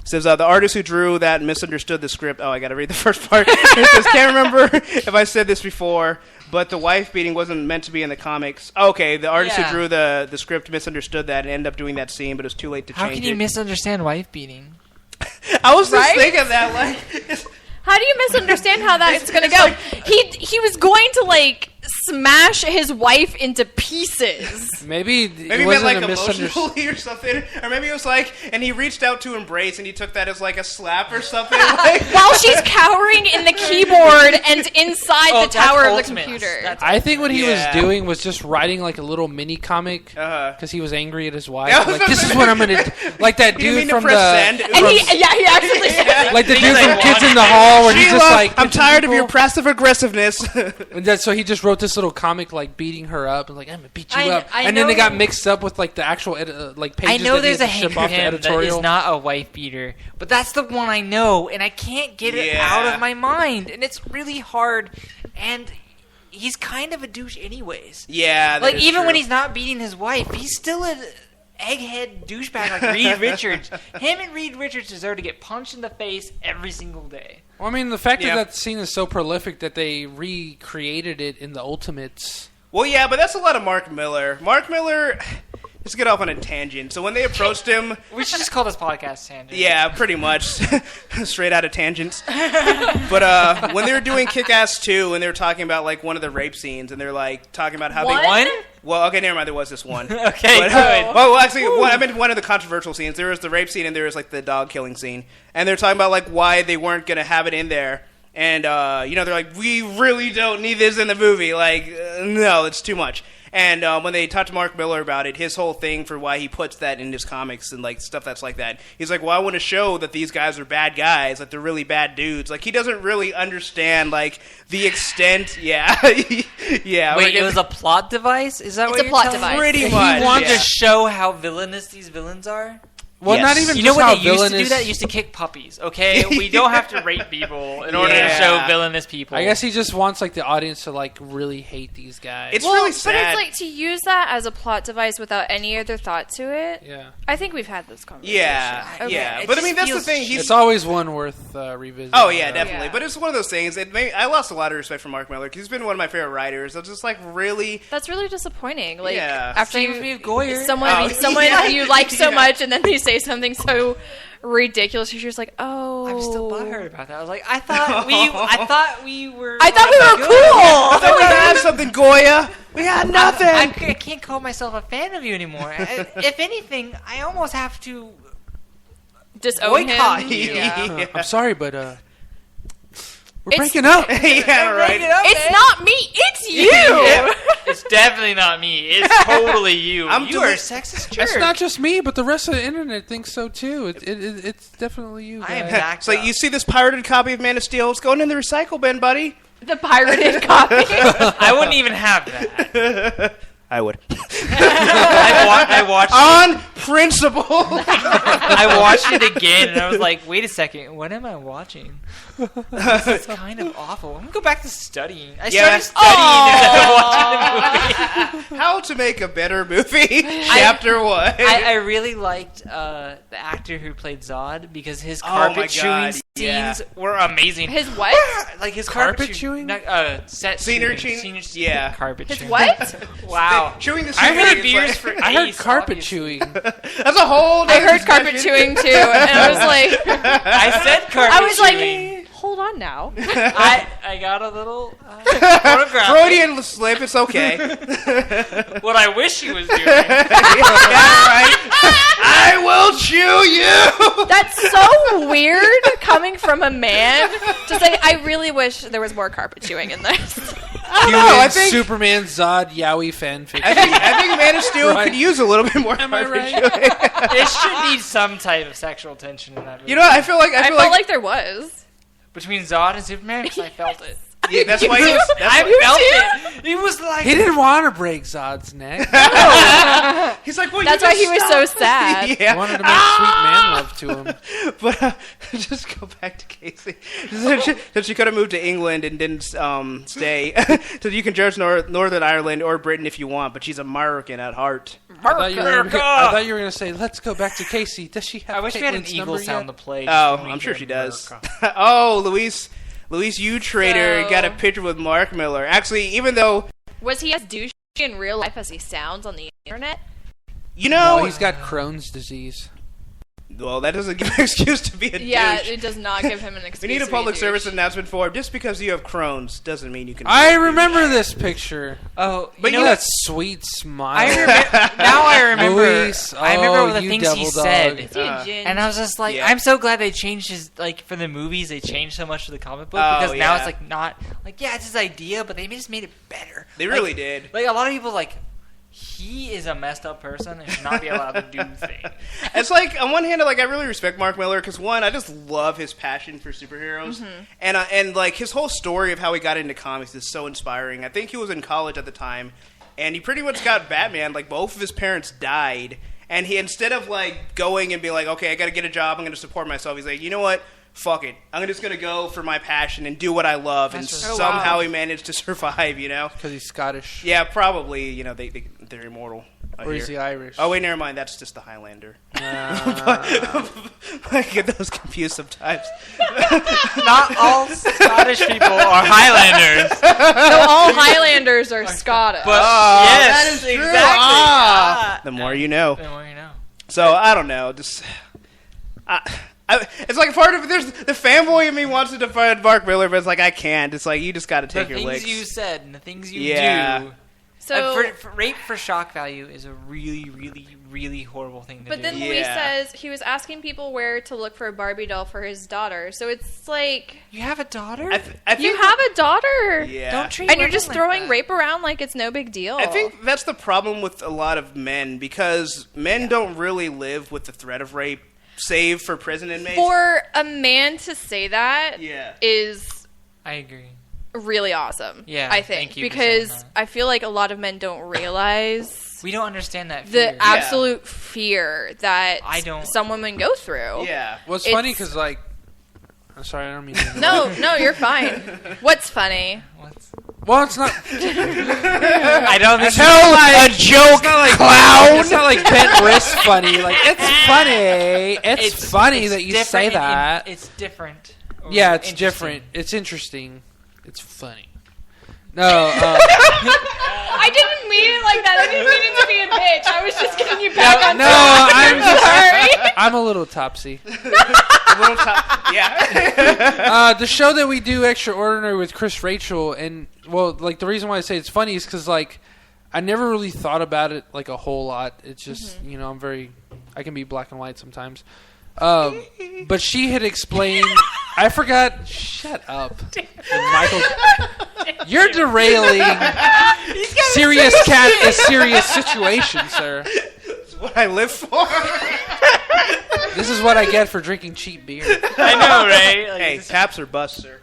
says, the artist who drew that misunderstood the script. Oh, I got to read the first part. It says, can't remember if I said this before, but the wife beating wasn't meant to be in the comics. Okay, the artist Yeah. who drew the script misunderstood that and ended up doing that scene, but it was too late to How change can you it. misunderstand wife beating? I was just Right? thinking that, like... How do you misunderstand how that's going to go? He was going to, like, smash his wife into pieces. Maybe Maybe it he meant wasn't like a misunderstanding. emotionally or something, or maybe it was like, and he reached out to embrace, and he took that as like a slap or something. Like, While she's cowering in the keyboard and inside the that's tower of the Ultimates. computer. That's I think what he Yeah. was doing was just writing like a little mini comic Uh-huh. because he was angry at his wife. Yeah, I was Like, this is what I'm gonna do. Like that he didn't mean dude to from press the send. It and was- he accidentally said like the Things dude I from Kids want. in the Hall where he's Sheila, just like I'm pitching tired of your people. passive aggressiveness. And so he just wrote this little comic like beating her up and like I'm gonna beat you up. I And then they know- got mixed up with like the actual like I pages know that he there's a had to Hank ship off to Pym that editorial. is not a wife beater, but that's the one I know, and I can't get it Yeah. out of my mind, and it's really hard. And he's kind of a douche, anyways. Yeah, that Like is even true. when he's not beating his wife, he's still an egghead douchebag like Reed Richards. Him and Reed Richards deserve to get punched in the face every single day. Well, I mean, the fact Yeah. that scene is so prolific that they recreated it in the Ultimates. Well, yeah, but that's a lot of Mark Miller. Mark Miller. Let's get off on a tangent. So when they approached him, We should just call this podcast Tangent. yeah, pretty much straight out of tangents. But when they were doing Kick-Ass 2, and they were talking about like one of the rape scenes, and they're like talking about how What? they One? Well, okay, never mind. There was this one. Okay, But, good. well, actually, I meant one of the controversial scenes. There was the rape scene, and there was like the dog killing scene, and they're talking about like why they weren't gonna have it in there. And they're like, we really don't need this in the movie. Like, no, it's too much. And when they talked to Mark Miller about it, his whole thing for why he puts that in his comics and like stuff that's like that, he's like, well, I want to show that these guys are bad guys, like they're really bad dudes. Like he doesn't really understand like the extent. Yeah, yeah. Wait, it was a plot device? Is that It's what a you're plot telling me? device. pretty He much. wanted yeah. to show how villainous these villains are? Well, Yes. not even You just know how what they used to do? villainous. That used to kick puppies. Okay, we don't have to rape people in order to Yeah. show villainous people. I guess he just wants like the audience to like really hate these guys. It's well, really but sad. it's like to use that as a plot device without any other thought to it. yeah, I think we've had this conversation. Yeah, Okay. yeah. It But I just mean, that's the feels thing. He's it's always one worth revisiting. Oh yeah, definitely. Yeah. But it's one of those things. I lost a lot of respect for Mark Miller because he's been one of my favorite writers. I was just like really. That's really disappointing. Like Yeah. after Same with me with Goyer. someone Oh, someone yeah. you like so Yeah. much, and then they say something so ridiculous, you're just like, oh. I'm still butthurt about that. I was like, I thought we were. I thought we were I cool. thought we had something, Goya. We had nothing. I can't call myself a fan of you anymore. If anything, I almost have to. Disown Boycott him. you. Yeah. I'm sorry, but we're It's- breaking up. yeah, right. It's not me. It's you. It's definitely not me. It's totally you. I'm You are a deli- sexist jerk. It's not just me, but the rest of the internet thinks so too. It's definitely you. I am guys. backed So up. you see this pirated copy of Man of Steel? It's going in the recycle bin, buddy. The pirated copy. I wouldn't even have that. I would. I watched. On principle. I watched it again, and I was like, "Wait a second, what am I watching? This is kind of awful. I'm gonna go back to studying." I Yeah. started studying instead of watching the movie. How to make a better movie? Chapter 1. I really liked the actor who played Zod because his Oh carpet my chewing God, scenes yeah. were amazing. His what? Like his Carpet chewing? Set Scenery chewing. chewing? Yeah. Carpet His chewing. what? Wow. Chewing the I scenery heard is beers like- for I heard Ace, carpet obviously. chewing. That's a whole. I heard carpet chewing too, and I was like, I said carpet I was like, chewing. hold on now. I got a little photograph. Freudian slip. It's okay. What I wish he was doing. Yeah, right. I will chew you. That's so weird coming from a man to say, I really wish there was more carpet chewing in this. I don't know. I think Superman Zod Yowie fan fiction. I think Man of Steel Right. could use a little bit more. Am I right? It should need some type of sexual tension in that movie. You know, I feel like I felt like there was. Between Zod and Superman, because I felt it. yeah, that's why he was. I felt it. He was like... He didn't want to break Zod's neck. He's like, well, That's you why just he was stop. so sad. He Yeah. wanted to make sweet man love to him. But just go back to Casey. That she could have moved to England and didn't stay. So you can judge Northern Ireland or Britain if you want, but she's American at heart. I thought you were going to say, let's go back to Casey. Does she have I wish we had an Caitlin's eagle number sound yet? to play. Oh, I'm sure she does. Oh, Luis, you traitor, So- got a picture with Mark Miller. Actually, even though, Was he as douchey in real life as he sounds on the internet? you know, No, he's got Crohn's disease. well, that doesn't give an excuse to be a Yeah, douche. it does not give him an excuse. We need a to be public douche. service announcement for him. Just because you have Crohn's doesn't mean you can. I remember this picture. Oh, But You you know know- that sweet smile. I remember, now I remember. Luis, I remember the you things he devil said. dog. Is he a ginge? And I was just like, Yeah. I'm so glad they changed his, like, for the movies, they changed so much for the comic book, Oh, because now yeah. it's, like, not, like, yeah, it's his idea, but they just made it better. They Like- really did. Like, a lot of people, like, he is a messed up person and should not be allowed to do things. It's like on one hand, like I really respect Mark Miller because one, I just love his passion for superheroes, and like his whole story of how he got into comics is so inspiring. I think he was in college at the time, and he pretty much got Batman. Like both of his parents died, and he instead of like going and being like, okay, I got to get a job, I'm going to support myself. He's like, you know what? Fuck it. I'm just going to go for my passion and do what I love, and That's right. somehow he managed to survive. You know? Because he's Scottish. Yeah, probably. You know, they're immortal. I Or is hear. he Irish? Oh wait, never mind. That's just the Highlander. Uh, I get those confused sometimes. Not all Scottish people are Highlanders. So all Highlanders are Scottish. But that yes, is true. exactly. Ah. The more you know. The more you know. So I don't know. Just it's like part of there's the fanboy in me wants to defend Mark Miller, but it's like I can't. It's like you just got to The take your things licks. you said and the things you Yeah. do. so, For rape for shock value is a really, really, really horrible thing to but do. then Yeah. Luis says he was asking people where to look for a Barbie doll for his daughter. So it's like You have a daughter? I think you have a daughter, Yeah. Don't treat and you're women just like throwing that. rape around like it's no big deal. I think that's the problem with a lot of men because men don't really live with the threat of rape, save for prison inmates. for a man to say that is Yeah. I agree. really awesome. Yeah, I think thank you for saying because that. I feel like a lot of men don't realize We don't understand that fear. the absolute fear that I don't- some women go through. Yeah. well, it's It's- funny because, like... I'm sorry, I don't mean to... No, you're fine. What's funny? What's... Well, it's not... I don't think Tell a joke, clown. It's not like bent wrist funny. Like, it's funny. It's funny that you say different that. It's different. Or Yeah, it's interesting. different. It's interesting. It's funny. No, I didn't mean it like that. I didn't mean it to be a bitch. I was just getting you back on no, track. I'm sorry. I'm a little topsy. Little yeah. The show that we do, Extraordinary, with Chris Rachel, and well, like the reason why I say it's funny is because like I never really thought about it like a whole lot. It's just you know I can be black and white sometimes. But she had explained. I forgot. Shut up, Michael. You're derailing serious cat a serious situation, sir. It's what I live for. This is what I get for drinking cheap beer. I know, right? Like, Hey, taps or bust, sir.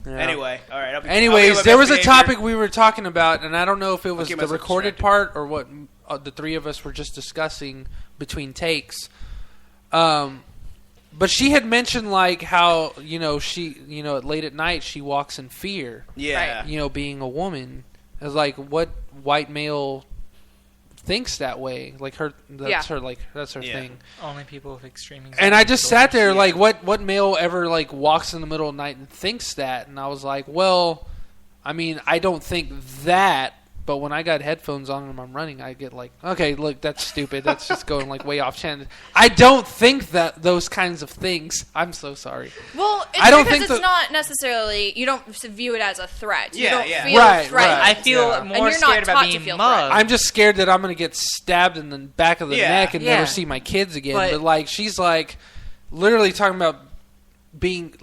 Yeah. Anyway, all right. Anyways, there was a topic we were talking about, and I don't know if it was keep the myself recorded distracted. part or what the three of us were just discussing between takes. But she had mentioned like how she late at night she walks in fear. Yeah. Being a woman. It was like what white male thinks that way. Like that's her Yeah. thing. only people with extreme anxiety. And I just sat there Yeah. like, what male ever like walks in the middle of the night and thinks that? And I was like, well, I mean, I don't think that, But when I got headphones on and I'm running, I get like, okay, look, that's stupid. That's just going like way off channel. I don't think that those kinds of things. I'm so sorry. Well, it's I don't because think it's not necessarily. You don't view it as a threat. You Yeah, don't yeah. feel Right, threatened. right. I feel Yeah. And more you're not scared about taught to being feel mugged. I'm just scared that I'm going to get stabbed in the back of the Yeah. neck and Yeah. never see my kids again. But- But like, she's like literally talking about being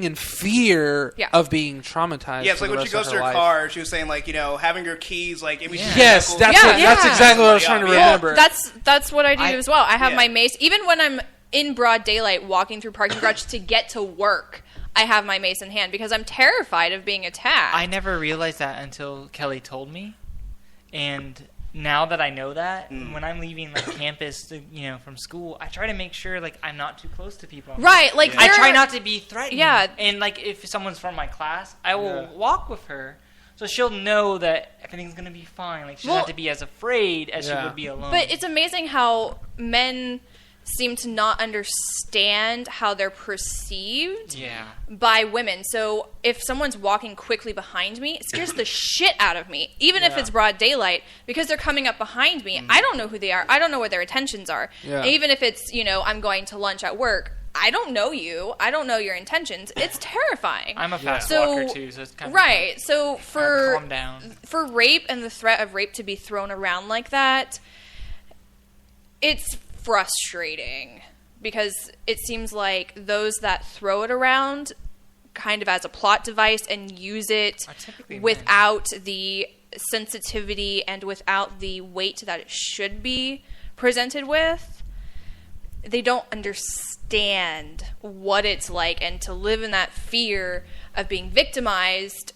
in fear Yeah. of being traumatized. Yeah, it's for like the when she rest goes of to her life. car, she was saying like, having your keys like in between Yes, your that's knuckles. that's Yeah. exactly what I was trying to Yeah. remember. That's what I do as well. I have Yeah. my mace even when I'm in broad daylight walking through parking garage to get to work. I have my mace in hand because I'm terrified of being attacked. I never realized that until Kelly told me, and now that I know that, when I'm leaving like campus, from school, I try to make sure like I'm not too close to people. Right, like I there- try not to be threatened. Yeah. And like if someone's from my class, I will walk with her, so she'll know that everything's gonna be fine. Like she doesn't Well- have to be as afraid as she Yeah. would be alone. But it's amazing how men seem to not understand how they're perceived yeah. by women. So if someone's walking quickly behind me, it scares the shit out of me, even if Yeah. it's broad daylight, because they're coming up behind me. I don't know who they are. I don't know what their intentions are. Yeah. Even if it's, I'm going to lunch at work, I don't know you. I don't know your intentions. It's terrifying. I'm a fast So- walker too, so it's kind of Right. So for calm down. for rape and the threat of rape to be thrown around like that, it's frustrating because it seems like those that throw it around kind of as a plot device and use it Are typically men. without the sensitivity and without the weight that it should be presented with. They don't understand what it's like and to live in that fear of being victimized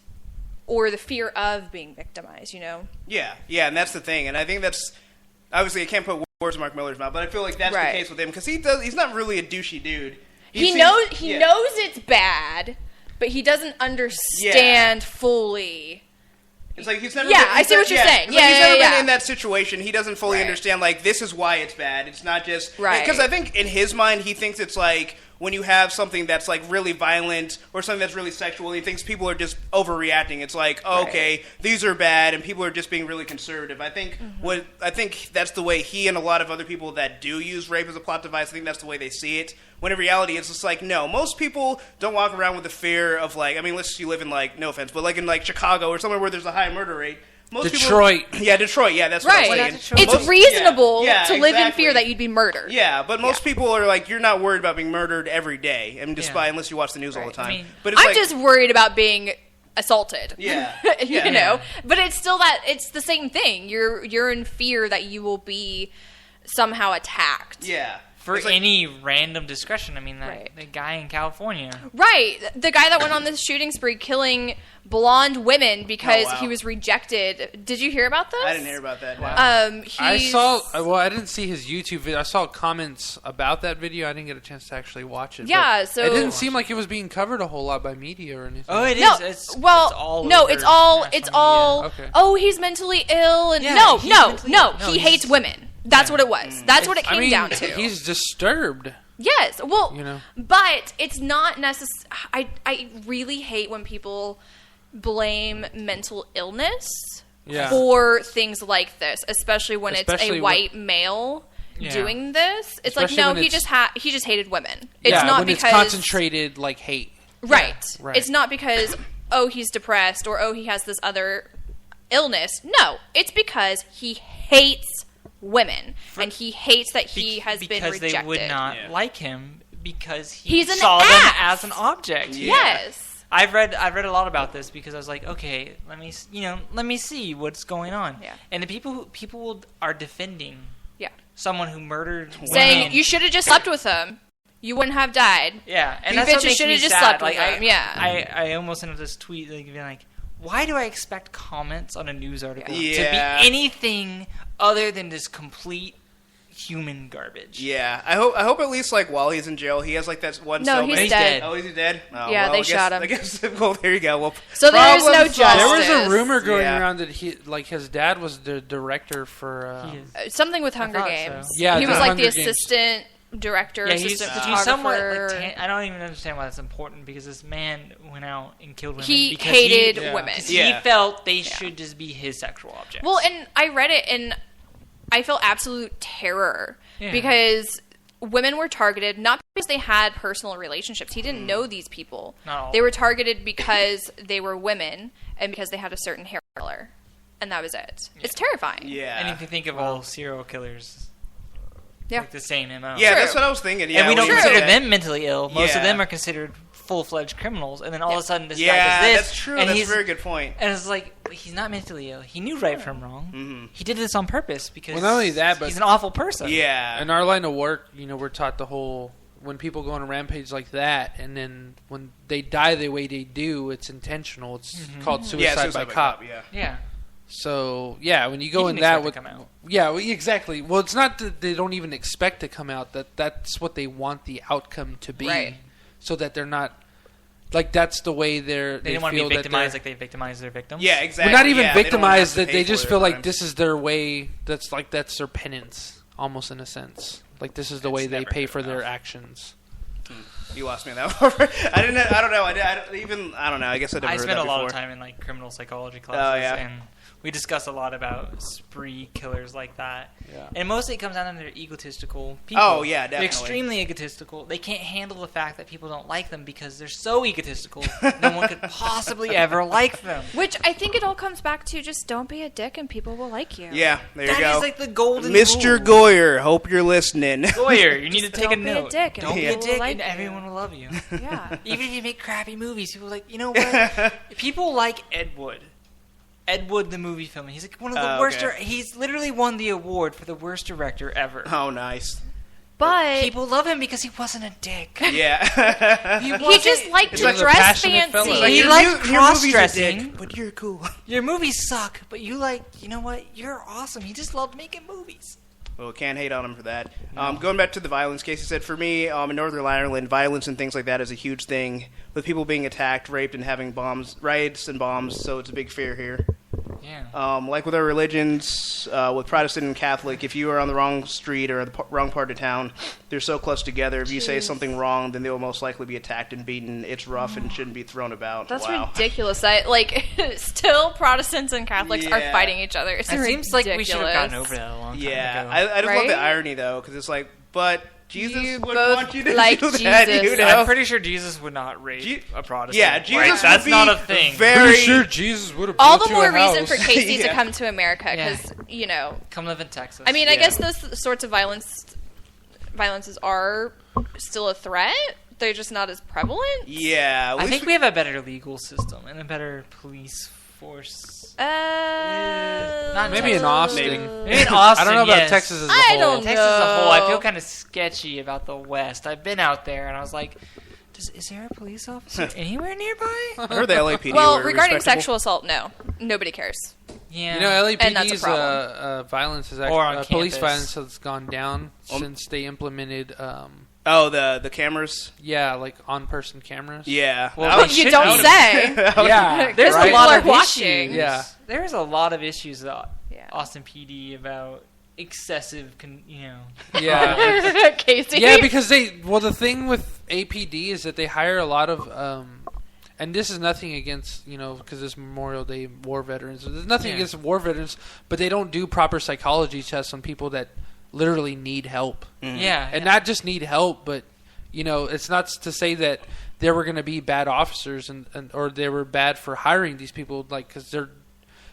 or the fear of being victimized, Yeah, and that's the thing, and I think that's obviously I can't put words in Mark Miller's mouth, but I feel like that's Right. the case with him because he's not really a douchey dude. He knows it's bad, but he doesn't understand fully. It's like he's never. Yeah, been, I see what you're saying. It's like he's Yeah, never yeah, been yeah. in that situation. He doesn't fully Right. understand. Like this is why it's bad. It's not just Right. Because I think in his mind he thinks it's like when you have something that's like really violent or something that's really sexual. He thinks people are just overreacting. It's like okay, these are bad, and people are just being really conservative. I think I think that's the way he and a lot of other people that do use rape as a plot device. I think that's the way they see it. When in reality, it's just like, no, most people don't walk around with the fear of like, I mean, unless you live in like, no offense, but like in like Chicago or somewhere where there's a high murder rate. Most Detroit. People, yeah, Detroit. Yeah, that's what Right. I'm Well, saying. that's Detroit. It's Most- reasonable yeah, to live in exactly. fear that you'd be murdered. Yeah, but most people are like, you're not worried about being murdered every day, and despite unless you watch the news all the Right. time. I mean, but it's I'm like, just worried about being assaulted. Yeah. you Yeah. know. But it's still that it's the same thing. You're in fear that you will be somehow attacked. yeah. For It's like- any random discretion, I mean, Right. the guy in California. Right. The guy that went on this shooting spree killing blonde women because Oh, wow. he was rejected. Did you hear about this? I didn't hear about that. No. I He's- saw. Well, I didn't see his YouTube video. I saw comments about that video. I didn't get a chance to actually watch it. Yeah, but so- it didn't seem like it was being covered a whole lot by media or anything. Oh, it is. No, It's well, all no, over it's all, national it's all. media. Okay. Oh, he's mentally ill, and Yeah, no, he's no, mentally no, ill. No, he he's- hates women. That's what it was. That's what it I came mean, down to. he's disturbed. Yes, well, You know? but it's not necessary. I really hate when people blame mental illness Yeah. for things like this, especially when it's Especially a white male Yeah. doing this. It's Especially like no, when he it's- he just hated women. It's yeah, not when because it's concentrated like hate. right. right. It's not because oh he's depressed or oh he has this other illness. No, it's because he hates women and he hates that he has been because rejected. they would not Yeah. like him because He's an saw them ass. as an object. Yes. I've read a lot about this because I was like, okay, let me see what's going on. Yeah. And the people are defending Yeah. someone who murdered Saying women. you should have just slept with him. You wouldn't have died. Yeah, and You that's what bitches makes shoulda me just sad. slept Like, with them, yeah. I almost sent up this tweet like being like, why do I expect comments on a news article to Yeah. be anything other than this complete human garbage? Yeah, I hope at least like while he's in jail, he has like that one. No, cellmate. he's He's dead. dead. Oh, is he dead? Oh, Yeah, well, they I guess- shot him. I guess. Well, there you go. Well, So there is no problem solved. There was a Justice. rumor going Yeah. around that his dad was the director for. He is. Something with Hunger thought so. Games. Yeah, he the was like the Hunger Games. assistant director, assistant he's somewhat. photographer. I don't even understand why that's important because this man went out and killed women. He because hated women. Because Yeah. he felt they should just be his sexual objects. Well, and I read it, and I felt absolute terror because women were targeted not because they had personal relationships. He didn't know these people. No. They were targeted because they were women and because they had a certain hair color, and that was it. It's terrifying. Yeah. and if you think of all serial killers, Yeah. like the same MO. Yeah, True. that's what I was thinking. Yeah, and we don't when you consider said that. them mentally ill. Most Yeah. of them are considered full-fledged criminals, and then all of a sudden this guy Yeah, does this. that's true. And That's a he's, very good point. And it's like, he's not mentally ill. He knew right from wrong. Mm-hmm. He did this on purpose because Well, not only that, but he's an awful person. Yeah. in our line of work, we're taught the whole when people go on a rampage like that, and then when they die the way they do, it's intentional. It's called suicide by cop. Yeah. Yeah. So when you go You in can that expect with to come out. exactly. Well, it's not that they don't even expect to come out. That's what they want the outcome to be, Right. so that they're not like that's the way They they didn't want to feel be that victimized they're- like they victimized their victims. Yeah, exactly. Well, not even Yeah, they don't wanna have victimized. to That pay they for just their feel like crimes. this is their way. That's their penance, almost in a sense. Like this is the way they never pay good for their enough. actions. You lost me on that one. I don't know. I don't know. I guess I never I heard spent that a lot of before. time in like criminal psychology classes, yeah. and we discuss a lot about spree killers like that. Yeah. And mostly it comes down to they're egotistical people. Oh, yeah, They're definitely. extremely egotistical. They can't handle the fact that people don't like them because they're so egotistical. No one could possibly ever like them. Which I think it all comes back to just don't be a dick and people will like you. Yeah, there you That go. is like the golden Mr. rule. Goyer, hope you're listening. Goyer, you need to Just take a don't be a note. dick and Don't be people a will dick like and you. everyone will love you. Yeah. Even if you make crappy movies, people are like, you know what? People like Ed Wood. Ed Wood, the movie film. He's like one of the Oh, worst. okay. He's literally won the award for the worst director ever. Oh, nice. But People love him because he wasn't a dick. Yeah. he just liked He's to like a dress passionate fancy. fella. He Your likes mu- your movies are cross-dressing. dick, but you're cool. Your movies suck, but you know what? You're awesome. He just loved making movies. Well, can't hate on him for that. Going back to the violence case, he said, for me, in Northern Ireland, violence and things like that is a huge thing, with people being attacked, raped, and having riots and bombs, so it's a big fear here. Yeah. Like with our religions, with Protestant and Catholic, if you are on the wrong street or the wrong part of town, they're so close together. If you say something wrong, then they will most likely be attacked and beaten. It's rough and shouldn't be thrown about. That's wow. ridiculous. Still Protestants and Catholics are Yeah. fighting each other. It's It seems like we should have gotten over ridiculous. that a long time Yeah, ago. I just love the Right? irony though, because it's like, but Jesus You would both want you to like do that, Jesus. you know? I'm pretty sure Jesus would not rape Je- a Protestant. Yeah, Jesus Right? would That's be not a thing. very- Pretty sure Jesus would have All built the you a more reason house. for Casey to Yeah. come to America Yeah. because, Come live in Texas. I mean, I Yeah. guess those sorts of violences are still a threat. They're just not as prevalent. Yeah, at I least think we have a better legal system and a better police force. Not Maybe in Austin. Maybe. Maybe in Austin, I don't know about yes. Texas as a I whole. don't Texas as a whole, I feel No. kind of sketchy about the West. I've been out there and I was like, is there a police officer anywhere nearby? I heard the LAPD Well, were regarding respectable. sexual assault, no, nobody cares. Yeah. You know, And that's a LAPD's problem. violence has Or on actually police campus. violence has gone down since they implemented Oh, the cameras. like on-person cameras. Yeah. Well, I they was- You should don't be. say. Yeah, There's right? a lot of People are watching. issues. Yeah. There's a lot of issues that Yeah. Austin PD about excessive, Yeah. Casey. Yeah, because the thing with APD is that they hire a lot of, and this is nothing against, because it's Memorial Day war veterans. There's nothing Yeah. against war veterans, but they don't do proper psychology tests on people that literally need help. Yeah. And not just need help, but, it's not to say that they were going to be bad officers or they were bad for hiring these people, because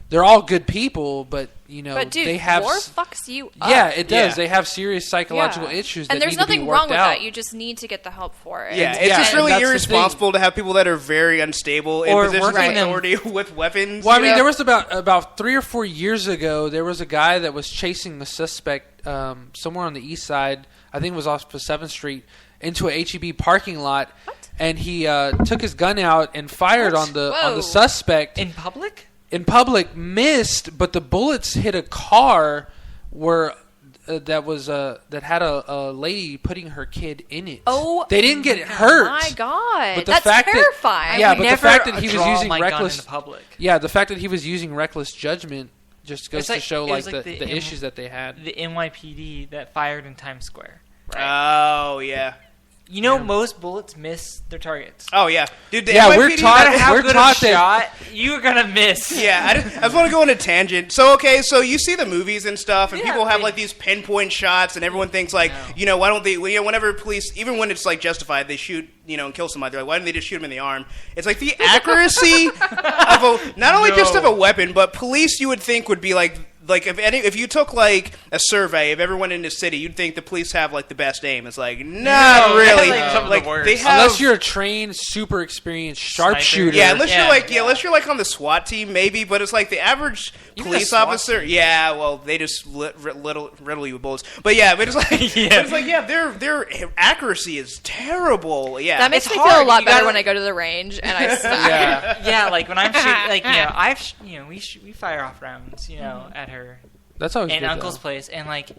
they're all good people, but, But dude, they have... war fucks you up. Yeah, it does. Yeah. They have serious psychological Yeah. issues that and there's need to be nothing worked wrong with out. that. You just need to get the help for it. Yeah, And- it's yeah, just and really that's the irresponsible to have people that are very unstable in Or positions of working them- authority with weapons. Well, I you mean, know? there was about 3 or 4 years ago, there was a guy that was chasing a suspect somewhere on the east side. I think it was off of 7th Street into a HEB parking lot, and he took his gun out and fired on the Whoa. suspect in public? in public. Missed, but the bullets hit a car that had a lady putting her kid in it. Oh, they didn't get hurt. My God, But the that's fact that- terrifying. Yeah, I would but the never fact that he was draw using my gun reckless- in the public. Yeah, the fact that he was using reckless judgment just goes It's like- to show it was the like the issues that they had. The NYPD that fired in Times Square. Oh yeah. You know, most bullets miss their targets. Oh yeah, dude. Yeah, NYPD we're No matter taught. how We're good taught a that. shot, you're gonna miss. Yeah, I just want to go on a tangent. So, okay, so you see the movies and stuff, and Yeah, people have they- like these pinpoint shots, and everyone thinks like, you know, why don't they? You know, whenever police, even when it's like justified, they shoot, you know, and kill somebody. They're like, why didn't they just shoot him in the arm? It's like the accuracy of not only just of a weapon, but police you would think would be like if you took like a survey of everyone in the city, you'd think the police have like the best aim. It's like not No, really. like, some of the worst. They have, Unless you're a trained, super experienced sharpshooter. yeah, unless Yeah. unless you're like on the SWAT team, maybe. But it's like the average Even police the SWAT officer. team. Yeah, well, they just riddle you with bullets. But yeah, but it's like, their accuracy is terrible. Yeah, That makes It's me feel a hard. lot You better gotta- when I go to the range and I suck. Yeah, like when I'm shooting, like we fire off rounds, at her That's always and good, Uncle's though. place, and like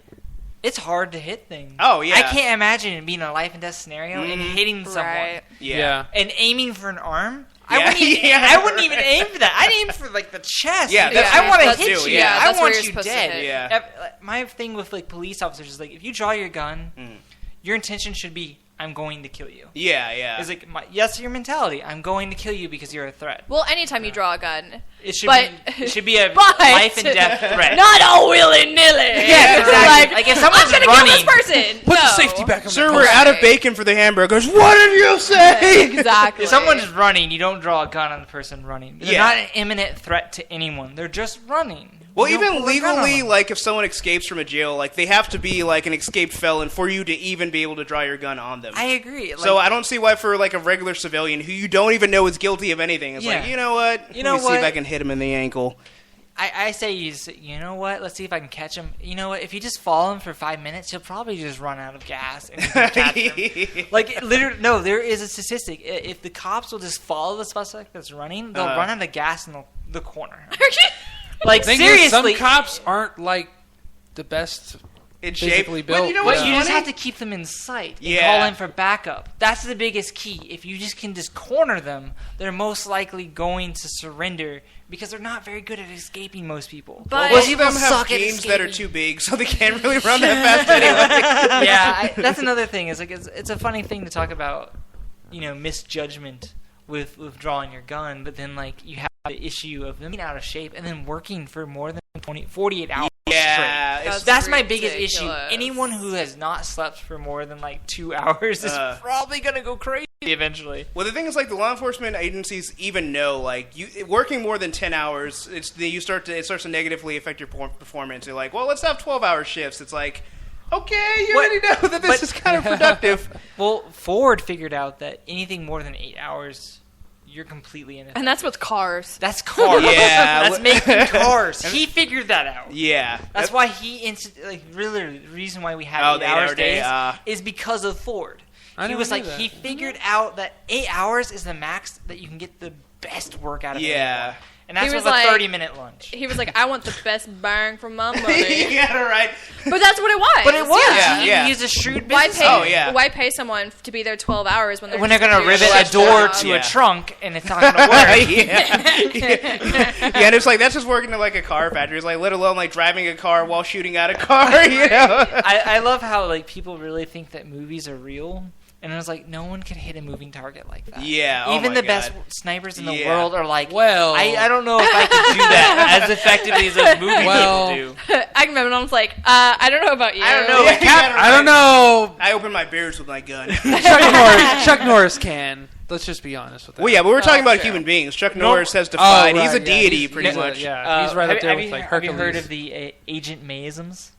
it's hard to hit things. Oh, yeah. I can't imagine being in a life and death scenario and hitting someone Right. yeah. and aiming for an arm. Yeah. I wouldn't even aim for that. I'd aim for like the chest. Yeah, Because that's I what want to that's hit too, you. yeah. I That's where want you're you supposed to dead. hit. Yeah. My thing with like police officers is like if you draw your gun, your intention should be I'm going to kill you. Yeah. It's like yes, your mentality. I'm going to kill you because you're a threat. Well, anytime you draw a gun, It should but be a but life and death threat. not all willy nilly. Yeah, exactly. Like, if someone's I'm gonna running- kill this person. Put the No. safety back on. Sir, the we're car. out of bacon for the hamburgers. What did you say? Exactly. If someone's running, you don't draw a gun on the person running. They're Yeah. not an imminent threat to anyone. They're just running. Well, You don't even pull a gun on legally, them. like if someone escapes from a jail, like they have to be like an escaped felon for you to even be able to draw your gun on them. I agree. Like, So I don't see why for like a regular civilian who you don't even know is guilty of anything, it's like, Yeah. you know what? You Let know me see if what? I can hit him in the ankle. I say you know what? Let's see if I can catch him. You know what? If you just follow him for 5 minutes, he'll probably just run out of gas and you can catch him. Like literally, no. There is a statistic. If the cops will just follow the suspect that's running, they'll run out of gas in the corner. Like The thing is, seriously, some cops aren't like the best. In Physically shape. built, But you know But what's you just funny? have to keep them in sight and Yeah. call in for backup. That's the biggest key. If you just can just corner them, they're most likely going to surrender because they're not very good at escaping. Most people. But- Most of people them have suck at games that are escaping. too big, so they can't really run that fast anyway. Yeah, that's another thing. Is like it's a funny thing to talk about, misjudgment with drawing your gun, but then like you have the issue of them being out of shape and then working for more than 48 hours. Yeah, straight. it's- That's my biggest issue. ridiculous. Anyone who has not slept for more than like 2 hours is probably gonna go crazy eventually. Well, the thing is, like, the law enforcement agencies even know, like, working more than 10 hours, it starts to negatively affect your performance. They're like, well, let's have 12-hour shifts. It's like, okay, you What- already know that this but- is kind of productive. Well, Ford figured out that anything more than 8 hours, you're completely in it. And that's with cars. That's cars. Yeah. That's making cars. He figured that out. Yeah. That's why he really the reason why we have the 8 hours 8-hour day, days is because of Ford. I He never was knew like that. he figured out that 8 hours is the max that you can get the best work out of Yeah. anyone. And that's He was with a like- 30-minute lunch. He was like, I want the best bang for my money. Yeah, right. But that's what it was. But it was. Yeah, He- yeah. He's a shrewd Why business. pay? Oh, yeah. Why pay someone to be there 12 hours when they're When they're just gonna doing rivet shit a door job? to Yeah. a trunk and it's not gonna work. Yeah, and it's like that's just working in like a car factory. It's like let alone like driving a car while shooting at a car. You know? I love how like people really think that movies are real. And I was like, no one can hit a moving target like that. Yeah, oh Even my the best God. snipers in the Yeah. world are like, Well- I don't know if I could do that as effectively as those movie Well- people do. I remember I was like, I don't know about you. I don't know. Yeah, Like, Cap- yeah, I don't know. I open my beers with my gun. Chuck Norris can. Let's just be honest with that. Well, yeah, but we're talking about true. human beings. Chuck Norris has defied. Oh, he's a right, yeah, deity, he's- pretty he's a- much. yeah, he's right up there with like have you Hercules. heard of the Agent Mayisms?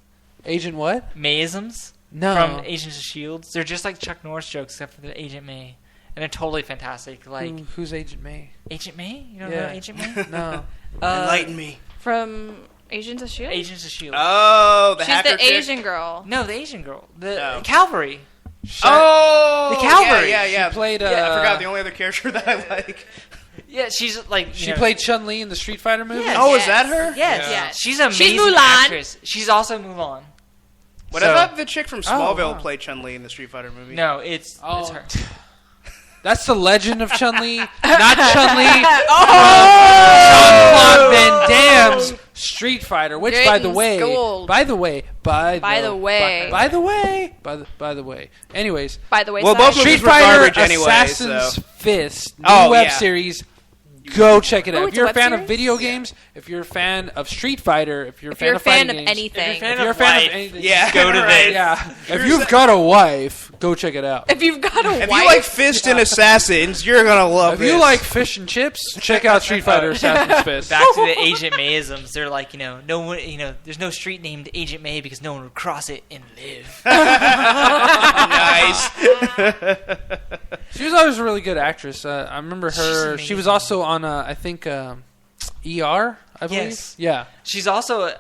Agent what? Mayisms? No. From Agents of S.H.I.E.L.D. They're just like Chuck Norris jokes except for the Agent May. And they're totally fantastic. Like, Who's Agent May? Agent May? You don't Yeah. know Agent May? No. Enlighten me. From Agents of S.H.I.E.L.D.? Agents of S.H.I.E.L.D. Oh, the She's hacker the chick? Asian girl. No, the Asian girl. The Oh. Cavalry. Oh, The cavalry. Yeah. She played. I forgot the only other character that I like. Yeah, she's like... She played Chun-Li in the Street Fighter movie. Yes. Oh, is that her? Yes. Yeah. She's an amazing Mulan. actress. She's also Mulan. But So- I thought the chick from Smallville wow. played Chun-Li in the Street Fighter movie. No, it's Oh. her. That's the legend of Chun-Li, not Chun-Li. Oh! Jean-Claude Van Damme's Street Fighter, which, Getting by the way, schooled. by the way, anyways, By the way, Well, both Street movies were Fighter garbage anyway, Assassin's so. Fist, new Oh, web yeah. series. Go check it out. Oh, If it's you're a a fan web of series? video games, if you're a fan of Street Fighter, if you're a if fan you're a of fan fighting of games, anything, If you're a if you're a fan of anything, Yeah, go to right. yeah. If you've got a wife, go check it out. if you've got a If wife, you like Fist and Assassins, you're gonna love If this. you like fish and chips, check out Street Fighter Assassin's Fist. Back to the Agent Mayisms. They're like, no one, there's no street named Agent May because no one would cross it and live. Nice. She was always a really good actress. I remember She's her. amazing. She was also on, I think, ER, I believe. Yes. Yeah. She's also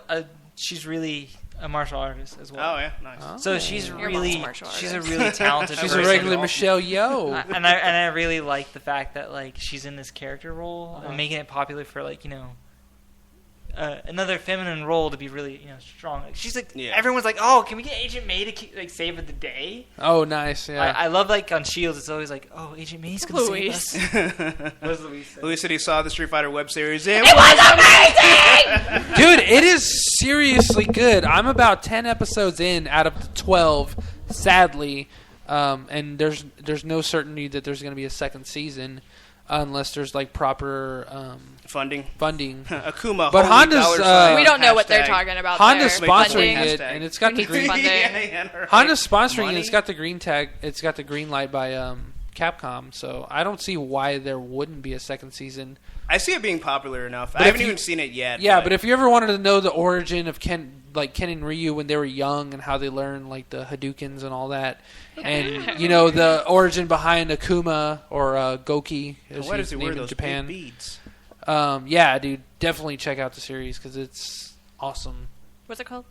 she's really a martial artist as well. Oh yeah, nice. So she's Your mom's a really martial she's a artist. really talented. She's a person. regular Michelle Yeoh. And I really like the fact that like she's in this character role and making it popular for like another feminine role to be really strong. Like, she's like everyone's like, oh, can we get Agent May to like save the day? Oh, nice. Yeah. I love like on Shields, it's always like, oh, Agent May's gonna Luis. save us. What does Luis say? Louis said he saw the Street Fighter web series. And Dude, it is seriously good. I'm about 10 episodes in out of the 12, sadly. And there's no certainty that there's going to be a second season unless there's like proper funding. But Akuma. holy Honda's, dollar sign, we don't know what they're hashtag. talking about. Honda's there. sponsoring Funding. it, and it's got the Who needs green. funding? Yeah, right. Honda's sponsoring Money? it. It's got the green tag. It's got the green light by Capcom. So I don't see why there wouldn't be a second season. I see it being popular enough. But I haven't if you- even seen it yet. Yeah, but if you ever wanted to know the origin of Ken and Ryu when they were young and how they learned like the Hadoukens and all that, and the origin behind Akuma or Goki, as why he's does he wear named in those Japan. big beads? Yeah, dude, definitely check out the series because it's awesome. What's it called?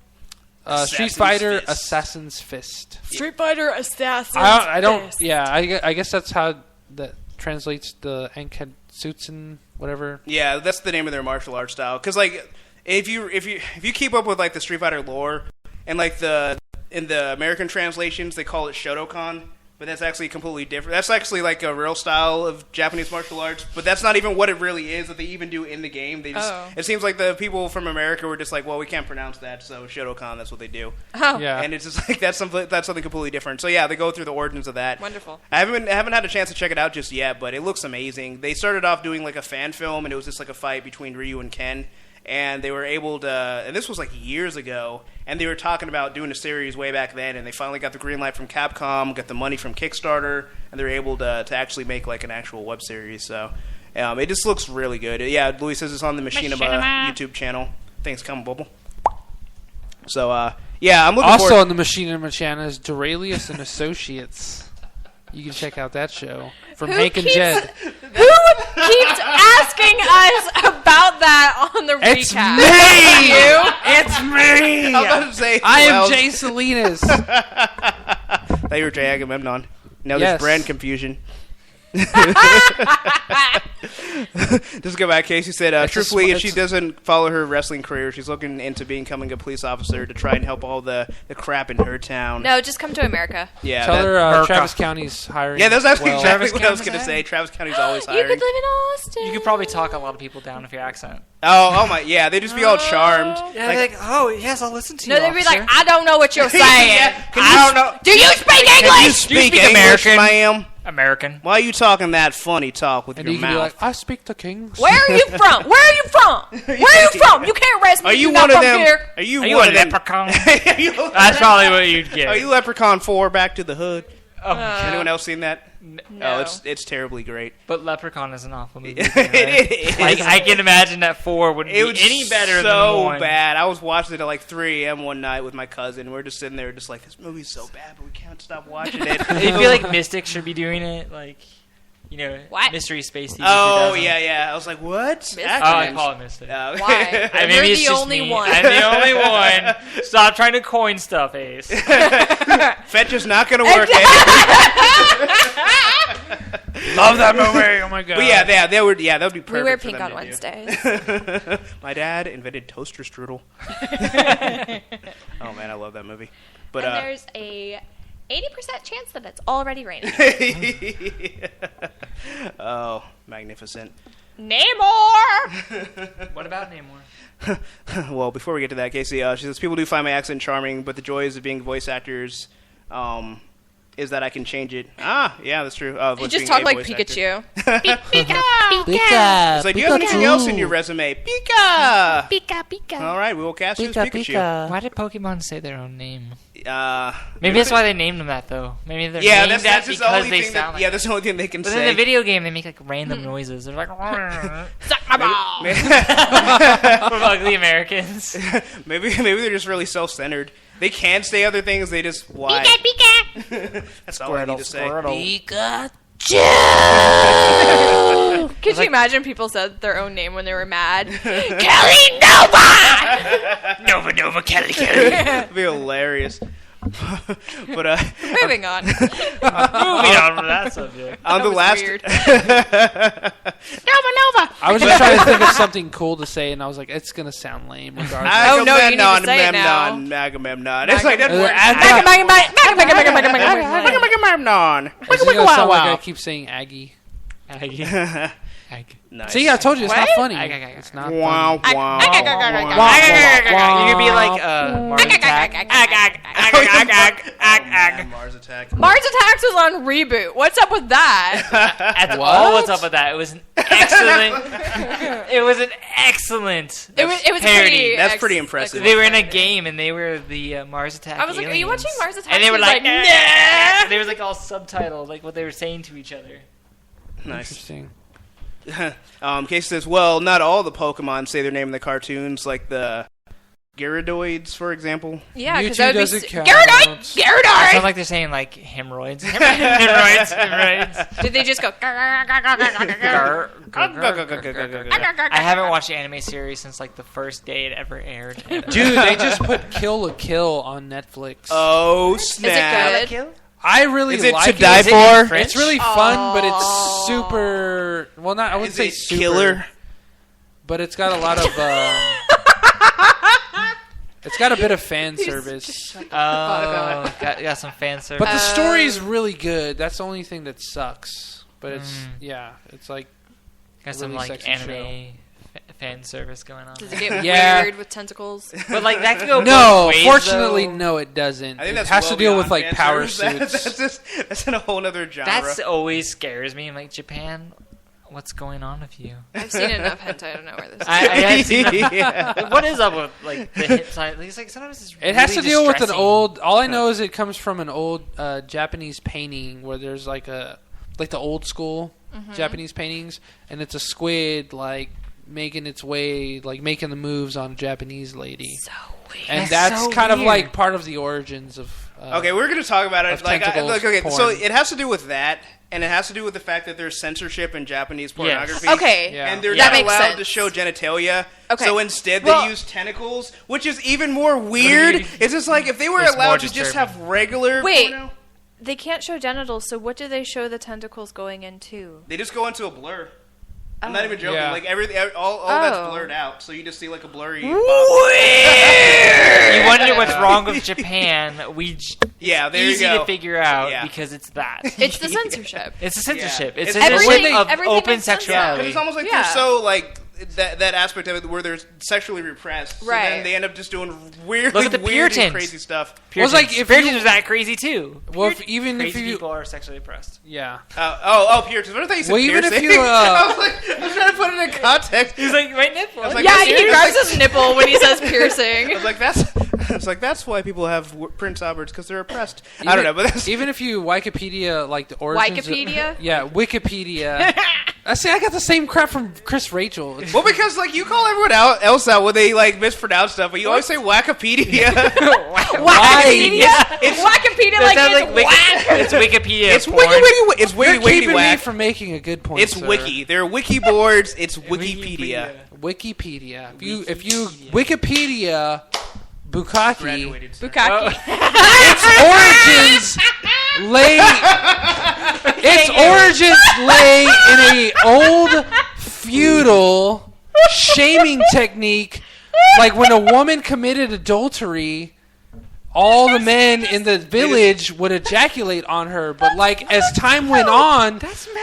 Street Assassin's Fighter Fist. Assassin's Fist. Street Fighter Assassin. I don't. Yeah, I guess that's how that translates the Anketsusen whatever. Yeah, that's the name of their martial arts style. Because like, if you keep up with like the Street Fighter lore, and like in the American translations they call it Shotokan, but that's actually completely different. That's actually like a real style of Japanese martial arts, but that's not even what it really is that they even do in the game. They just it seems like the people from America were just like, well, we can't pronounce that, so Shotokan, that's what they do. Oh, Yeah, And it's just like that's something completely different. So yeah, they go through the origins of that. wonderful. I haven't had a chance to check it out just yet, but it looks amazing. They started off doing like a fan film, and it was just like a fight between Ryu and Ken, and they were able to. And this was like years ago, and they were talking about doing a series way back then, and they finally got the green light from Capcom, got the money from Kickstarter, and they were able to actually make like an actual web series. So it just looks really good. Yeah, Louis says it's on the Machinima YouTube channel. Thanks, Come Bubble. So yeah, I'm looking also forward. on the Machinima channel is Duralius and Associates. You can check out that show from Who Hank and keeps- Jed. Who keeps asking us about that on the It's recap? me! You? It's me! I was about to say, I am well, Jay Salinas. They were Jay Agamemnon. Now Yes. there's brand confusion. Just go back. Casey said, It's a truthfully, if it's- she doesn't follow her wrestling career, she's looking into becoming a police officer to try and help all the crap in her town. No, just come to America. Yeah, Tell that- her America. Travis County's hiring. yeah, that's actually well. exactly Travis what I was County's going to say. hiring? Travis County's always You hiring. could live in Austin. You could probably talk a lot of people down with your accent. Oh my, yeah, they just be all charmed. Yeah, Like, they're like, oh yes, I'll listen to No, you. they'd be officer." like, I don't know what you're saying. I don't know. Do you speak Can you English? speak speak English, American? ma'am? American. Why are you talking that funny talk with And your you can be mouth? like, I speak the kings. Where are you from? Where are you from? Where are you from? You can't arrest me. Are if you you're one not of from them? Here. Are you Are you one a of them? leprechaun? Are you- That's probably what you'd get. Are you Leprechaun 4 Back to the Hood? Oh, Anyone else seen that? No. Oh, it's terribly great. but Leprechaun is an awful movie. It right? is. Like I can imagine that 4 wouldn't It be was any better so than 1. bad. I was watching it at like 3 a.m. one night with my cousin. We're just sitting there, just like, this movie's so bad, but we can't stop watching it. I feel like Mystic should be doing it, like What? Mystery Space TV. Oh 2000. yeah. I was like, what? Mystic? Oh, I Acronyms. call it Mystic. Oh. Why? I- maybe You're it's the just only me. one. I'm the only one. Stop trying to coin stuff, Ace. Fetch is not gonna work. Love that movie. Oh my god. But yeah, that would be perfect. We wear for pink them on to do. Wednesdays. My dad invented toaster strudel. Oh man, I love that movie. But And there's a 80% chance that it's already raining. oh, magnificent. Namor! What about Namor? Well, before we get to that, Casey, she says, people do find my accent charming, but the joys of being voice actors is that I can change it. Yeah, that's true. You just talk like Pikachu. Pika. It's like, do you have anything else in your resume? Pika! Pika. All right, we will cast you as Pikachu. Why did Pokemon say their own name? Maybe Maybe that's why they named them that, though. Maybe they're Yeah, named that's that just the because only they thing sound like. yeah, that's the only thing they can But say. in the video game, they make like random noises. They're like, Suck my ball! from ugly Americans. maybe they're just really self-centered. They can say other things. They just why? Pika! That's all I need to say. Pikachu. Could you imagine people said their own name when they were mad? Kelly Nova! Nova, Kelly. It'd be hilarious. But Moving on. Moving on from that subject. on the was last weird. Nova. I was just trying to think of something cool to say, and I was like, it's gonna sound lame regardless. Oh, no, you need to say it now. Agamemnon. It's like that word. Agamemnon. It's just gonna sound like I keep saying Aggie. Aggie. Nice. See, I told you it's not funny. Ag. It's not Wow, funny. wow. You could be like Mars Attack. Mars Attack. Mars Attacks was on reboot. What's up with that? That's What? all what's up with that. It was an excellent. It was an excellent. It was parody. pretty. That's pretty impressive. They were in a game and they were the Mars Attack. I was like, "Are you aliens. watching Mars Attacks?" And they were He was like, "Nah." nah. They were like all subtitled, like what they were saying to each other. Nice. Interesting. Casey says, well, not all the Pokemon say their name in the cartoons, like the Gyaradoids, for example. Yeah, because Mewtwo that would be doesn't count. Gyaradoid. It sounds Gyaradoid. like they're saying like hemorrhoids. Hemorrhoids. Did they just go? I haven't watched the anime series since like the first day it ever aired. Dude, they just put Kill la Kill on Netflix. Oh, snap. Is it good? I really Is it like to die it. for? It's really fun, but it's super. Well, not I wouldn't Is say it super, killer? but it's got a lot of. It's got a bit of fan service, Got some fan service. but the story's really good. That's the only thing that sucks. But it's it's like got some really like sexy anime fan service going on. Does it get Yeah. weird with tentacles? But like that could go no, both ways, fortunately, though. no, it doesn't. I think It that's has well to deal with beyond like fan power service. suits. That's in a whole other genre. That's always scares me. I'm like, Japan, what's going on with you? I've seen enough hentai. I don't know where this is. I've seen Yeah. what is up with like the hit side? It's like sometimes it's It has to really deal with an distressing. old. All I know is it comes from an old Japanese painting where there's like the old school Japanese paintings, and it's a squid like making its way, like making the moves on a Japanese lady. So weird. And That's that's so kind of weird. like part of the origins of. Okay, we're going to talk about it. Of Like, tentacles okay, porn. so it has to do with that, and it has to do with the fact that there's censorship in Japanese pornography. Okay. Yeah. And they're That not makes allowed sense. to show genitalia. Okay. So instead Well- they use tentacles, which is even more weird. It's just like if they were It's more allowed to just disturbing. have regular Wait. porno, They can't show genitals, so what do they show the tentacles going into? they just go into a blur. I'm not even joking. Yeah. Like everything, all that's Oh. blurred out, so you just see like a blurry. You wonder what's wrong with Japan. Yeah, there Easy you go. to figure out Yeah. because it's that. It's the censorship. It's a censorship. Yeah. It's It's- a Everything- censorship of everything open makes sense now. Yeah, sexuality. because it's almost like Yeah. they're so like that aspect of it where they're sexually repressed. So Right. then they end up just doing weird, Look at the weird and Puritans. crazy stuff. Well, it's like if Puritans you- are that crazy too. Well, if Crazy you people are sexually oppressed. yeah. Puritans. What did they say? Well, even if piercing? you, I was trying to put it in context. He's like, right nipple. I was like, Yeah, that's he serious? grabs his nipple when he says piercing. I was like, that's why people have Prince Alberts, because they're oppressed. I don't know, but that's, Even if you Wikipedia like the origins. Wikipedia? Yeah, Wikipedia. I see. I got the same crap from Chris Rachel. well, because like you call everyone else out when they like mispronounce stuff, but you always say Wikipedia. Wikipedia? Wikipedia like That sounds it's whack. It's Wikipedia. It's porn. wiki. It's You're wiki keeping me whack. from making a good point. It's sir. wiki. They're wiki boards. It's Wikipedia. Wikipedia. If you Wikipedia Bukkake, Graduated. Bukkake. its origins lay in a old feudal shaming technique, like when a woman committed adultery. all the men in the village would ejaculate on her. But like as time went on,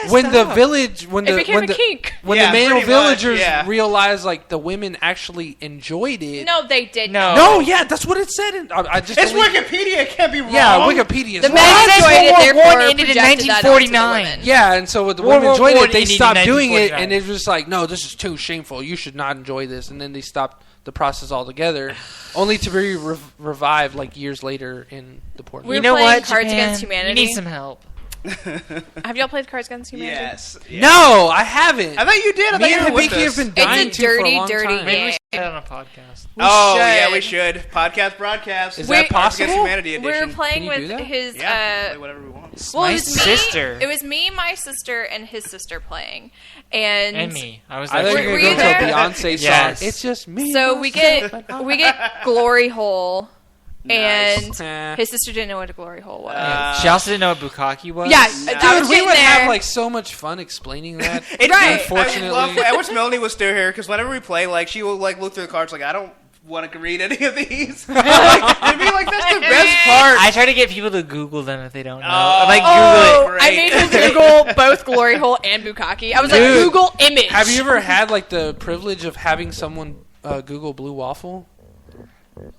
when the village, when It the became when a the kink. when Yeah, the male pretty much, villagers yeah. realized like the women actually enjoyed it. No, they did No. No, yeah, that's what it said. I just It's deleted- Wikipedia. It can't be wrong. Yeah, Wikipedia. The is men wrong. enjoyed it, World War therefore I ended in projected that onto the 1949. women. Yeah, and so with the World women War enjoyed I it, they ended in stopped doing it, 1949. and it was just like, no, this is too shameful. You should not enjoy this, and then they stopped the process altogether, only to be revived like years later in the port. We You were know playing what, Cards Japan? Against Humanity. You need some help. Have y'all played Cards Against Humanity? Yes. Yeah. No, I haven't. I thought you did. I Me thought and you were with Hibiki have us. been dying It's a to for dirty, a long dirty time. game. Maybe we should get on a podcast. Oh, should. yeah, we should. Podcast broadcast. Is We- that Cards Against possible? Humanity We edition. were playing Can you do with that? his. Yeah, play whatever we want. Well, My it was me. sister. It was me, my sister, and his sister playing, and And me. I was I there. thought you Were were you going to go to a there? Beyonce Yes. song. It's just me. So we get Glory Hole, Nice. and his sister didn't know what a Glory Hole was. She also didn't know what Bukkake was. Yeah, Nice. I was Dude, we getting would there. have like so much fun explaining that. It, Right. Unfortunately. I wish Melanie was still here because whenever we play, like she will like look through the cards, like I don't want to read any of these. Like, it'd be like that's the best part. I try to get people to Google them if they don't know. Oh. I'm like, Oh, Google it. I made him Google both Glory Hole and Bukkake. I was like, Dude, Google image. Have you ever had like the privilege of having someone Google Blue Waffle?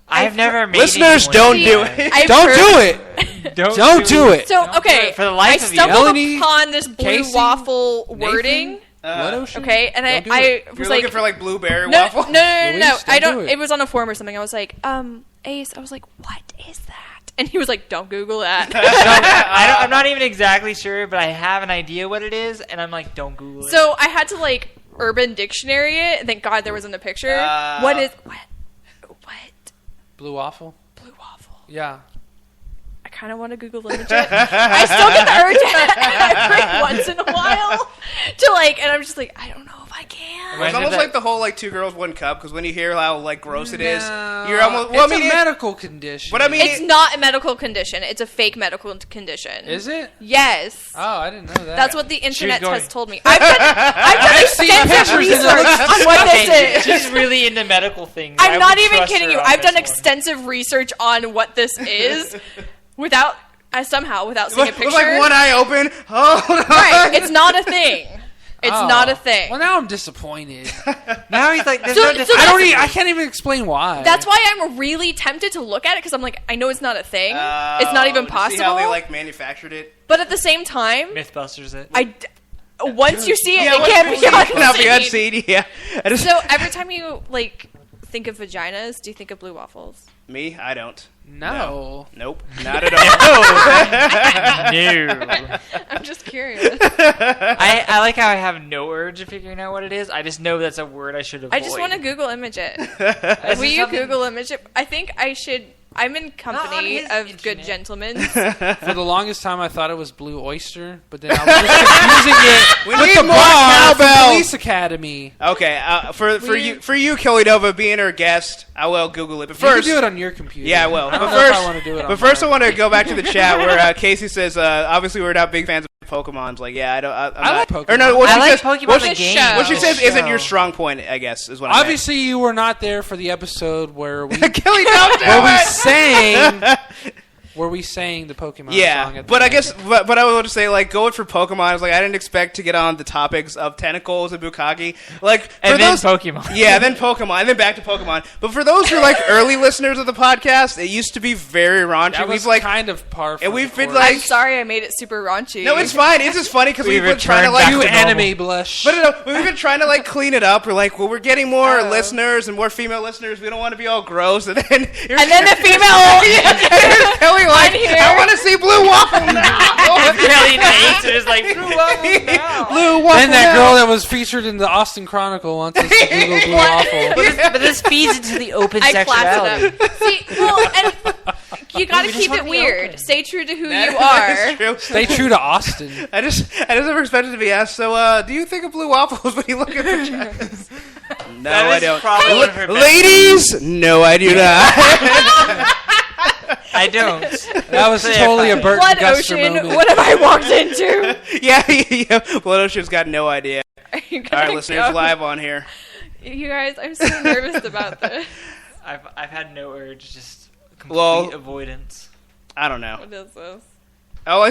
I've never made Listeners, don't anyone do See, it. I've Don't heard- do it. Don't do it. So, Don't do okay, it for the life I of you. stumbled Melanie, upon this blue Casey, waffle Nathan? wording. What ocean? Okay, and Don't do I it. was You're like, looking for like blueberry no, waffle. no, Luis, I don't don't. do it. It was on a form or something. I was like, Ace. I was like, what is that? And he was like, don't Google that. I'm not even exactly sure, but I have an idea what it is, and I'm like, don't Google it. So I had to like Urban Dictionary it. Thank God there wasn't a picture. What is what? Blue Waffle? Blue waffle. Yeah. I kind of want to Google image it. I still get the urge every once in a while to like, and I'm just like, I don't know if I can. It's almost like the whole like 2 girls 1 cup because when you hear how like gross it is, No. you're almost. Well, It's I mean, a medical condition. but I mean, It's not a medical condition. It's a fake medical condition. Is it? Yes. Oh, I didn't know that. That's what the internet going. has told me. I've done seen extensive pictures and it research looks on what this is. She's really into medical things. I I'm not would even trust kidding her you. on I've done this one. extensive research on what this is without without seeing a it picture. was like one eye open. Oh, Right. It's not a thing. It's Oh. not a thing. Well, now I'm disappointed. Now he's like, there's So- no so difference. I can't even explain why. That's why I'm really tempted to look at it because I'm like, I know it's not a thing. It's not even did you possible. See how they like manufactured it? But at the same time, Mythbusters it. once you see it, Yeah, it can't be cannot be unseen. unseen. Yeah. I just, So every time you like think of vaginas, do you think of blue waffles? me, I don't. no. Nope, not at all. No. I'm just curious. I like how I have no urge of figuring out what it is. I just know that's a word I should avoid. I just want to Google image it. Is Will this you something- Google image it? I think I should. I'm in on company his of good internet. gentlemen. For the longest time, I thought it was Blue Oyster, but then I was just confusing it We with need the more bar from cowbell. Police Academy. Okay, for you, Kelly Nova, being our guest, I will Google it. But You first, can do it on your computer. yeah, I will. I But don't know if first, I want to do it on but first, I mine. want to go back to the chat where Casey says, obviously, we're not big fans of Pokemon's. Like, yeah, I'm I like not. Pokemon. Or no, what I she like says, Pokemon what the she, game. what she says The isn't your show. strong point, I guess, is what I Obviously, you were not there for the episode where we Kelly, don't do where we it. sang where we sang the Pokemon song. Yeah, At the but I end. guess, but I would say like going for Pokemon. I was like, I didn't expect to get on the topics of tentacles and Bukkake. Like, for And then those, Pokemon. yeah, then Pokemon, and then back to Pokemon. But for those who are like early listeners of the podcast, it used to be very raunchy. that was We've like, kind of par. for and we've the been course. like- I'm sorry, I made it super raunchy. no, it's fine. It's just funny because We we've been trying to returned like, you back to anime blush. but no, we've been trying to like clean it up. We're like, well, we're getting more Oh. listeners and more female listeners. We don't want to be all gross, and then And then the female. Kelly like, here. I want to see Blue Waffle now. Kelly and Ace are just like, Blue Waffle now. Blue Waffle. Then that now. girl that was featured in the Austin Chronicle wants us to Google Blue Waffle. But this feeds into the open I class sexuality. it up. See, well, and you got to We just keep wanna it be weird. open. Stay true to who That you is are. true. Stay true to Austin. I just never expected to be asked. So, do you think of Blue Waffles when you look at the chat? No, That I is don't. probably one of her best Ladies, no, I do not. I don't. That was totally a Bert Blood and Guster Ocean, moment. what have I walked into? yeah. Blood Ocean's got no idea. Are you All gonna right, listeners, go? live on here. You guys, I'm so nervous about this. I've had no urge. Just complete avoidance. I don't know. What is this? Oh,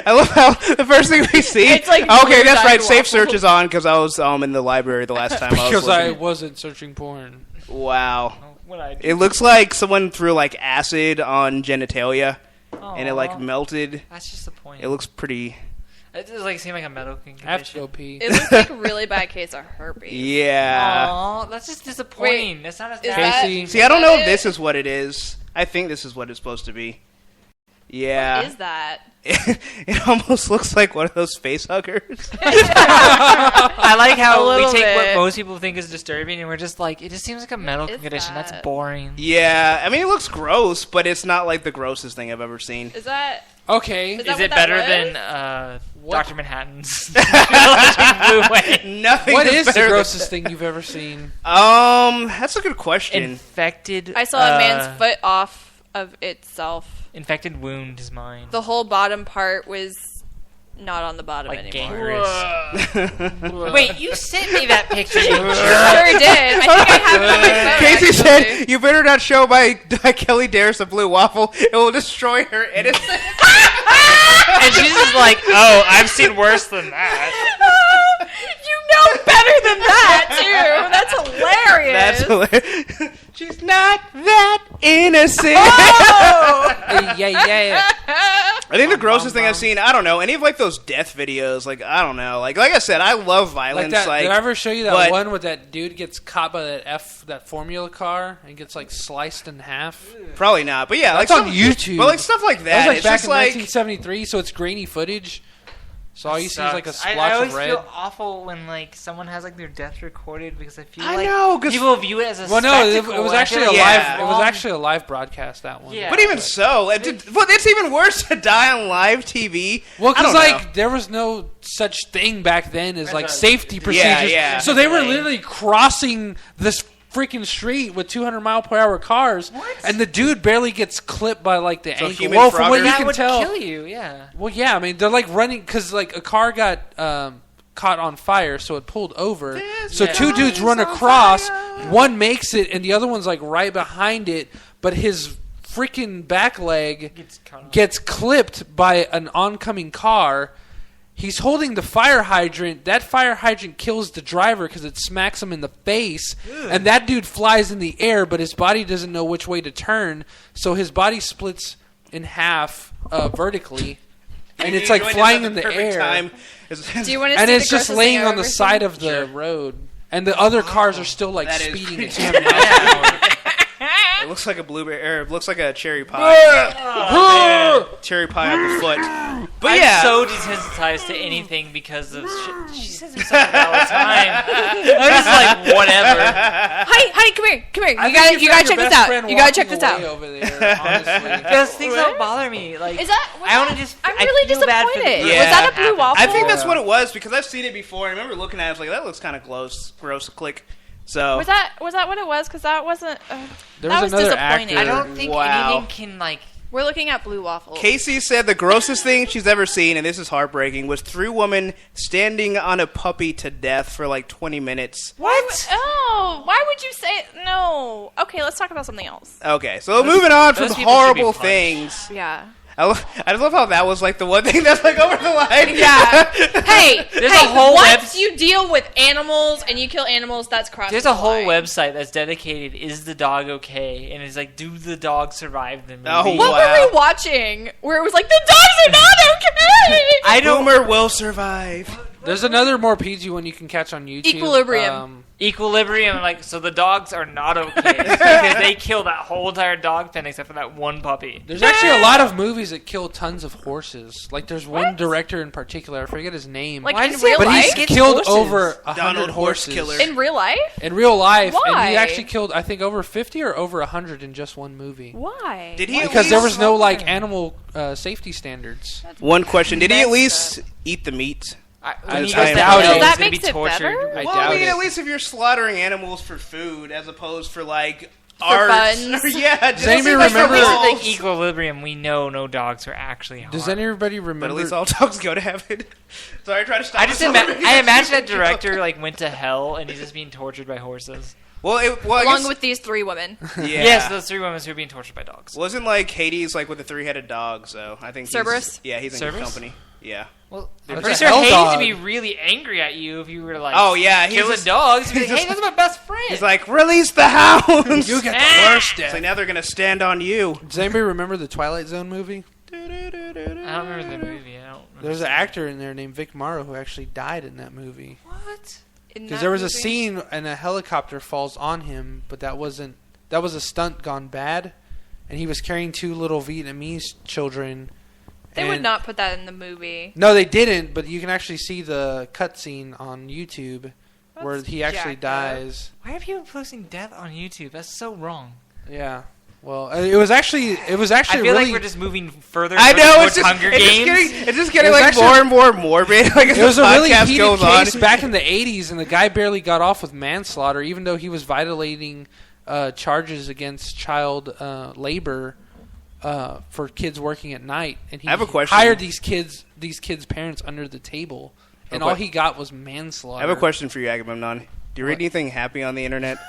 I love how the first thing we see. It's like okay, that's right. blue-dyed Safe waffle. search is on because I was in the library the last time. Because I looking. wasn't searching porn. Wow. What I do. It looks like someone threw like acid on genitalia, and it like Aw. melted. That's just the point. It looks pretty. It does like seem like a medical I have to condition. go pee. It looks like a really bad case of herpes. Yeah. Aw, that's just disappointing. Wait, That's not as Is bad. Casey. that, See, I don't is know that if this it? is what it is. I think this is what it's supposed to be. Yeah. What is that? It almost looks like one of those face huggers. I like A how we little take what bit. most people think is disturbing, and we're just like, it just seems like a medical is condition. that? That's boring. Yeah, I mean it looks gross, but it's not like the grossest thing I've ever seen. Is that? Okay. Is Is that it what better that than What? Dr. Manhattan's Blue Whale? Nothing. What is is the better than- grossest thing you've ever seen? That's a good question. Infected. I saw a man's foot off of itself. Infected wound is mine. The whole bottom part was not on the bottom Like anymore. gangrous. Wait, you sent me that picture. you jerk. Sure did. I think I have it on my phone. Casey actually. said, "You better not show my Kelly Dares a blue waffle. It will destroy her innocence." And she's just like, oh, I've seen worse than that. You know better than that, too. That's hilarious. That's hilarious. She's not that innocent. Oh! Yeah. I think the grossest thing I've seen, I don't know, any of like those death videos, like I don't know, like I said, I love Like violence. that, Like, did I ever show you that but- one where that dude gets caught by that formula car and gets like sliced in half? Probably not, but yeah, That's like on YouTube. But like stuff like that, That was like it's back just in like 1973, so it's grainy footage. So all you see is like a Sucks. splotch I always of red. feel awful when like someone has like their death recorded because I feel I like know, 'cause- people view it as a Well, no, it spectacle, was and I actually feel a like Yeah. live. It was actually a live broadcast. That one. Yeah. But even so, it's even worse to die on live TV. Well, I because don't like know. there was no such thing back then as like a- safety procedures. yeah. So they were literally crossing this freaking street with 200-mile-per-hour cars, and the dude barely gets clipped by like the So ankle. human Well, from what Frogger? you that can would tell, kill you. Yeah. well, yeah, I mean they're like running because like a car got caught on fire, so it pulled over. So two dudes run across. One makes it, and the other one's like right behind it, but his freaking back leg gets clipped by an oncoming car. He's holding the fire hydrant. That fire hydrant kills the driver because it smacks him in the face. And that dude flies in the air, but his body doesn't know which way to turn. So his body splits in half vertically. And it's like You joined flying us in at the perfect air. time. Do you want to And see it's the just grossest laying thing I've on the ever side seen? of the road. And the other cars are still like That is speeding pretty at 200 miles an hour. It looks like a blueberry, or it looks like a cherry pie. Cherry pie on the foot. But I'm yeah, so desensitized to anything because of shit. She says it all the time. I'm just like, whatever. Honey, come here. I You think gotta found check your this best out. friend You gotta check walking this out. away over there, honestly. Because things don't bother me. Like, Is that? was I want that- to just. I'm I really feel bad for the disappointed. person Was that a blue happened. waffle? I think that's what it was because I've seen it before. I remember looking at it, I was like, that looks kind of gross. Click. So Was that what it was? Because that wasn't. There that was was another disappointing. actor. I don't think Wow. anything can like. We're looking at blue waffles. Casey said the grossest thing she's ever seen, and this is heartbreaking, was 3 women standing on a puppy to death for like 20 minutes. What? Oh, why would you say no? Okay, let's talk about something else. Okay, so moving on from those people should be horrible punched. things. Yeah. I just love how that was like the one thing that's like over the line. Yeah. Hey, There's a whole once you deal with animals and you kill animals, that's crossing There's a whole the line. website that's dedicated. Is the dog okay? And it's like, do the dog survive the movie? Oh, What wow. were we watching? Where it was like the dogs are not okay. I don't. Boomer will survive. There's another more PG one you can catch on YouTube. Equilibrium. Equilibrium, like, so the dogs are not okay because they kill that whole entire dog pen except for that one puppy. There's actually a lot of movies that kill tons of horses. Like there's one What? director in particular, I forget his name. Like Why in does real he- but he's life? Gets killed horses. over 100 Donald Horse horses. Killer. In real life? In real life. And Why? he actually killed, I think, over 50 or over 100 in just one movie. Why? Did he at Because there least- was no like animal safety standards. One question: did he at least eat the meat? When he I goes doubt to it. hell, So that he's gonna makes be it tortured. better? I Well, doubt I mean, it. at least if you're slaughtering animals for food as opposed for like For art, buns. or, yeah, just anybody like remember- for Like balls. Equilibrium, we know no dogs are actually harmed. Does anybody But remember? at least all dogs go to heaven. Sorry, I try to stop. I just myself. I imagine that director like went to hell and he's just being tortured by horses. Well, I Along guess, with these 3 women. yeah. Yes, those 3 women who are being tortured by dogs. Wasn't like Hades like with the 3-headed dog? So I think Cerberus? he's in good Cerberus? company. Yeah. Well, I'm There's pretty a sure hell Hades dog. would be really angry at you if you were like, Oh yeah, he's killing just, dogs. He'd be like, hey, that's my best friend. he's like, release the hounds. You get the worst It's like death. now they're gonna stand on you. Does anybody remember the Twilight Zone movie? I don't remember the movie. I don't remember There's an seeing actor in there named Vic Morrow who actually died in that movie. it. What? In Because that there was a movie. scene and a helicopter falls on him, but that was a stunt gone bad, and he was carrying 2 little Vietnamese children. They would and- not put that in the movie. No, they didn't. But you can actually see the cutscene on YouTube where That's he actually jacked up. dies. Why are people posting death on YouTube? That's so wrong. Yeah. Well, it was actually I feel really. like we're just moving further. I know towards it's just Hunger Games. it's just getting It was like actually- more and more morbid. Like as It was the a really podcast heated goes case on. back in the 80s, and the guy barely got off with manslaughter, even though he was violating charges against child labor for kids working at night. And he I have a question. hired these kids' parents under the table, and Okay. all he got was I manslaughter. have a question for you, Agamemnon. Do you read What? anything happy on the internet?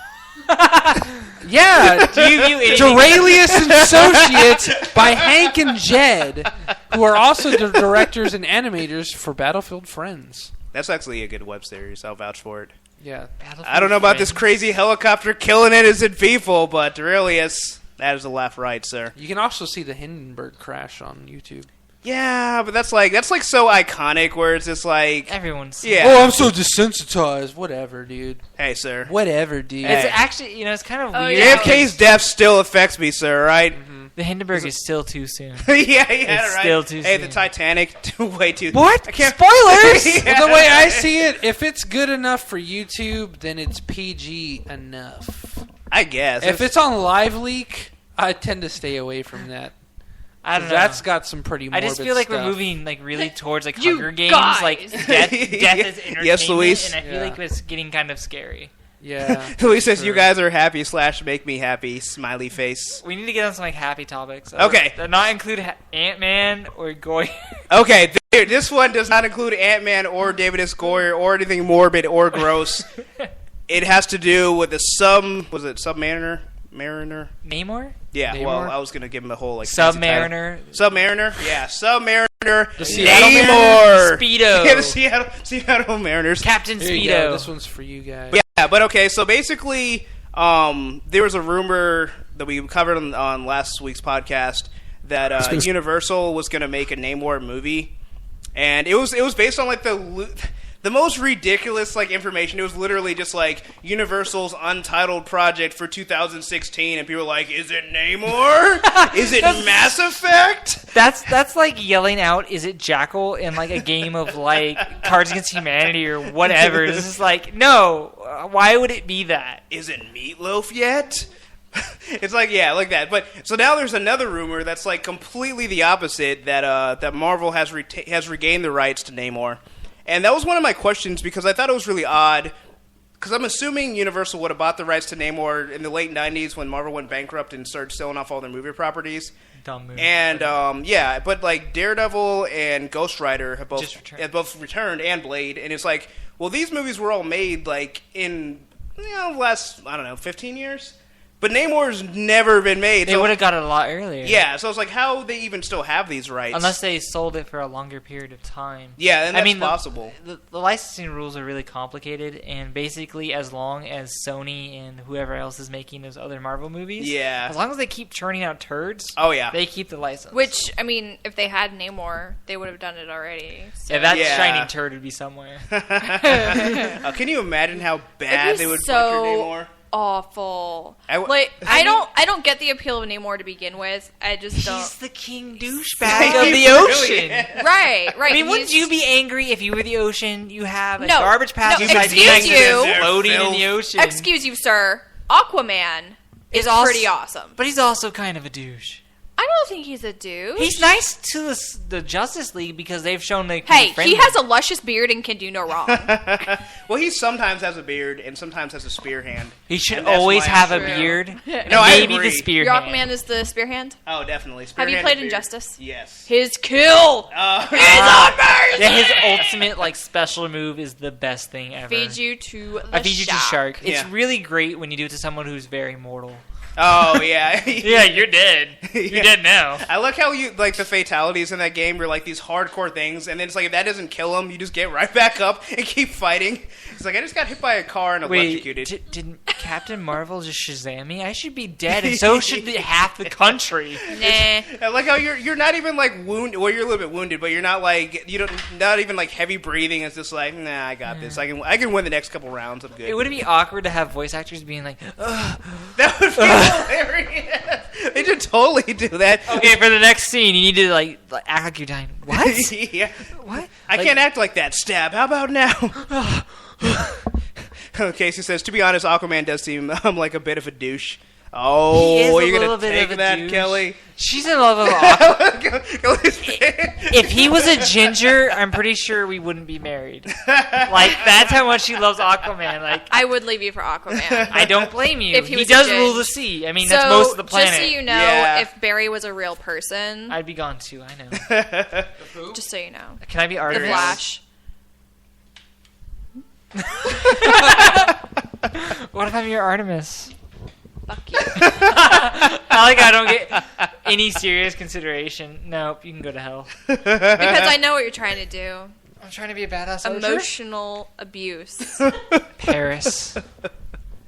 Yeah, Do you view anything? Duralius and Associates by Hank and Jed, who are also the directors and animators for Battlefield Friends. That's actually a good web series. I'll vouch for it. Yeah. I don't know about this crazy helicopter killing innocent people, but Aurelius, that is a laugh right, sir. You can also see the Hindenburg crash on YouTube. Yeah, but that's like so iconic where it's just like, Everyone's. yeah. Oh, I'm so desensitized. Whatever, dude. Hey, sir. Whatever, dude. Hey. It's actually, it's kind of Oh, weird. yeah. JFK's death still affects me, sir, right? The Hindenburg is still too soon. Yeah, It's right. still too Hey, soon. the Titanic, way too. What? I can't. Spoilers! Yeah. Well, the way I see it, if it's good enough for YouTube, then it's PG enough. I guess. If it's on Live Leak, I tend to stay away from that. I don't know. That's got some pretty I morbid just feel like stuff. we're moving like really towards like You Hunger Games, guys! like death is entertainment, Yes, Luis. and I feel Yeah. like it's getting kind of scary. Yeah. Luis says, sure. "You guys are happy / make me happy." Smiley face. We need to get on some like happy topics. Okay. That not include Ant-Man or Goy. Okay, this one does not include Ant-Man or David S. Goyer or anything morbid or gross. It has to do with the Submariner? Mariner? Namor? Yeah, Namor? well, I was going to give him the whole, like, fancy Submariner? title. Submariner? Yeah, Submariner. The Seattle Namor. Speedo. Yeah, the Seattle Mariners. Captain Here you go. Speedo. This one's for you guys. Yeah, but okay, so basically, there was a rumor that we covered on last week's podcast that Universal was going to make a Namor movie, and it was based on like the most ridiculous like information. It was literally just like Universal's untitled project for 2016, and people were like, "Is it Namor? Is it Mass Effect?" That's like yelling out, "Is it Jackal?" in like a game of like Cards Against Humanity or whatever. It's just like, no, why would it be that? Is it Meatloaf yet? It's like, yeah, like that. But so now there's another rumor that's like completely the opposite, that Marvel has regained the rights to Namor. And that was one of my questions because I thought it was really odd. Because I'm assuming Universal would have bought the rights to Namor in the late 90s when Marvel went bankrupt and started selling off all their movie properties. Dumb movie. And, yeah, but like Daredevil and Ghost Rider have both returned, and Blade. And it's like, well, these movies were all made like in, last, I don't know, 15 years? But Namor's never been made. They would have got it a lot earlier. Yeah, so it's like, how they even still have these rights? Unless they sold it for a longer period of time. Yeah, and that's I mean, possible. The licensing rules are really complicated, and basically, as long as Sony and whoever else is making those other Marvel movies, Yeah. as long as they keep churning out turds, Oh, yeah. they keep the license. Which, I mean, if they had Namor, they would have done it already. So. yeah, that Yeah. shining turd would be somewhere. Can you imagine how bad It'd be they would so butcher Namor? awful. I I don't get the appeal of Namor to begin with. I just don't. He's the king douchebag He of the really ocean. is. Right. I mean, wouldn't he's- you be angry if you were the ocean? You have a No, garbage patch no, beside excuse you. floating in the ocean. Excuse you, sir. Aquaman is also- pretty awesome. But he's also kind of a douche. I don't think he's a douche. He's nice to the Justice League because they've shown they can Hey, be friendly. he has a luscious beard and can do no wrong. Well, he sometimes has a beard and sometimes has a spear hand. He should And that's always why have a True. beard. No, and I maybe agree. the spear Your hand. Aquaman is the spear hand? Oh, definitely. Spear Have you hand played and beard. Injustice? Yes. His kill is amazing! Yeah, his ultimate like special move is the best thing ever. Feed you to the I feed you to shark. It's Yeah. really great when you do it to someone who's very mortal. Oh, yeah. Yeah, you're dead. You're Yeah. dead now. I like how you like the fatalities in that game are like these hardcore things, and then it's like if that doesn't kill him, you just get right back up and keep fighting. It's like I just got hit by a car and electrocuted. Wait, did Captain Marvel just Shazam me? I should be dead, and so should half the country. Nah. I like how you're not even like wounded. Well, you're a little bit wounded, but you're not like not even like heavy breathing. It's just like nah, I got this. I can win the next couple rounds. I'm good. It wouldn't be awkward to have voice actors being like, ugh. That would be hilarious. They should totally do that. Okay, for the next scene, you need to like act like you're dying. What? Yeah. What? I can't act like that. Stab. How about now? Casey says, to be honest, Aquaman does seem like a bit of a douche. He Oh, is a you're little gonna bit take of a that, douche. Kelly? She's in love with Aquaman. If If he was a ginger, I'm pretty sure we wouldn't be married. Like, that's how much she loves Aquaman. Like, I would leave you for Aquaman. I don't blame you. If he was a does ginge. rule the sea. I mean, So, that's most of the planet. just so you know, Yeah. if Barry was a real person, I'd be gone too, I know. just so you know. Can I be The Artemis? Flash. What if I'm your Artemis? Fuck you. I don't get any serious consideration. Nope, you can go to hell. Because I know what you're trying to do. I'm trying to be a badass soldier. Emotional abuse. Paris.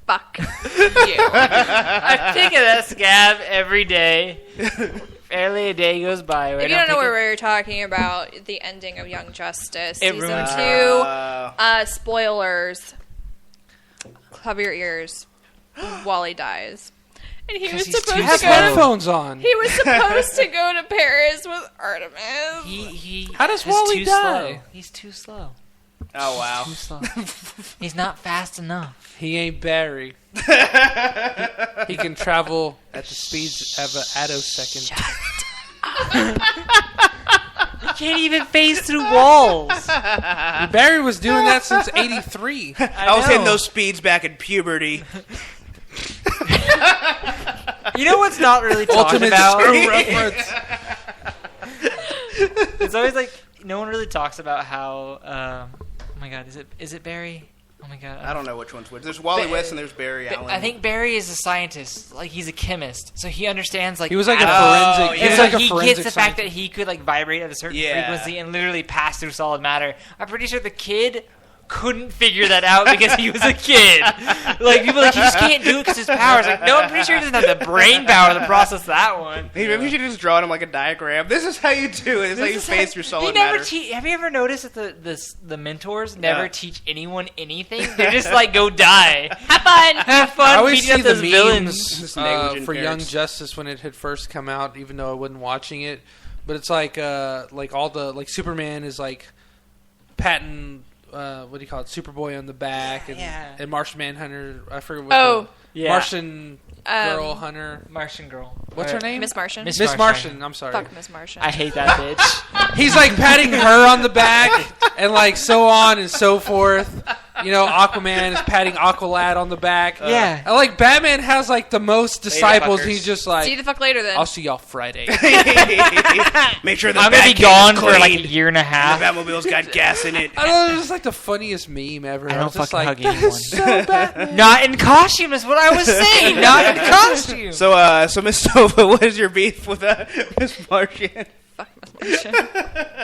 Fuck you. I think of that scab every day. Barely a day goes by. Where If you I don't know think what we're talking about, the ending of Young Justice, It season ruins 2. Spoilers. Cover your ears. Wally dies, and he was 'Cause he's supposed too to Have go. headphones on. He was supposed to go to Paris with Artemis. he How does is Wally too die? Slow. He's too slow. Oh wow. Too slow. He's not fast enough. He ain't Barry. He can travel at the speeds of an attosecond. He can't even phase through walls. Barry was doing that since '83. I was know. hitting those speeds back in puberty. You know what's not really talked Ultimate about? screw reference. It's always like no one really talks about how. Oh my God, is it Barry? Oh my God, I don't know which one's which. There's Wally West and there's Barry Allen. I think Barry is a scientist. Like he's a chemist, so he understands like He was like a atoms. forensic. yeah. He was So like a he forensic gets the fact that scientist. he could like vibrate at a certain Yeah. frequency and literally pass through solid matter. I'm pretty sure the kid couldn't figure that out because he was a kid. Like people are like he just can't do it because his powers. Like no, I'm pretty sure he doesn't have the brain power to process that one. Hey, maybe you should just draw it on like a diagram. This is how you do it. This is how you face your solid matter. Have you ever noticed that the mentors never Yeah. teach anyone anything? They just like go die. Have fun. Have I fun always beating see up the those memes villains. negligent for Young parents. Justice when it had first come out, even though I wasn't watching it. But it's like all the like Superman is like patting what do you call it, Superboy on the back, and, Yeah. and Martian Manhunter. I forget what. Oh. Yeah. Martian Girl Hunter. Martian girl. What's her name? Miss Martian. Miss Miss Martian. Martian. I'm sorry. Fuck Miss Martian. I hate that bitch. He's like patting her on the back, and like so on and so forth. You know, Aquaman is patting Aqualad on the back. Yeah. And like Batman has like the most disciples. fuckers. He's just See like, you the fuck later then. I'll see y'all Friday. Make sure the I'm gonna be Batcave's gone for like a clean. year and a The half. Batmobile's got gas in it. I don't know, it's like the funniest meme ever. I don't was just fucking like, hug that anyone. is so Batman. Not in costume is what I was saying. Not in costume. So Miss Nova, what is your beef with Miss Martian? Fuck Miss Martian.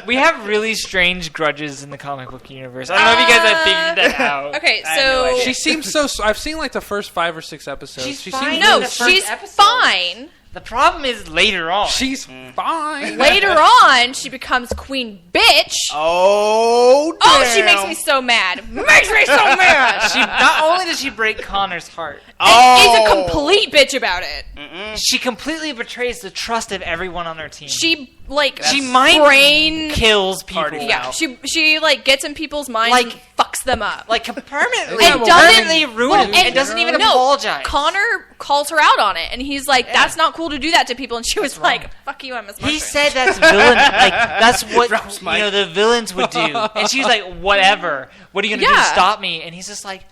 We have really strange grudges in the comic book universe. I don't know if you guys have figured that out. Okay, I have no so idea. She seems so. I've seen like the first 5 or 6 episodes. She's she fine. seems no, the first she's episode. fine. The problem is later on. She's fine. Later on, she becomes Queen Bitch. Oh, damn. Oh, she makes me so mad. Makes me so mad. She not only does she break Connor's heart. And is a complete bitch about it. she completely betrays the trust of everyone on her team. She mind kills people. Party Yeah, foul. she gets in people's minds and fucks them up. Permanently, And permanently ruined it. And doesn't even apologize. Connor calls her out on it, and he's like, "That's not cool to do that to people." And she was like, "Fuck you, I'm a smart He person." said that's villain. That's what Drops mic. the villains would do. And she's like, "Whatever. What are you gonna do to stop me?" And he's just like,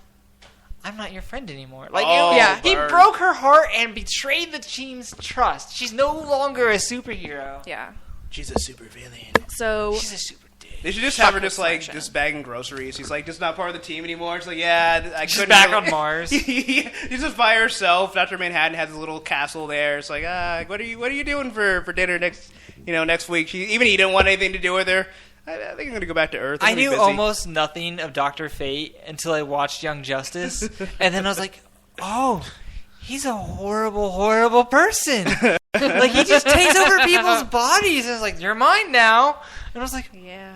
"I'm not your friend anymore." Like, he broke her heart and betrayed the team's trust. She's no longer a superhero. Yeah. She's a super villain. So She's a super dick. They should just have her just bagging groceries. He's like, just not part of the team anymore. She's like, yeah, I She's couldn't. back really- on Mars. She's just by herself. Dr. Manhattan has his little castle there. It's like, what are you doing for dinner next week? He didn't want anything to do with her. I think I'm gonna go back to Earth. I knew almost nothing of Dr. Fate until I watched Young Justice, and then I was like, "Oh, he's a horrible, horrible person. Like he just takes over people's bodies." And I was like, "You're mine now." And I was like, yeah.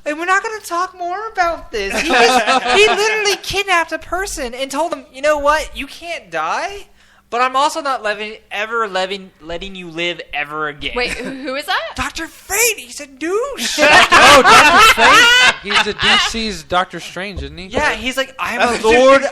"And we're not going to talk more about this." He literally kidnapped a person and told them, "You know what? You can't die, but I'm also not letting you live ever again." Wait, who is that? Dr. Fate. He's a douche. Oh, Dr. Fate. He's the DC's Doctor Strange, isn't he? Yeah, he's like, I'm a lord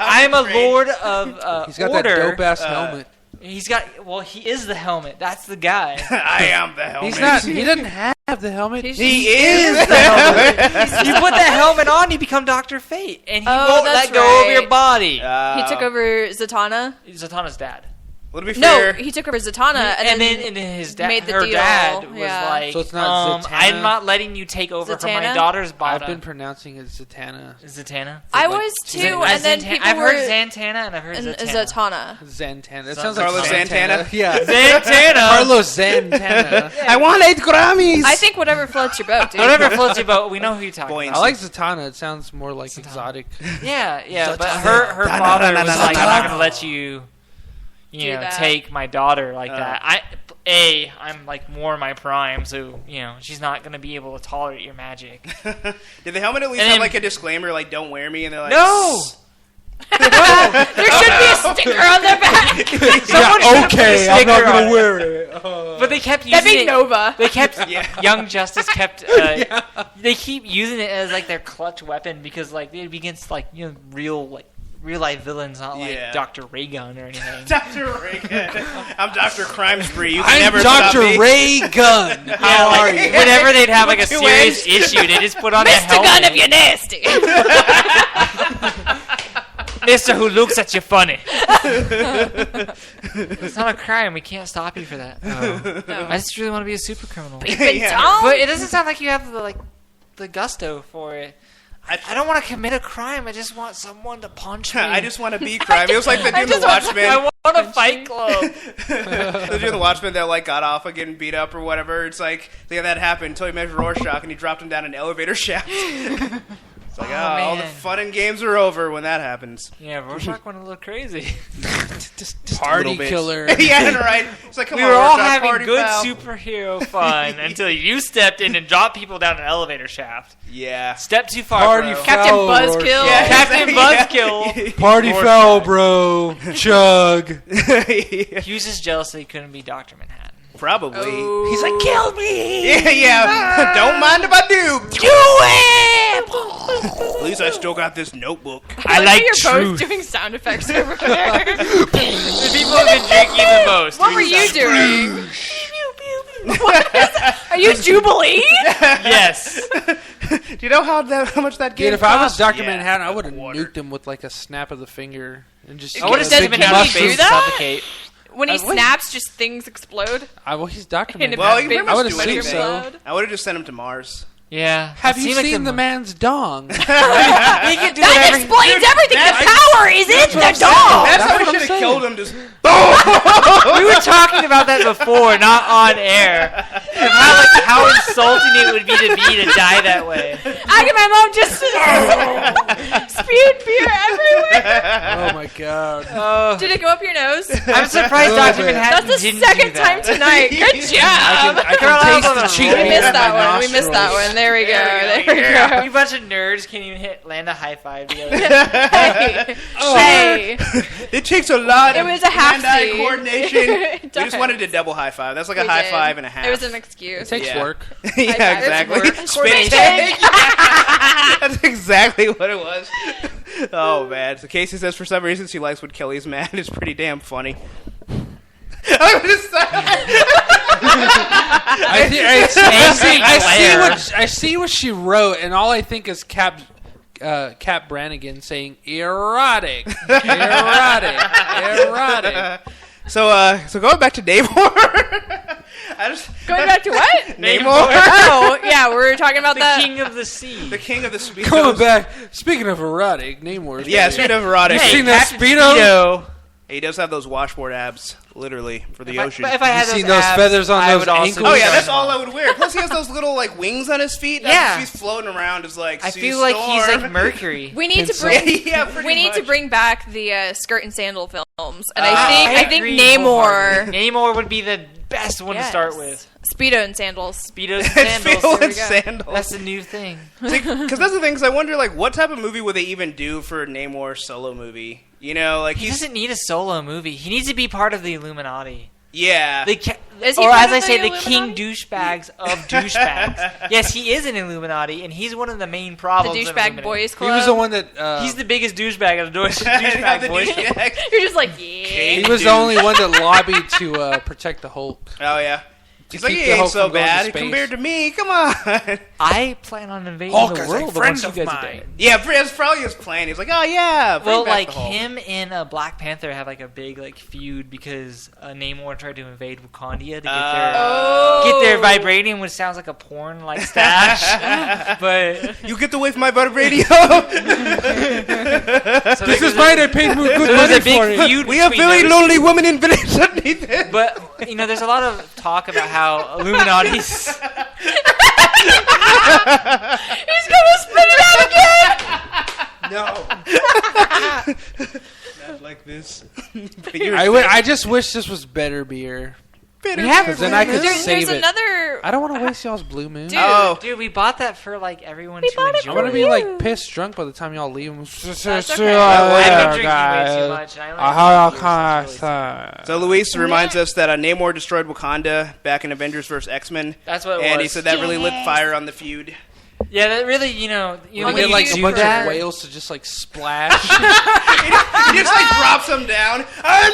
of He's got order. that dope ass helmet. He is the helmet. That's the guy. I am the helmet. He's not. He doesn't have the helmet. He is the helmet. You put the helmet on, you become Dr. Fate, and he won't let go of your body. He took over Zatanna. Zatanna's dad. Well, to be fair, No, he took over Zatanna, and then his dad, made the her deal. dad was Yeah. like, So it's not Zatanna? I'm not letting you take over for my Zatanna? daughter's I've body. been pronouncing it Zatanna. Zatanna? I was too, and then people I've were heard Zantana and I've heard Zatanna. Zantana. It Son- sounds like Carlos Santana? Yeah. Zantana! Carlos Santana. I want 8 Grammys. I think whatever floats your boat, dude. Whatever floats your boat, we know who you're talking Buoyancy. about. I like Zatanna. It sounds more like exotic. Yeah, but her father was like, I'm not going to let you that. take my daughter like that. I'm like more in my prime, so, she's not going to be able to tolerate your magic. Did the helmet at least And have then- like a disclaimer, like "Don't wear me"? And they're like, No! There should be a sticker on their back. I'm not gonna wear it. But they kept using That'd be it. Nova. They kept Young Justice kept. They keep using it as like their clutch weapon because like they'd be against like real life villains, not like Dr. Ray Gun or anything. Dr. Reagan. I'm Dr. Crime Spree. You can I'm never stop Dr. me. Ray Gun. How are you? Whenever they'd have like a Two serious ends. issue, they just put on a Mr. helmet. Gun if you're nasty. Mister who looks at you funny. It's not a crime. We can't stop you for that. No. I just really want to be a super criminal. Yeah. But it doesn't sound like you have the gusto for it. I don't want to commit a crime. I just want someone to punch me. I just want to be crime. It was like the dude in the Watchmen. I want a fight club. The dude in the Watchmen that like got off of getting beat up or whatever. It's like, that happened until he met Rorschach and he dropped him down an elevator shaft. It's like, all the man. fun and games are over when that happens. Yeah, Rorschach went a little crazy. Just Party a little bit. killer. Yeah, right. It's like, come We on, were all Rorschach, having party good foul. superhero fun until you stepped in and dropped people down an elevator shaft. Yeah. Step too far, Party bro. Captain foul, Buzzkill. Rorschach. Yeah. Captain Yeah. Buzzkill. Party foul, bro. Chug. He was just jealous that he couldn't be Dr. Manhattan. Probably. Oh. He's like, kill me! Yeah. Don't mind if I do. Do it! At least I still got this notebook. I like you're truth. both doing sound effects over there. The people have been drinking the most. What were you doing? What is that? Are you Jubilee? Yes. Do you know how much that game Dude, if I was cost? Dr. Yeah. Manhattan, I would have Water. nuked him with like a snap of the finger and just. I would have Does- sent him can out he of do space to that? suffocate. When he I wouldn't- snaps, just things explode. Well, he's Dr. In a Manhattan. Well, big you pretty much I would do assume anything. so. I would have just sent him to Mars. Yeah. Have It you seemed like seen the man's dong? He can do That whatever. explains everything. The power is in the dog. That's how what we I'm should have saying. killed him. Just We were talking about that before, not on air. Of how insulting it would be to die that way. Agamemnon just spewed beer everywhere. Oh my god. Did it go up your nose? I'm surprised Little Dr. bit. Manhattan That's the didn't second do that. time tonight. Good job. I can taste the cheek. We missed that in my one. We missed that nostrils. one. There we go. There we We go. a bunch of nerds can't even land a high five together. Hey. Hey. it takes a lot It of was a hand-eye halfsie. coordination It to We just wanted to double high five. That's like a high five and a half. It was an excuse. It takes work. Yeah, exactly. It's work. Spit take. That's exactly what it was. Oh man. So Casey says for some reason she likes when Kelly's mad. It's pretty damn funny. I see what she wrote, and all I think is Cap Brannigan saying erotic. So going back to Namor. Going back to what? Namor. Oh, yeah, we were talking about the king of the sea. The king of the speedos. Going back. Speaking of erotic, Namor. Yeah, speaking of erotic. You seen that speedo? He does have those washboard abs, literally, for the ocean. If I had seen those feathers on those ankles? Oh yeah, that's all I would wear. Plus, he has those little like wings on his feet. Yeah, he's floating around. Is like I feel like he's like Mercury. We need to bring. We need to bring back the skirt and sandal films, and I think Namor would be the best one to start with. Speedo and sandals. Speedo and sandals. Sandals. That's a new thing. Because that's the thing. Because I wonder, like, what type of movie would they even do for Namor's solo movie? You know, like he doesn't need a solo movie. He needs to be part of the Illuminati. Yeah. Is he or part as I say, the the king douchebags of douchebags. Yes, he is an Illuminati, and he's one of the main problems. The douchebag boys club. He was the one that. He's the biggest douchebag of the douchebag boys. You're just like, yeah. He was the only one that lobbied to protect the Hulk. Oh yeah. He's like, he ain't so bad compared to me. Come on. I plan on invading Hulk the is world a friend once you of guys mine. are dead. Yeah, that's probably his plan. He's like, oh yeah. Well, like him and Black Panther have like a big like feud because Namor tried to invade Wakanda to get their vibranium, which sounds like a porn like stash. But you get away from my vibranium. So this is mine. I paid good money for it. We have very lonely women in village underneath it. But you know, there's a lot of talk about how Illuminati's. He's gonna spit it out again. No. Not like this. I just wish this was better beer. Because then I could save there's it. Another. I don't want to waste y'all's Blue Moon. Dude, we bought that for like everyone to enjoy. I'm gonna be like pissed drunk by the time y'all leave. That's I've been drinking way too much. So Luis reminds us that Namor destroyed Wakanda back in Avengers vs. X-Men. That's what it was. And he said that really lit fire on the feud. Yeah, that really, you know we when get you like a do bunch that, of whales to just like splash. He just like drops them down. I'm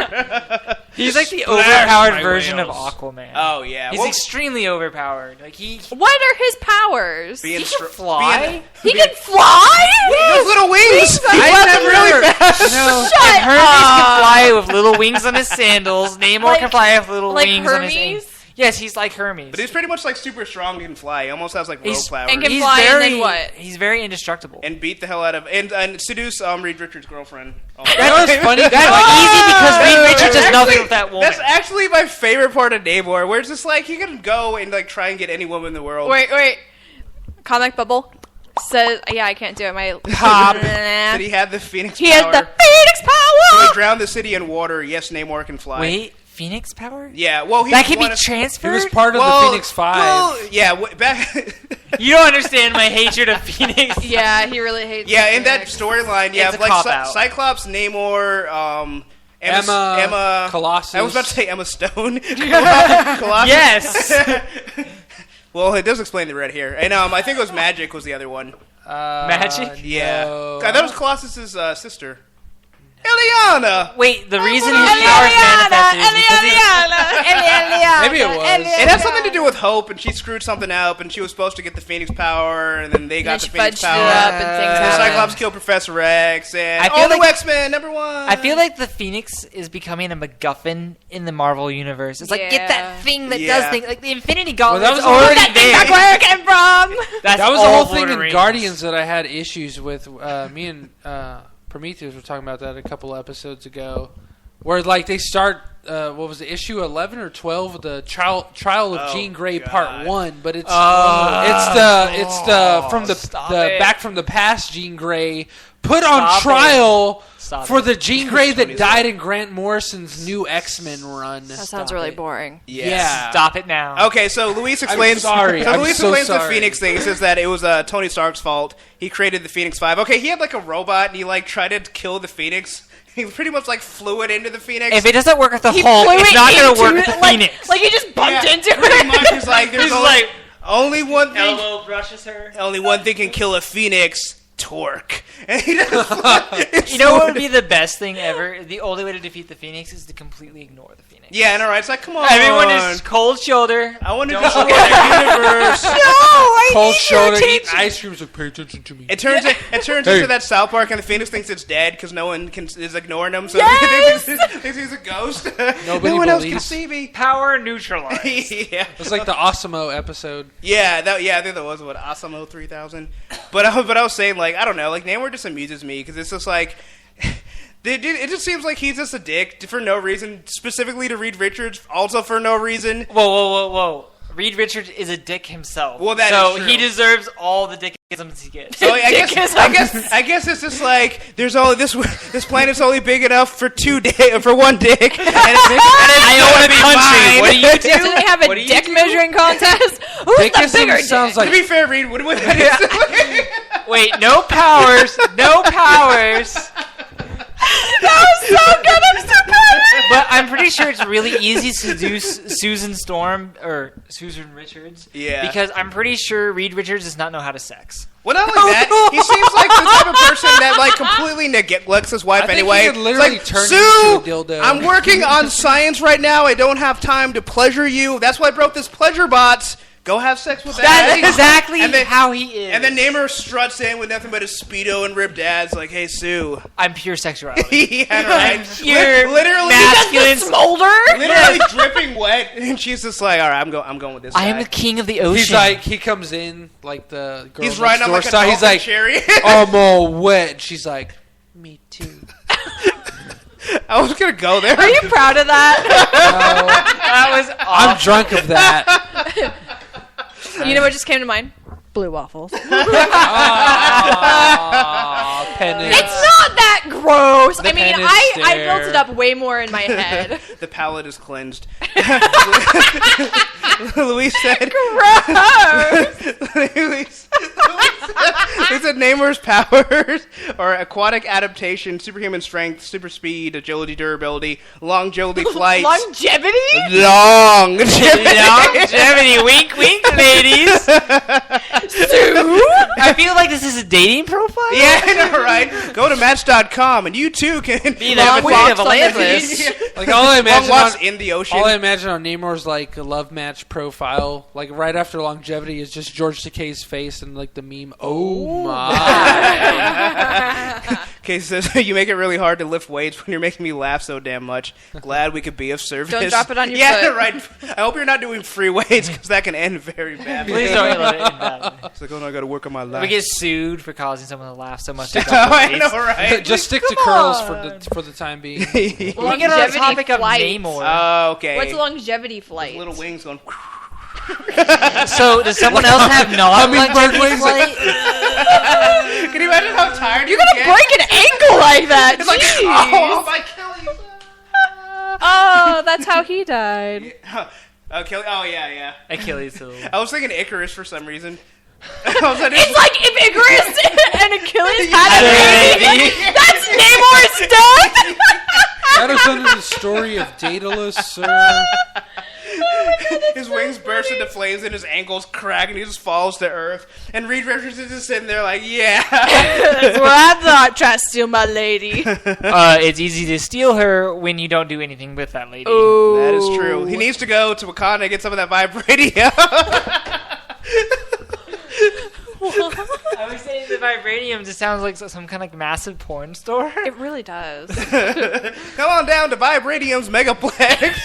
Namor. He's like the overpowered version whales. of Aquaman. Oh yeah, He's extremely overpowered. Like What are his powers? He can fly. He can fly. Those little wings. Really fast. No, Shut if Hermes can fly with little wings on his sandals, Namor can fly with little wings on his ankles. Yes, he's like Hermes. But he's pretty much like super strong and fly. He almost has like rope powers. And can fly and then what? He's very indestructible. And beat the hell out of and seduce Reed Richards' girlfriend. Oh, That was funny. That's easy because Reed Richards does nothing with that woman. That's actually my favorite part of Namor, where it's just like he can go and like try and get any woman in the world. Wait. Comic Bubble says, yeah, I can't do it. My Pop said he had the Phoenix power. He has the Phoenix power. So he drowned the city in water. Yes, Namor can fly. Wait. Phoenix power? Yeah, well, that can be transferred. He was part of the Phoenix 5. Well, yeah, back. You don't understand my hatred of Phoenix. Yeah, he really hates. Yeah, in that storyline, yeah, it's like a Cyclops, Namor, Emma, Colossus. I was about to say Emma Stone. Colossus. Yes. Well, it does explain the red hair, and I think it was Magic was the other one. Magic? Yeah, No. that was Colossus's sister. Eliana! Wait, the reason his powers manifested is because Maybe it was. It has something to do with Hope, and she screwed something up, and she was supposed to get the Phoenix power, and then they got the Phoenix power. Up and things And happened. Cyclops killed Professor X, and I feel the like- X-Men, #1. I feel like the Phoenix is becoming a MacGuffin in the Marvel universe. It's like, get that thing that does things. Like, the Infinity Gauntlet Well, that is was already that thing there. back where it came from. That's That was the all whole thing in Wolverines. Guardians that I had issues with. Me and Prometheus were talking about that a couple episodes ago, where like they start. What was it, issue 11 or 12? The trial of Jean Grey Part 1, but it's the from the back from the past Jean Grey put on trial for the Jean Grey that died in Grant Morrison's new X-Men run. That sounds really boring. Yeah. Stop it now. Okay, so Luis explains. sorry. So I'm Luis so explains sorry. the Phoenix thing. He says that it was Tony Stark's fault. He created the Phoenix 5. Okay, he had like a robot, and he like tried to kill the Phoenix. He pretty much like flew it into the Phoenix. If it doesn't work with the He Hulk, flew it's it not going to into work with it, the Phoenix. Like he just bumped into pretty it. much, he's like, there's He's only, like, only one thing. elbow brushes her. Only one thing can kill a Phoenix. Torque. And he just You know what would be the best thing ever? The only way to defeat the Phoenix is to completely ignore the Phoenix. Yeah, and alright, it's like, come on. Everyone is cold shoulder. I want to Don't destroy look the at universe. No, I Cold need shoulder, your eat attention. ice cream. Like, pay attention to me. It turns into that South Park, and the Phoenix thinks it's dead because no one is ignoring him. So Yes! they think he's a ghost. Nobody no one else can believes. see me. Power neutralized. Yeah, It's like the Osimo episode. yeah, I think that was what Asamo 3000. But I was saying, like, I don't know, like Namor just amuses me because it's just like. It just seems like he's just a dick for no reason, specifically to Reed Richards, also for no reason. Whoa. Reed Richards is a dick himself. Well, that so is true. he deserves all the dickisms he gets. So I guess it's just like there's only this planet's only big enough for for one dick, and I own a country. What do you do? Do they have a What do you dick do? measuring contest? Who's the Dickism bigger sounds dick? To be fair, Reed, what Wait, no powers. No powers. That was so good. I'm so proud of you. But I'm pretty sure it's really easy to seduce Susan Storm or Susan Richards. Yeah. Because I'm pretty sure Reed Richards does not know how to sex. Well, not only that, he seems like the type of person that like completely neglects his wife I think anyway. he could literally It's turn like, you Sue, into a dildo. I'm working on science right now. I don't have time to pleasure you. That's why I broke this pleasure bots. Go have sex with That's that. exactly And then- how he is. And then Namor struts in with nothing but his Speedo and ripped ads like, hey, Sue. I'm pure sexuality. Yeah, right. Pure Literally, masculine. Smolder? literally dripping wet. And she's just like, all right, I'm going with this I guy. am the king of the ocean. He's like, he comes in like the girl He's next riding on door like a style. He's dolphin like, chariot. I'm all wet. She's like, me too. I was going to go there. Are you proud of that? That was I'm awful. drunk of that. You know what just came to mind? Blue waffles. Aw, penance. It's not that gross. The I mean, penance I built stare. it up way more in my head. The palate is cleansed. Louise said, Gross. Louise said Namor's powers are aquatic adaptation, superhuman strength, super speed, agility, durability, longevity, flight. Longevity? Longevity. Wink, wink, ladies. I feel like this is a dating profile. Yeah, I know, right? Go to Match.com and you too can Be the queen of Atlantis. Like all I imagine Long walks on, in the ocean. all I imagine on Namor's like love match profile, like right after longevity, is just George Takei's face and like the meme. Oh my! Okay, says you make it really hard to lift weights when you're making me laugh so damn much. Glad we could be of service. Don't drop it on your yeah, foot. right. I hope you're not doing free weights because that can end very badly. Please don't let it end badly. It's like, oh no, I got to work on my life. We get sued for causing someone to laugh so much. Oh, I know, right? Just stick to curls for the time being. We get on the Longevity topic of flight. Namor. Oh, okay. What's longevity flight? Little wings going. So does someone else have non-longevity wings, like- flight? Can you imagine how tired You're you gonna get? break an ankle like that. It's like, Jeez. oh, my Achilles. Oh, that's how he died. Okay. Oh yeah. Achilles heel. I was thinking Icarus for some reason. I was like, It's like if Icarus and Achilles had a Baby. baby. That's Namor's death. That is under the story of Daedalus, sir. his wings burst into flames and his ankles crack and he just falls to earth. And Reed Richards is just sitting there like, yeah. That's what I thought. Try to steal my lady. It's easy to steal her when you don't do anything with that lady. Ooh. That is true. He needs to go to Wakanda and get some of that vibranium. I was saying the vibranium just sounds like some kind of massive porn store. It really does. Come on down to Vibranium's Megaplex.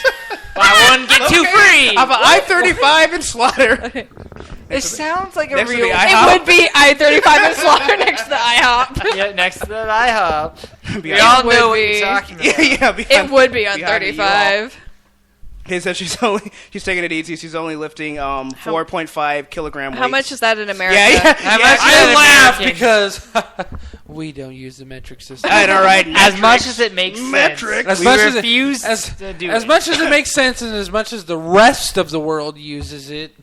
Buy one, get two free. Off of I-35 in Slaughter. It sounds like a Next to real. the It IHOP. would be I-35 and Slaughter next to the IHOP. Yeah, next to the IHOP. We Behind- all would know what be. you're talking about. yeah, It would be on behind the 35. He said she's taking it easy. She's only lifting 4.5 kilogram weights. How much is that in America? Yeah. How much I is laugh American? because we don't use the metric system. I know, right? As much as it makes Metric. sense, As much as it- refuse as to do as it. much as it makes sense and as much as the rest of the world uses it,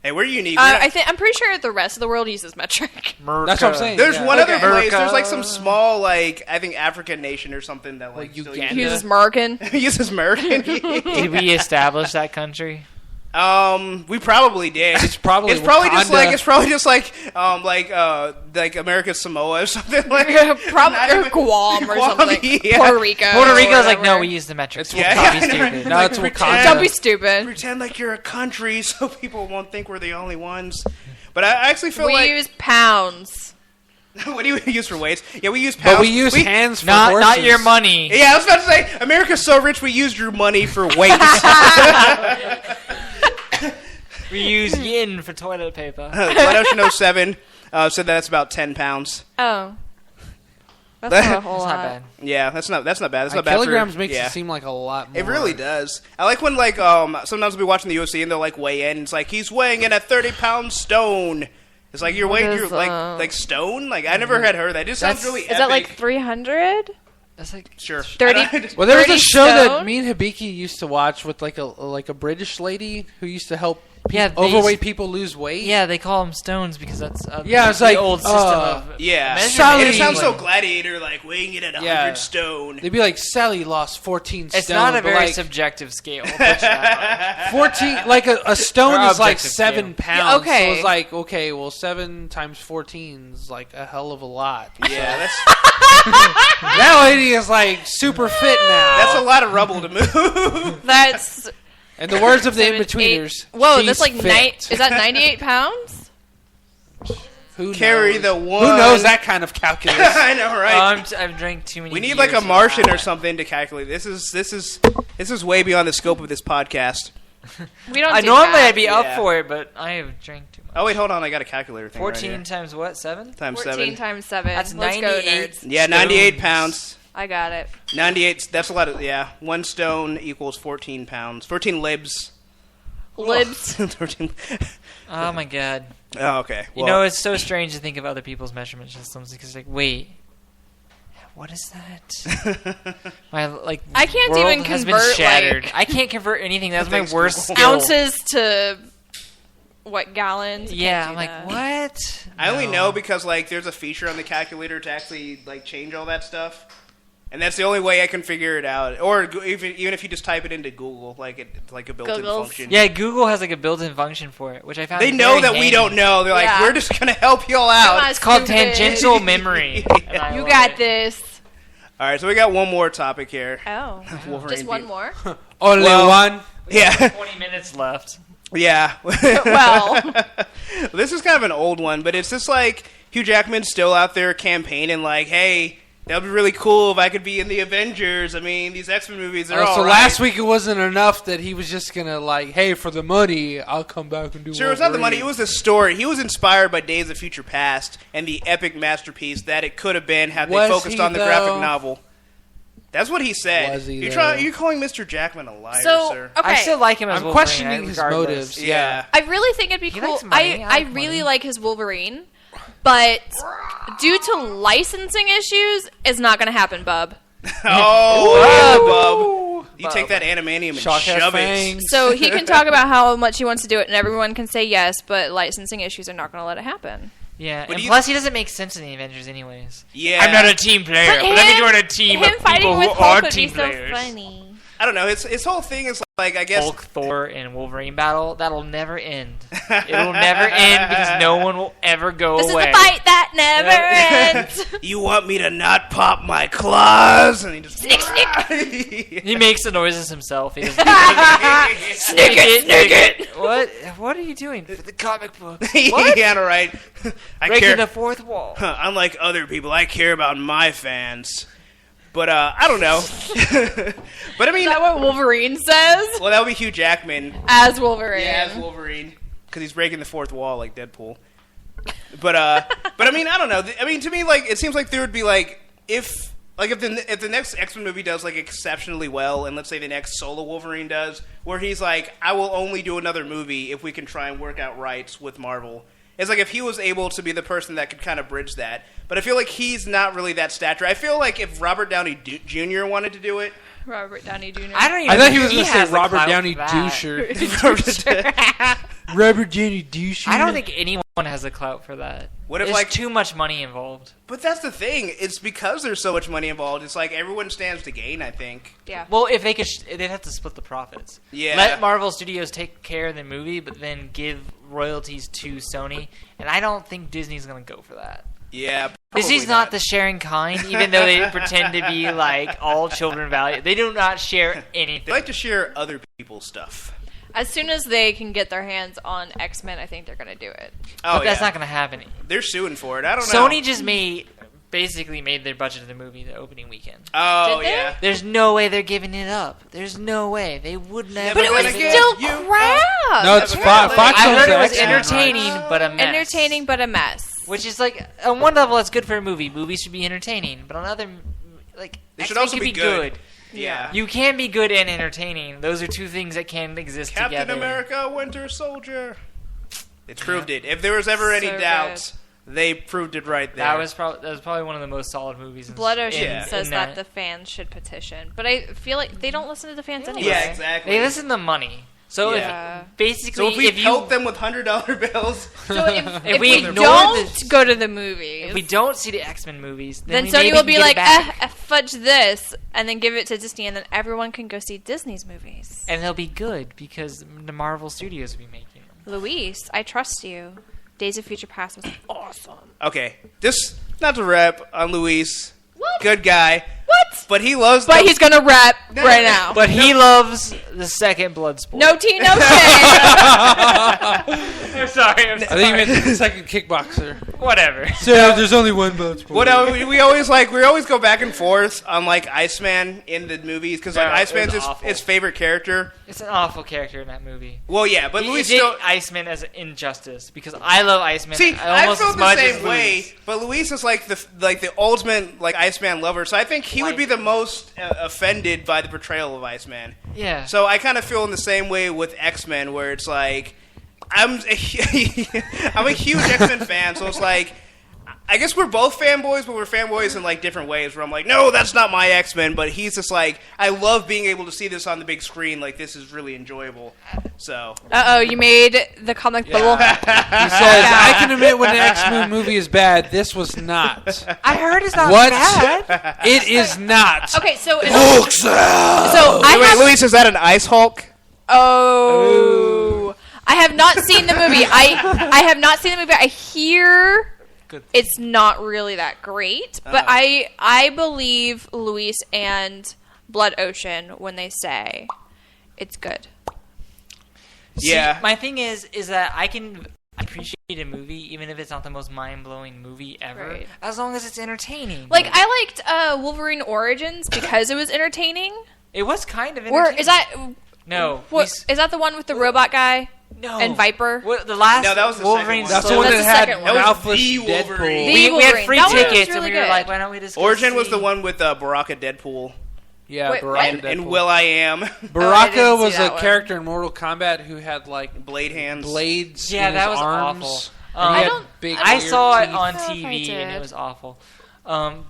Hey, we're unique. I'm pretty sure the rest of the world uses metric. That's what I'm saying. There's one other place. Merca. There's like some small, like I think African nation or something that like still Uganda. Uses American. uses American. Did we establish that country? We probably did. It's probably just like America's Samoa or something like Or Guam or something. yeah. Puerto Rico. Puerto Rico's like, whatever. no, we use the metric. It's Yeah, Don't be yeah, stupid. No, Like, it's pretend- Wakanda. Don't be stupid. Pretend like you're a country so people won't think we're the only ones. But I actually feel We like use pounds. what do you use for weights? Yeah, we use pounds. But we use hands for Not horses. your money. Yeah, I was about to say America's so rich we used your money for weights. We use yin for toilet paper. Blood Ocean 07 said that's about 10 pounds. Oh. That's not a whole It's lot. not bad. Yeah, that's not bad. That's Like, not bad. kilograms for, makes yeah. it seem like a lot more. It really does. I like when like sometimes we'll be watching the UFC and they'll like weigh in. It's like he's weighing in a 30-pound stone. It's like you're weighing is, like stone. Like I never had heard that. It just sounds really. Is that like epic. 300? That's like Sure 30 Well, there was a 30 show that stone? me and Hibiki used to watch with like a British lady who used to help Yeah, they overweight used- people lose weight. yeah, they call them stones because that's Yeah, it's the like, old system of Yeah, measurement. Sally- it sounds so Like, gladiator like weighing it at 100 Yeah. stone. They'd be like, Sally lost 14 stone. It's not a but, very like, subjective scale. I'll put you that 14, like a stone Or is like objective 7 scale. pounds. Yeah, okay. So it's like, okay, well, 7 times 14 is like a hell of a lot. Yeah, that's That lady is like super fit now. that's a lot of rubble to move. That's In the words of the 7, in-betweeners, 8 Whoa, she's that's like fit. is that 98 pounds? Who Carry knows? the one. Who knows that kind of calculus? I know, right? I've drank too many. We need like a beers. Martian or something to calculate. This is way beyond the scope of this podcast. We don't. do Normally that. I'd be up Yeah. for it, but I have drank too much. Oh wait, hold on. I got a calculator thing. 14 right here. times what? 7? Times 14 7. times 7. That's Let's 98 go, nerds. Yeah, 98 stones. pounds. I got it. 98. That's a lot of. Yeah, 1 stone equals 14 pounds. 14 libs. Libs. 13. Oh my god. Oh, okay. You know, it's so strange to think of other people's measurement systems because, like, wait, what is that? My I can't world even has convert, been shattered. like- I can't convert anything. That's my Thanks, worst Google. skill. Ounces to what gallons? You Yeah, can't I'm do like, that. what? I only No. know because like there's a feature on the calculator to actually like change all that stuff, and that's the only way I can figure it out. Or even if you just type it into Google, it's like a built-in Googles. function. Yeah, Google has like a built-in function for it, which I found. They know very that we handy. don't know. They're like, Yeah. we're just gonna help you all Come on, out. It's called stupid. tangential memory. and I You love got it. this. All right, so we got one more topic here. Oh, Wolverine just one beat- more. Only Well- one. Yeah, 20 minutes left. yeah. Well, This is kind of an old one, but it's just like Hugh Jackman's still out there campaigning, like, hey, that would be really cool if I could be in the Avengers. I mean, these X-Men movies are all So right. last week it wasn't enough that he was just gonna like, hey, for the money, I'll come back and do. Sure, it's not the money. It Wolverine. was the story. He was inspired by Days of Future Past and the epic masterpiece that it could have been had they Was focused he, on the though? graphic novel. That's what he said. Was he, you're though? you're calling Mr. Jackman a liar, so sir. okay. I still like him as I'm Wolverine, questioning his regardless. motives. Yeah. I really think it'd be He cool. likes money. I I like really money. like his Wolverine, but due to licensing issues, it's not going to happen, bub. Oh, Bub. You Bub. take that animanium and Shark has shove it. fangs. So he can talk about how much he wants to do it, and everyone can say yes, but licensing issues are not going to let it happen. Yeah, But and do you- plus he doesn't make sense in the Avengers anyways. Yeah. I'm not a team player, but let me join a team him of fighting people with who Hulk are would team be so players. funny. I don't know. His whole thing is like, I guess. Hulk, Thor, and Wolverine battle, that'll never end. It'll never end because no one will ever go This away. is the fight that never ends. You want me to not pop my claws? And he just Snick, snick. He makes the noises himself. He doesn't Snick it. What are you doing? For the comic book. What? Yeah, right. I Breaking care. the fourth wall. Unlike other people, I care about my fans. But I don't know. But I mean, Is that what Wolverine says? well, that would be Hugh Jackman. As Wolverine. Yeah, as Wolverine, because he's breaking the fourth wall like Deadpool. But I mean, I don't know. I mean, to me, like, it seems like there would be like if the next X-Men movie does like exceptionally well, and let's say the next solo Wolverine does, where he's like, I will only do another movie if we can try and work out rights with Marvel. It's like if he was able to be the person that could kind of bridge that. But I feel like he's not really that stature. I feel like if Robert Downey Jr. wanted to do it, Robert Downey Jr. I don't even I thought he think was gonna has say the Robert clout Downey for that. Doucher. Robert Downey douche. I don't think anyone has the clout for that. What if, There's like- too much money involved? But that's the thing. It's because there's so much money involved. It's like everyone stands to gain, I think. Yeah. Well, if they could, they'd have to split the profits. Yeah. Let Marvel Studios take care of the movie, but then give royalties to Sony. And I don't think Disney's going to go for that. Yeah. Disney's probably not the sharing kind, even though they pretend to be like all children value. They do not share They anything. like to share other people's stuff. As soon as they can get their hands on X-Men, I think they're going to do it. Oh, But that's yeah. not going to happen. They're suing for it. I don't know. Sony just basically made their budget of the movie the opening weekend. Oh, Did they? yeah. There's no way they're giving it up. There's no way. They would never. But it was Never gonna still give you crap. No, it's Apparently. Fox. I owns heard the it was X-Men rights. entertaining, but a mess. Entertaining, but a mess. Which is like, on one level, that's good for a movie. Movies should be entertaining, but on other, like, They should X-Men also can be be good. Yeah. You can be good and entertaining. Those are two things that can exist Captain together. America, Winter Soldier. It proved it. If there was ever any So doubts, they proved it right there. That was probably one of the most solid movies. Blood Ocean Yeah. says in that the fans should petition, but I feel like they don't listen to the fans anyway. Yeah, exactly. They listen to money. So Yeah. if basically, So if we you help them with $100 bills, So if we we ignore don't go to the movies, if we don't see the X-Men movies, then we Sony maybe will can be get it like, back. fudge this, and then give it to Disney, and then everyone can go see Disney's movies. And they'll be good because the Marvel Studios will be making them. Luis, I trust you. Days of Future Past was awesome. okay, this not to rep on Luis, What? good guy, What? but he loves. But the- he's gonna rap right now. But he loves the second Bloodsport. No tea, no shade. I'm sorry. I think you meant the second kickboxer. Whatever. So there's only one Bloodsport. What we always go back and forth on like Iceman in the movies because like No, it Iceman's was awful. his favorite character. It's an awful character in that movie. Well, yeah, but He Luis did still. Iceman as an injustice because I love Iceman. See, I almost feel as the much same as way, Luis. but Luis is like the ultimate like Iceman lover, so I think he would be the most offended by the portrayal of Iceman. Yeah. So I kind of feel in the same way with X-Men, where it's like I'm a huge X-Men fan, so it's like I guess we're both fanboys, but we're fanboys in like different ways. Where I'm like, no, that's not my X-Men, but he's just like, I love being able to see this on the big screen. Like this is really enjoyable. So Uh-oh, you made the comic bubble. He says, I can admit when an X-Men movie is bad. This was not. I heard it's not What? bad. It is not. Okay, so Hulk smash! so I wait, have Luis, is that an Ice Hulk? Oh, I have not seen the movie. I have not seen the movie. I hear Good. it's not really that great, but I believe Luis and Blood Ocean when they say it's good. Yeah. See, my thing is that I can appreciate a movie even if it's not the most mind-blowing movie ever, Right. as long as it's entertaining. Like I liked Wolverine Origins because it was entertaining. It was kind of Or entertaining. is that No. what is that the one with the robot guy No. and Viper? What, the last No, that was the Wolverine. second one. That's the one That's that the had second one. That was mouthless the Deadpool. Wolverine. The We had Wolverine. free That one was tickets, really and we were good. like, "Why don't we just?" go Origin was see- the one with Baraka Deadpool Yeah, Wait, Baraka what? Deadpool. and Will I Am, Oh, I Baraka didn't see was a that one. character in Mortal Kombat who had like Blade Hands. blades Yeah, in that his was arms. awful. And he I had don't- big I weird saw it teeth. on I don't know if I TV and did. it was awful.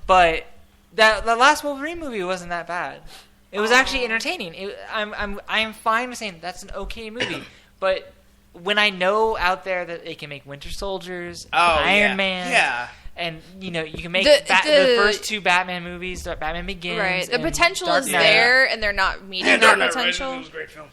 But the last Wolverine movie wasn't that bad. It was actually entertaining. I'm fine with saying that's an okay movie. But when I know out there that they can make Winter Soldiers, Iron Man, Yeah. and you can make The- the the- first two Batman movies, Batman Begins, Right. The and potential Dark is Knight. there, and they're not meeting Yeah, that Dark Knight potential. Rises was a great film.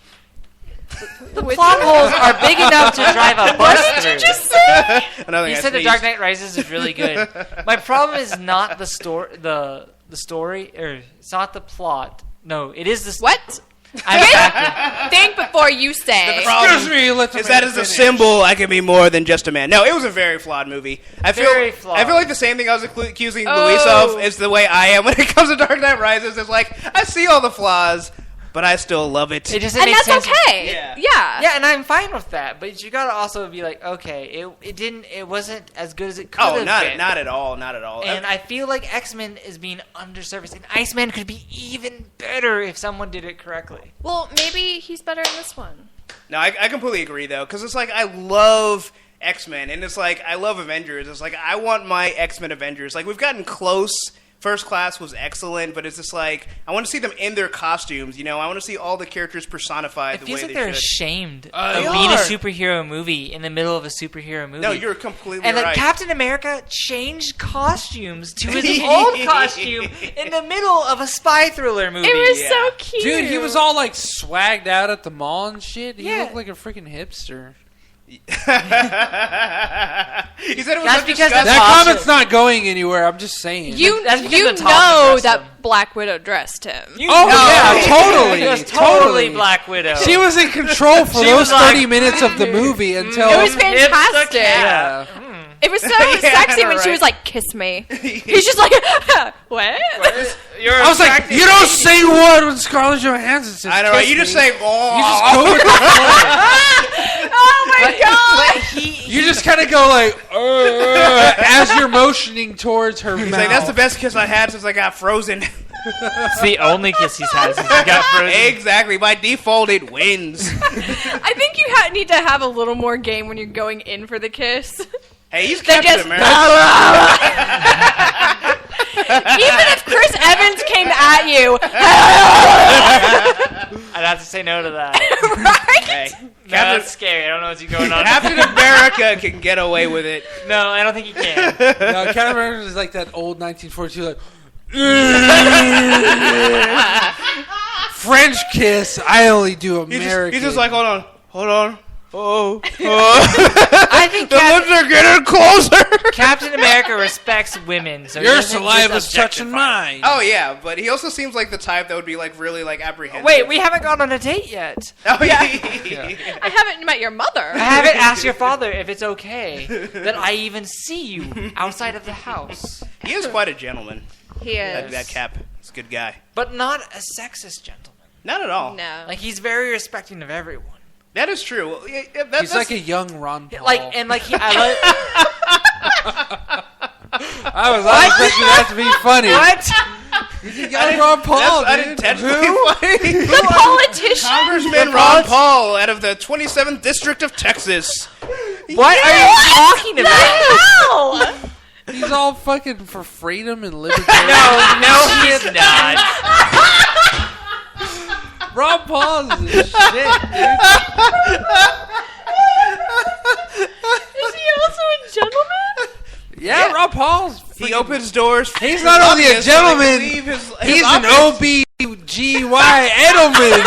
The plot holes are big enough to drive a bus through. Another He thing I said The sneezed. Dark Knight Rises is really good. My problem is not the story, the story, or it's not the plot. No, it is the What? I'm back. Think before you say. Excuse me, let the Is that man as a finish. symbol I can be more than just a man. No, it was a very flawed movie. I feel Very flawed. I feel like the same thing I was accusing Oh. Luis of is the way I am when it comes to Dark Knight Rises. It's like I see all the flaws, but I still love it. It just And makes that's sense. okay. Yeah. Yeah. Yeah, and I'm fine with that. But you gotta also be like, okay, it wasn't as good as it could have Oh, not been. not at all, not at all. And I feel like X-Men is being underserviced, and Iceman could be even better if someone did it correctly. Well, maybe he's better in this one. No, I completely agree though, because it's like I love X-Men, and it's like I love Avengers. It's like I want my X-Men Avengers. Like we've gotten close First Class was excellent, but it's just like I want to see them in their costumes. You know, I want to see all the characters personified It the feels way like they they're should. ashamed They of being a are. superhero movie in the middle of a superhero movie. No, you're completely And like right. Captain America changed costumes to his old costume in the middle of a spy thriller movie. It was Yeah. so cute. Dude, he was all like swagged out at the mall and shit. He Yeah. looked like a freaking hipster. He said it was That's so because disgusting. That also- comment's not going anywhere. I'm just saying. That's because You the top know dressed that him. Black Widow dressed him. You Oh, know. yeah, totally. It was Totally. Black Widow. She was in control for She those was like, 30 minutes of the movie until. It was fantastic. Yeah. It was so Yeah, sexy I know, when she right? was like, "Kiss me." He's just like, "What?" I was like, you don't say what when Scarlett Johansson says. I know, right? kiss You just me. say, "Oh." You just go with the flow. Oh my god! You just kind of go like, as you're motioning towards her He's mouth. like, "That's the best kiss I had since I got frozen." It's the only kiss he's had since he got frozen. Exactly. By default, it wins. I think you need to have a little more game when you're going in for the kiss. Hey, he's They Captain just- America. Even if Chris Evans came at you, I'd have to say no to that. right? Hey, No, that's scary. I don't know what's going on. Captain America can get away with it. No, I don't think he can. No, Captain America is like that old 1942, like, French kiss. I only do American. He's just like, hold on. Oh. I think The lips are getting closer. Captain America respects women. So he Your doesn't just saliva's touching objectify. mine. Oh yeah, but he also seems like the type that would be like really like apprehensive. Wait, we haven't gone on a date yet. Oh yeah. I haven't met your mother. I haven't asked your father if it's okay that I even see you outside of the house. He is quite a gentleman. He is. That Cap. He's a good guy. But not a sexist gentleman. Not at all. No. Like, he's very respecting of everyone. That is true. Well, yeah, He's like a young Ron Paul. I I was expecting that to be funny. What? He's a young Ron Paul, That's dude. unintentionally funny. The politician. Congressman Ron Paul out of the 27th District of Texas. What are you talking about? Hell! He's all fucking for freedom and liberty. No, he's not. Ron Paul is a shit, dude. Is he also a gentleman? Yeah, Ron Paul's. He freaking- opens doors. He's not only a gentleman, he's an OBGY Edelman.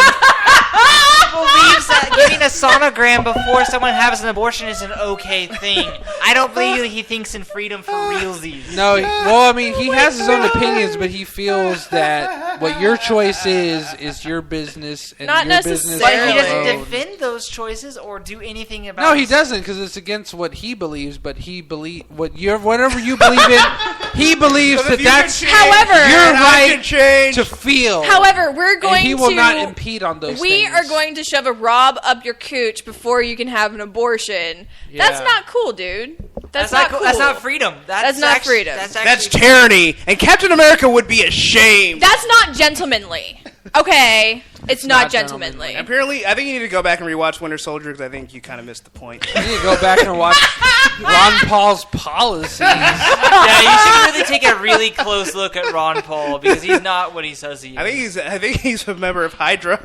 Believes that getting a sonogram before someone has an abortion is an okay thing. I don't believe he thinks in freedom for realsies. No, well, I mean, he has his own opinions, but he feels that what your choice is your business and Not your business necessarily. But he doesn't alone. defend those choices or do anything about. No, he doesn't, because it's against what he believes. But he whatever you believe in, he believes that that's However, your right change. to feel. However, we're going and he will to. not impede on those. We things. are going to shove a rob up your cooch before you can have an abortion. That's Yeah. not cool, dude. That's not cool. That's not freedom. That's not actually- freedom. That's That's actually tyranny, and Captain America would be ashamed. That's not gentlemanly. Okay, it's not not gentlemanly. gentlemanly. Apparently, I think you need to go back and rewatch Winter Soldier because I think you kind of missed the point. You need to go back and watch Ron Paul's policies. Yeah, you should really take a really close look at Ron Paul because he's not what he says he is. I think he's a member of Hydra.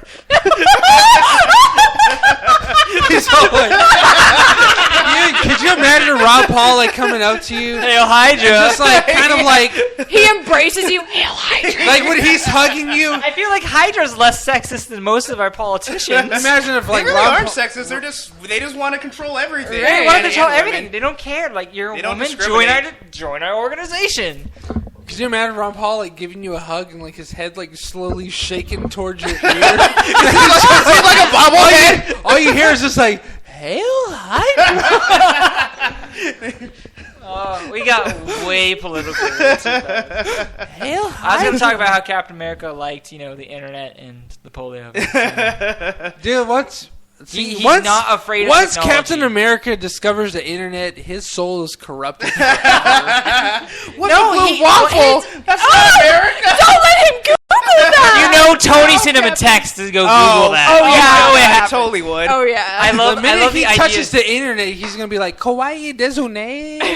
He's all like, could you imagine Ron Paul like coming out to you, Hail Hydra. just like kind of like He embraces you. Hail Hydra. like when he's hugging you? I feel like Hydra's less sexist than most of our politicians. Imagine if They like really Ron aren't Paul, sexist. They just want to control everything. They want to And control women. everything. They don't care. Like, you're They a don't woman, discriminate. join our organization. could you imagine Ron Paul like giving you a hug and like his head like slowly shaking towards your ear? He's like a bobblehead. All you hear is just like Hail Hydra. We got way political. Hail I was going to talk about how Captain America liked, the internet and the polio. Dude, He's once, not afraid of once technology. Captain America discovers the internet, his soul is corrupted. What's a blue waffle? it's- That's not America. Don't let him Google that. Tony sent him a text to go Google that. Oh, yeah. You know it happens. totally would. Oh yeah. I love The minute he the touches idea. the internet, he's gonna be like, "Kawaii desune."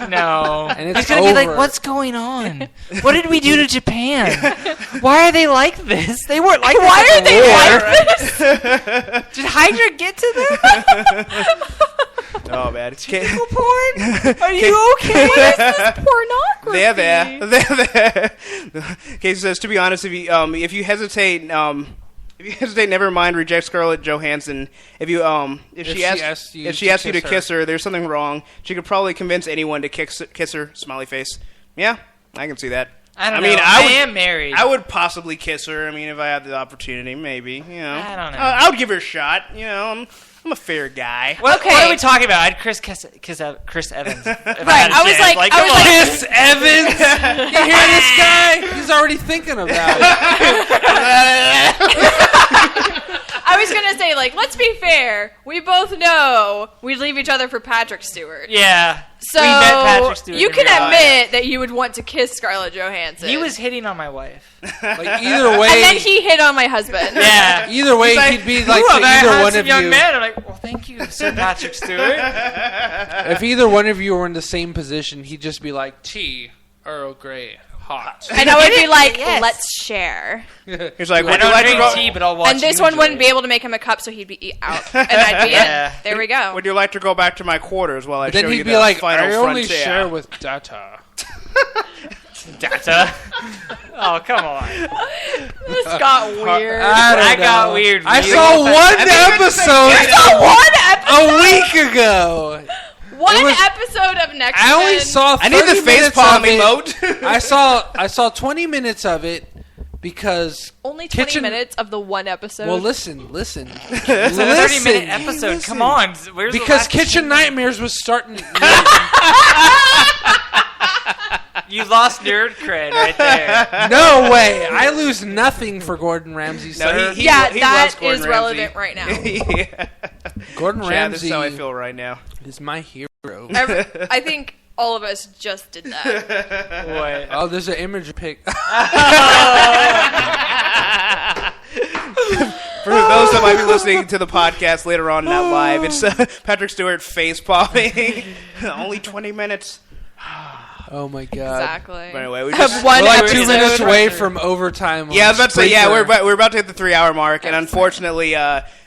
No, And it's he's gonna be like, over. "What's going on? What did we do to Japan? Why are they like this? They weren't like this. Why are at the they war. like this? Did Hydra get to them? Oh man, it's Porn? Are you okay? What is this pornography? there. Casey says, to be honest, if you hesitate, never mind. Reject Scarlett Johansson. If she asks you to kiss her, there's something wrong. She could probably convince anyone to kiss her. Smiley face. Yeah, I can see that. I don't I mean, know. I I would- am married. I would possibly kiss her. I mean, if I had the opportunity, maybe. I don't know. I would give her a shot. I'm a fair guy. What Okay. are we talking about? I'd Chris Evans. If Right, I was like- come on. Chris Evans. You hear this guy? He's already thinking about it. I was gonna say, like, let's be fair. We both know we'd leave each other for Patrick Stewart. Yeah. So we met Patrick Stewart. you in can real life. admit that you would want to kiss Scarlett Johansson. He was hitting on my wife. Like either way, and then he hit on my husband. Yeah. either way, He's like, he'd be like Ooh, a to very either one handsome of young you. man. I'm like, well, thank you, Sir Patrick Stewart. If either one of you were in the same position, he'd just be like, "Tea, Earl Grey, hot." And I would be like, Yes. let's share. He's like, I would you don't like to drink go? tea, but I'll watch And this you one enjoy wouldn't it. be able to make him a cup, so he'd be out. And I'd be Yeah. in. There we go. Would you like to go back to my quarters while I Then show he'd you be the like, final "I only frontier?" share with data." Data. Oh, come on. This got weird. I got weird I real saw fast. one episode One episode. a week ago. One It was- episode of Next I only Men. saw. I need the 30 face minutes palm of it. emote. I saw 20 minutes of it because Only 20 Kitchen- minutes of the one episode. Well, listen. It's a 30-minute episode. Come on. Where's the Because last Kitchen 15? Nightmares was starting. You lost nerd cred right there. No way! I lose nothing for Gordon Ramsay, sir. he yeah, he that loves Gordon is Ramsay. relevant right now. Yeah. Gordon Chad, this Ramsay is how I feel right now. is my hero. I think all of us just did that. What? Oh, there's an image pic. For those that might be listening to the podcast later on, not live, it's Patrick Stewart face palming. Only 20 minutes. Oh my god! Exactly. But anyway, we Of just, one We're like episode. 2 minutes away from overtime. yeah, I was about to say, yeah, Spreaker. we're about to hit the 3-hour mark, and unfortunately,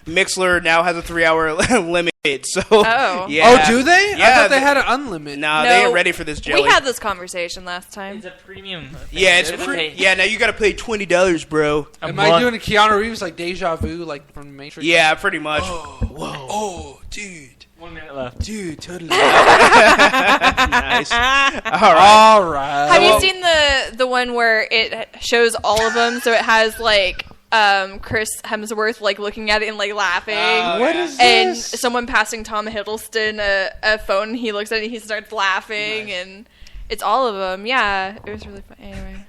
Mixler now has a 3-hour limit. So, Oh. yeah. Oh, do they? I Yeah, thought they had an unlimited. Nah, No, they ain't ready for this jelly. We had this conversation last time. It's a premium. yeah, it's Thing. yeah. Now you got to pay $20, bro. A Am I month. doing a Keanu Reeves like deja vu, like from Matrix? Yeah, pretty much. Oh, dude. 1 minute left. Dude, totally. Nice. All right. All right. Have you seen the one where it shows all of them? So it has like Chris Hemsworth like looking at it and like laughing. What is And this? someone passing Tom Hiddleston a phone, he looks at it, he starts laughing, and it's all of them. Yeah, it was really fun. Anyway,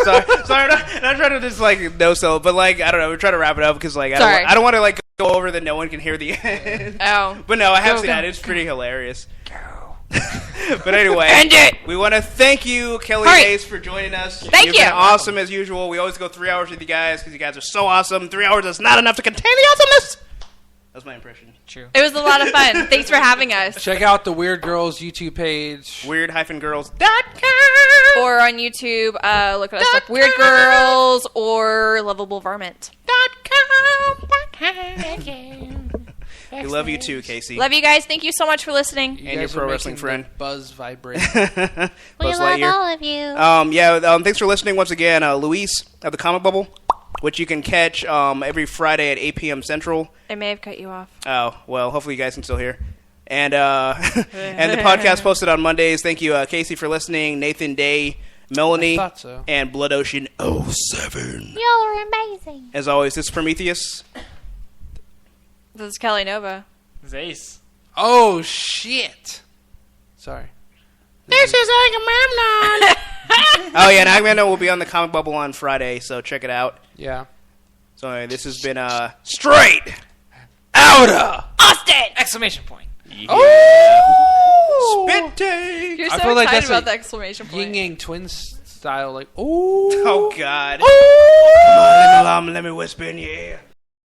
sorry, I'm not trying to just like no sell, but like I don't know, we're trying to wrap it up because like Sorry. I don't want to like go over that no one can hear the end. oh, But no, I have Go, seen go, that. It's pretty hilarious. Go. But anyway, End it! We want to thank you, Kelly Hurry. Hayes, for joining us. Thank You've you. been awesome as usual. We always go 3 hours with you guys because you guys are so awesome. 3 hours is not enough to contain the awesomeness. That's my impression. True. it was a lot of fun. Thanks for having us. Check out the Weird Girls YouTube page. Weird-girls.com. Or on YouTube, look at us up Weird Girls or Lovable Varmint. We love you too, Casey. Love you guys. Thank you so much for listening. And your guys pro are wrestling making friend. the buzz vibrate. Buzz Lightyear. all of you. Thanks for listening once again. Luis of the Comic Bubble, which you can catch every Friday at 8 p.m. Central. I may have cut you off. Oh, well, hopefully you guys can still hear. And and the podcast posted on Mondays. Thank you, Casey, for listening. Nathan Day, Melanie, I thought so. and Blood Ocean 07. Y'all are amazing. As always, this is Prometheus. This is Kelly Nova. Zace. Oh shit! Sorry. This is Agamemnon. Oh, yeah, and Agamemnon will be on the Comic Bubble on Friday, so check it out. Yeah. So anyway, this has been Straight Outta Austin! Exclamation point. Oh! Spit Take. You're I so feel like excited that's about a the exclamation point. Yin Yang Twins style, like oh. Oh, God. Come on, let me whisper in your ear.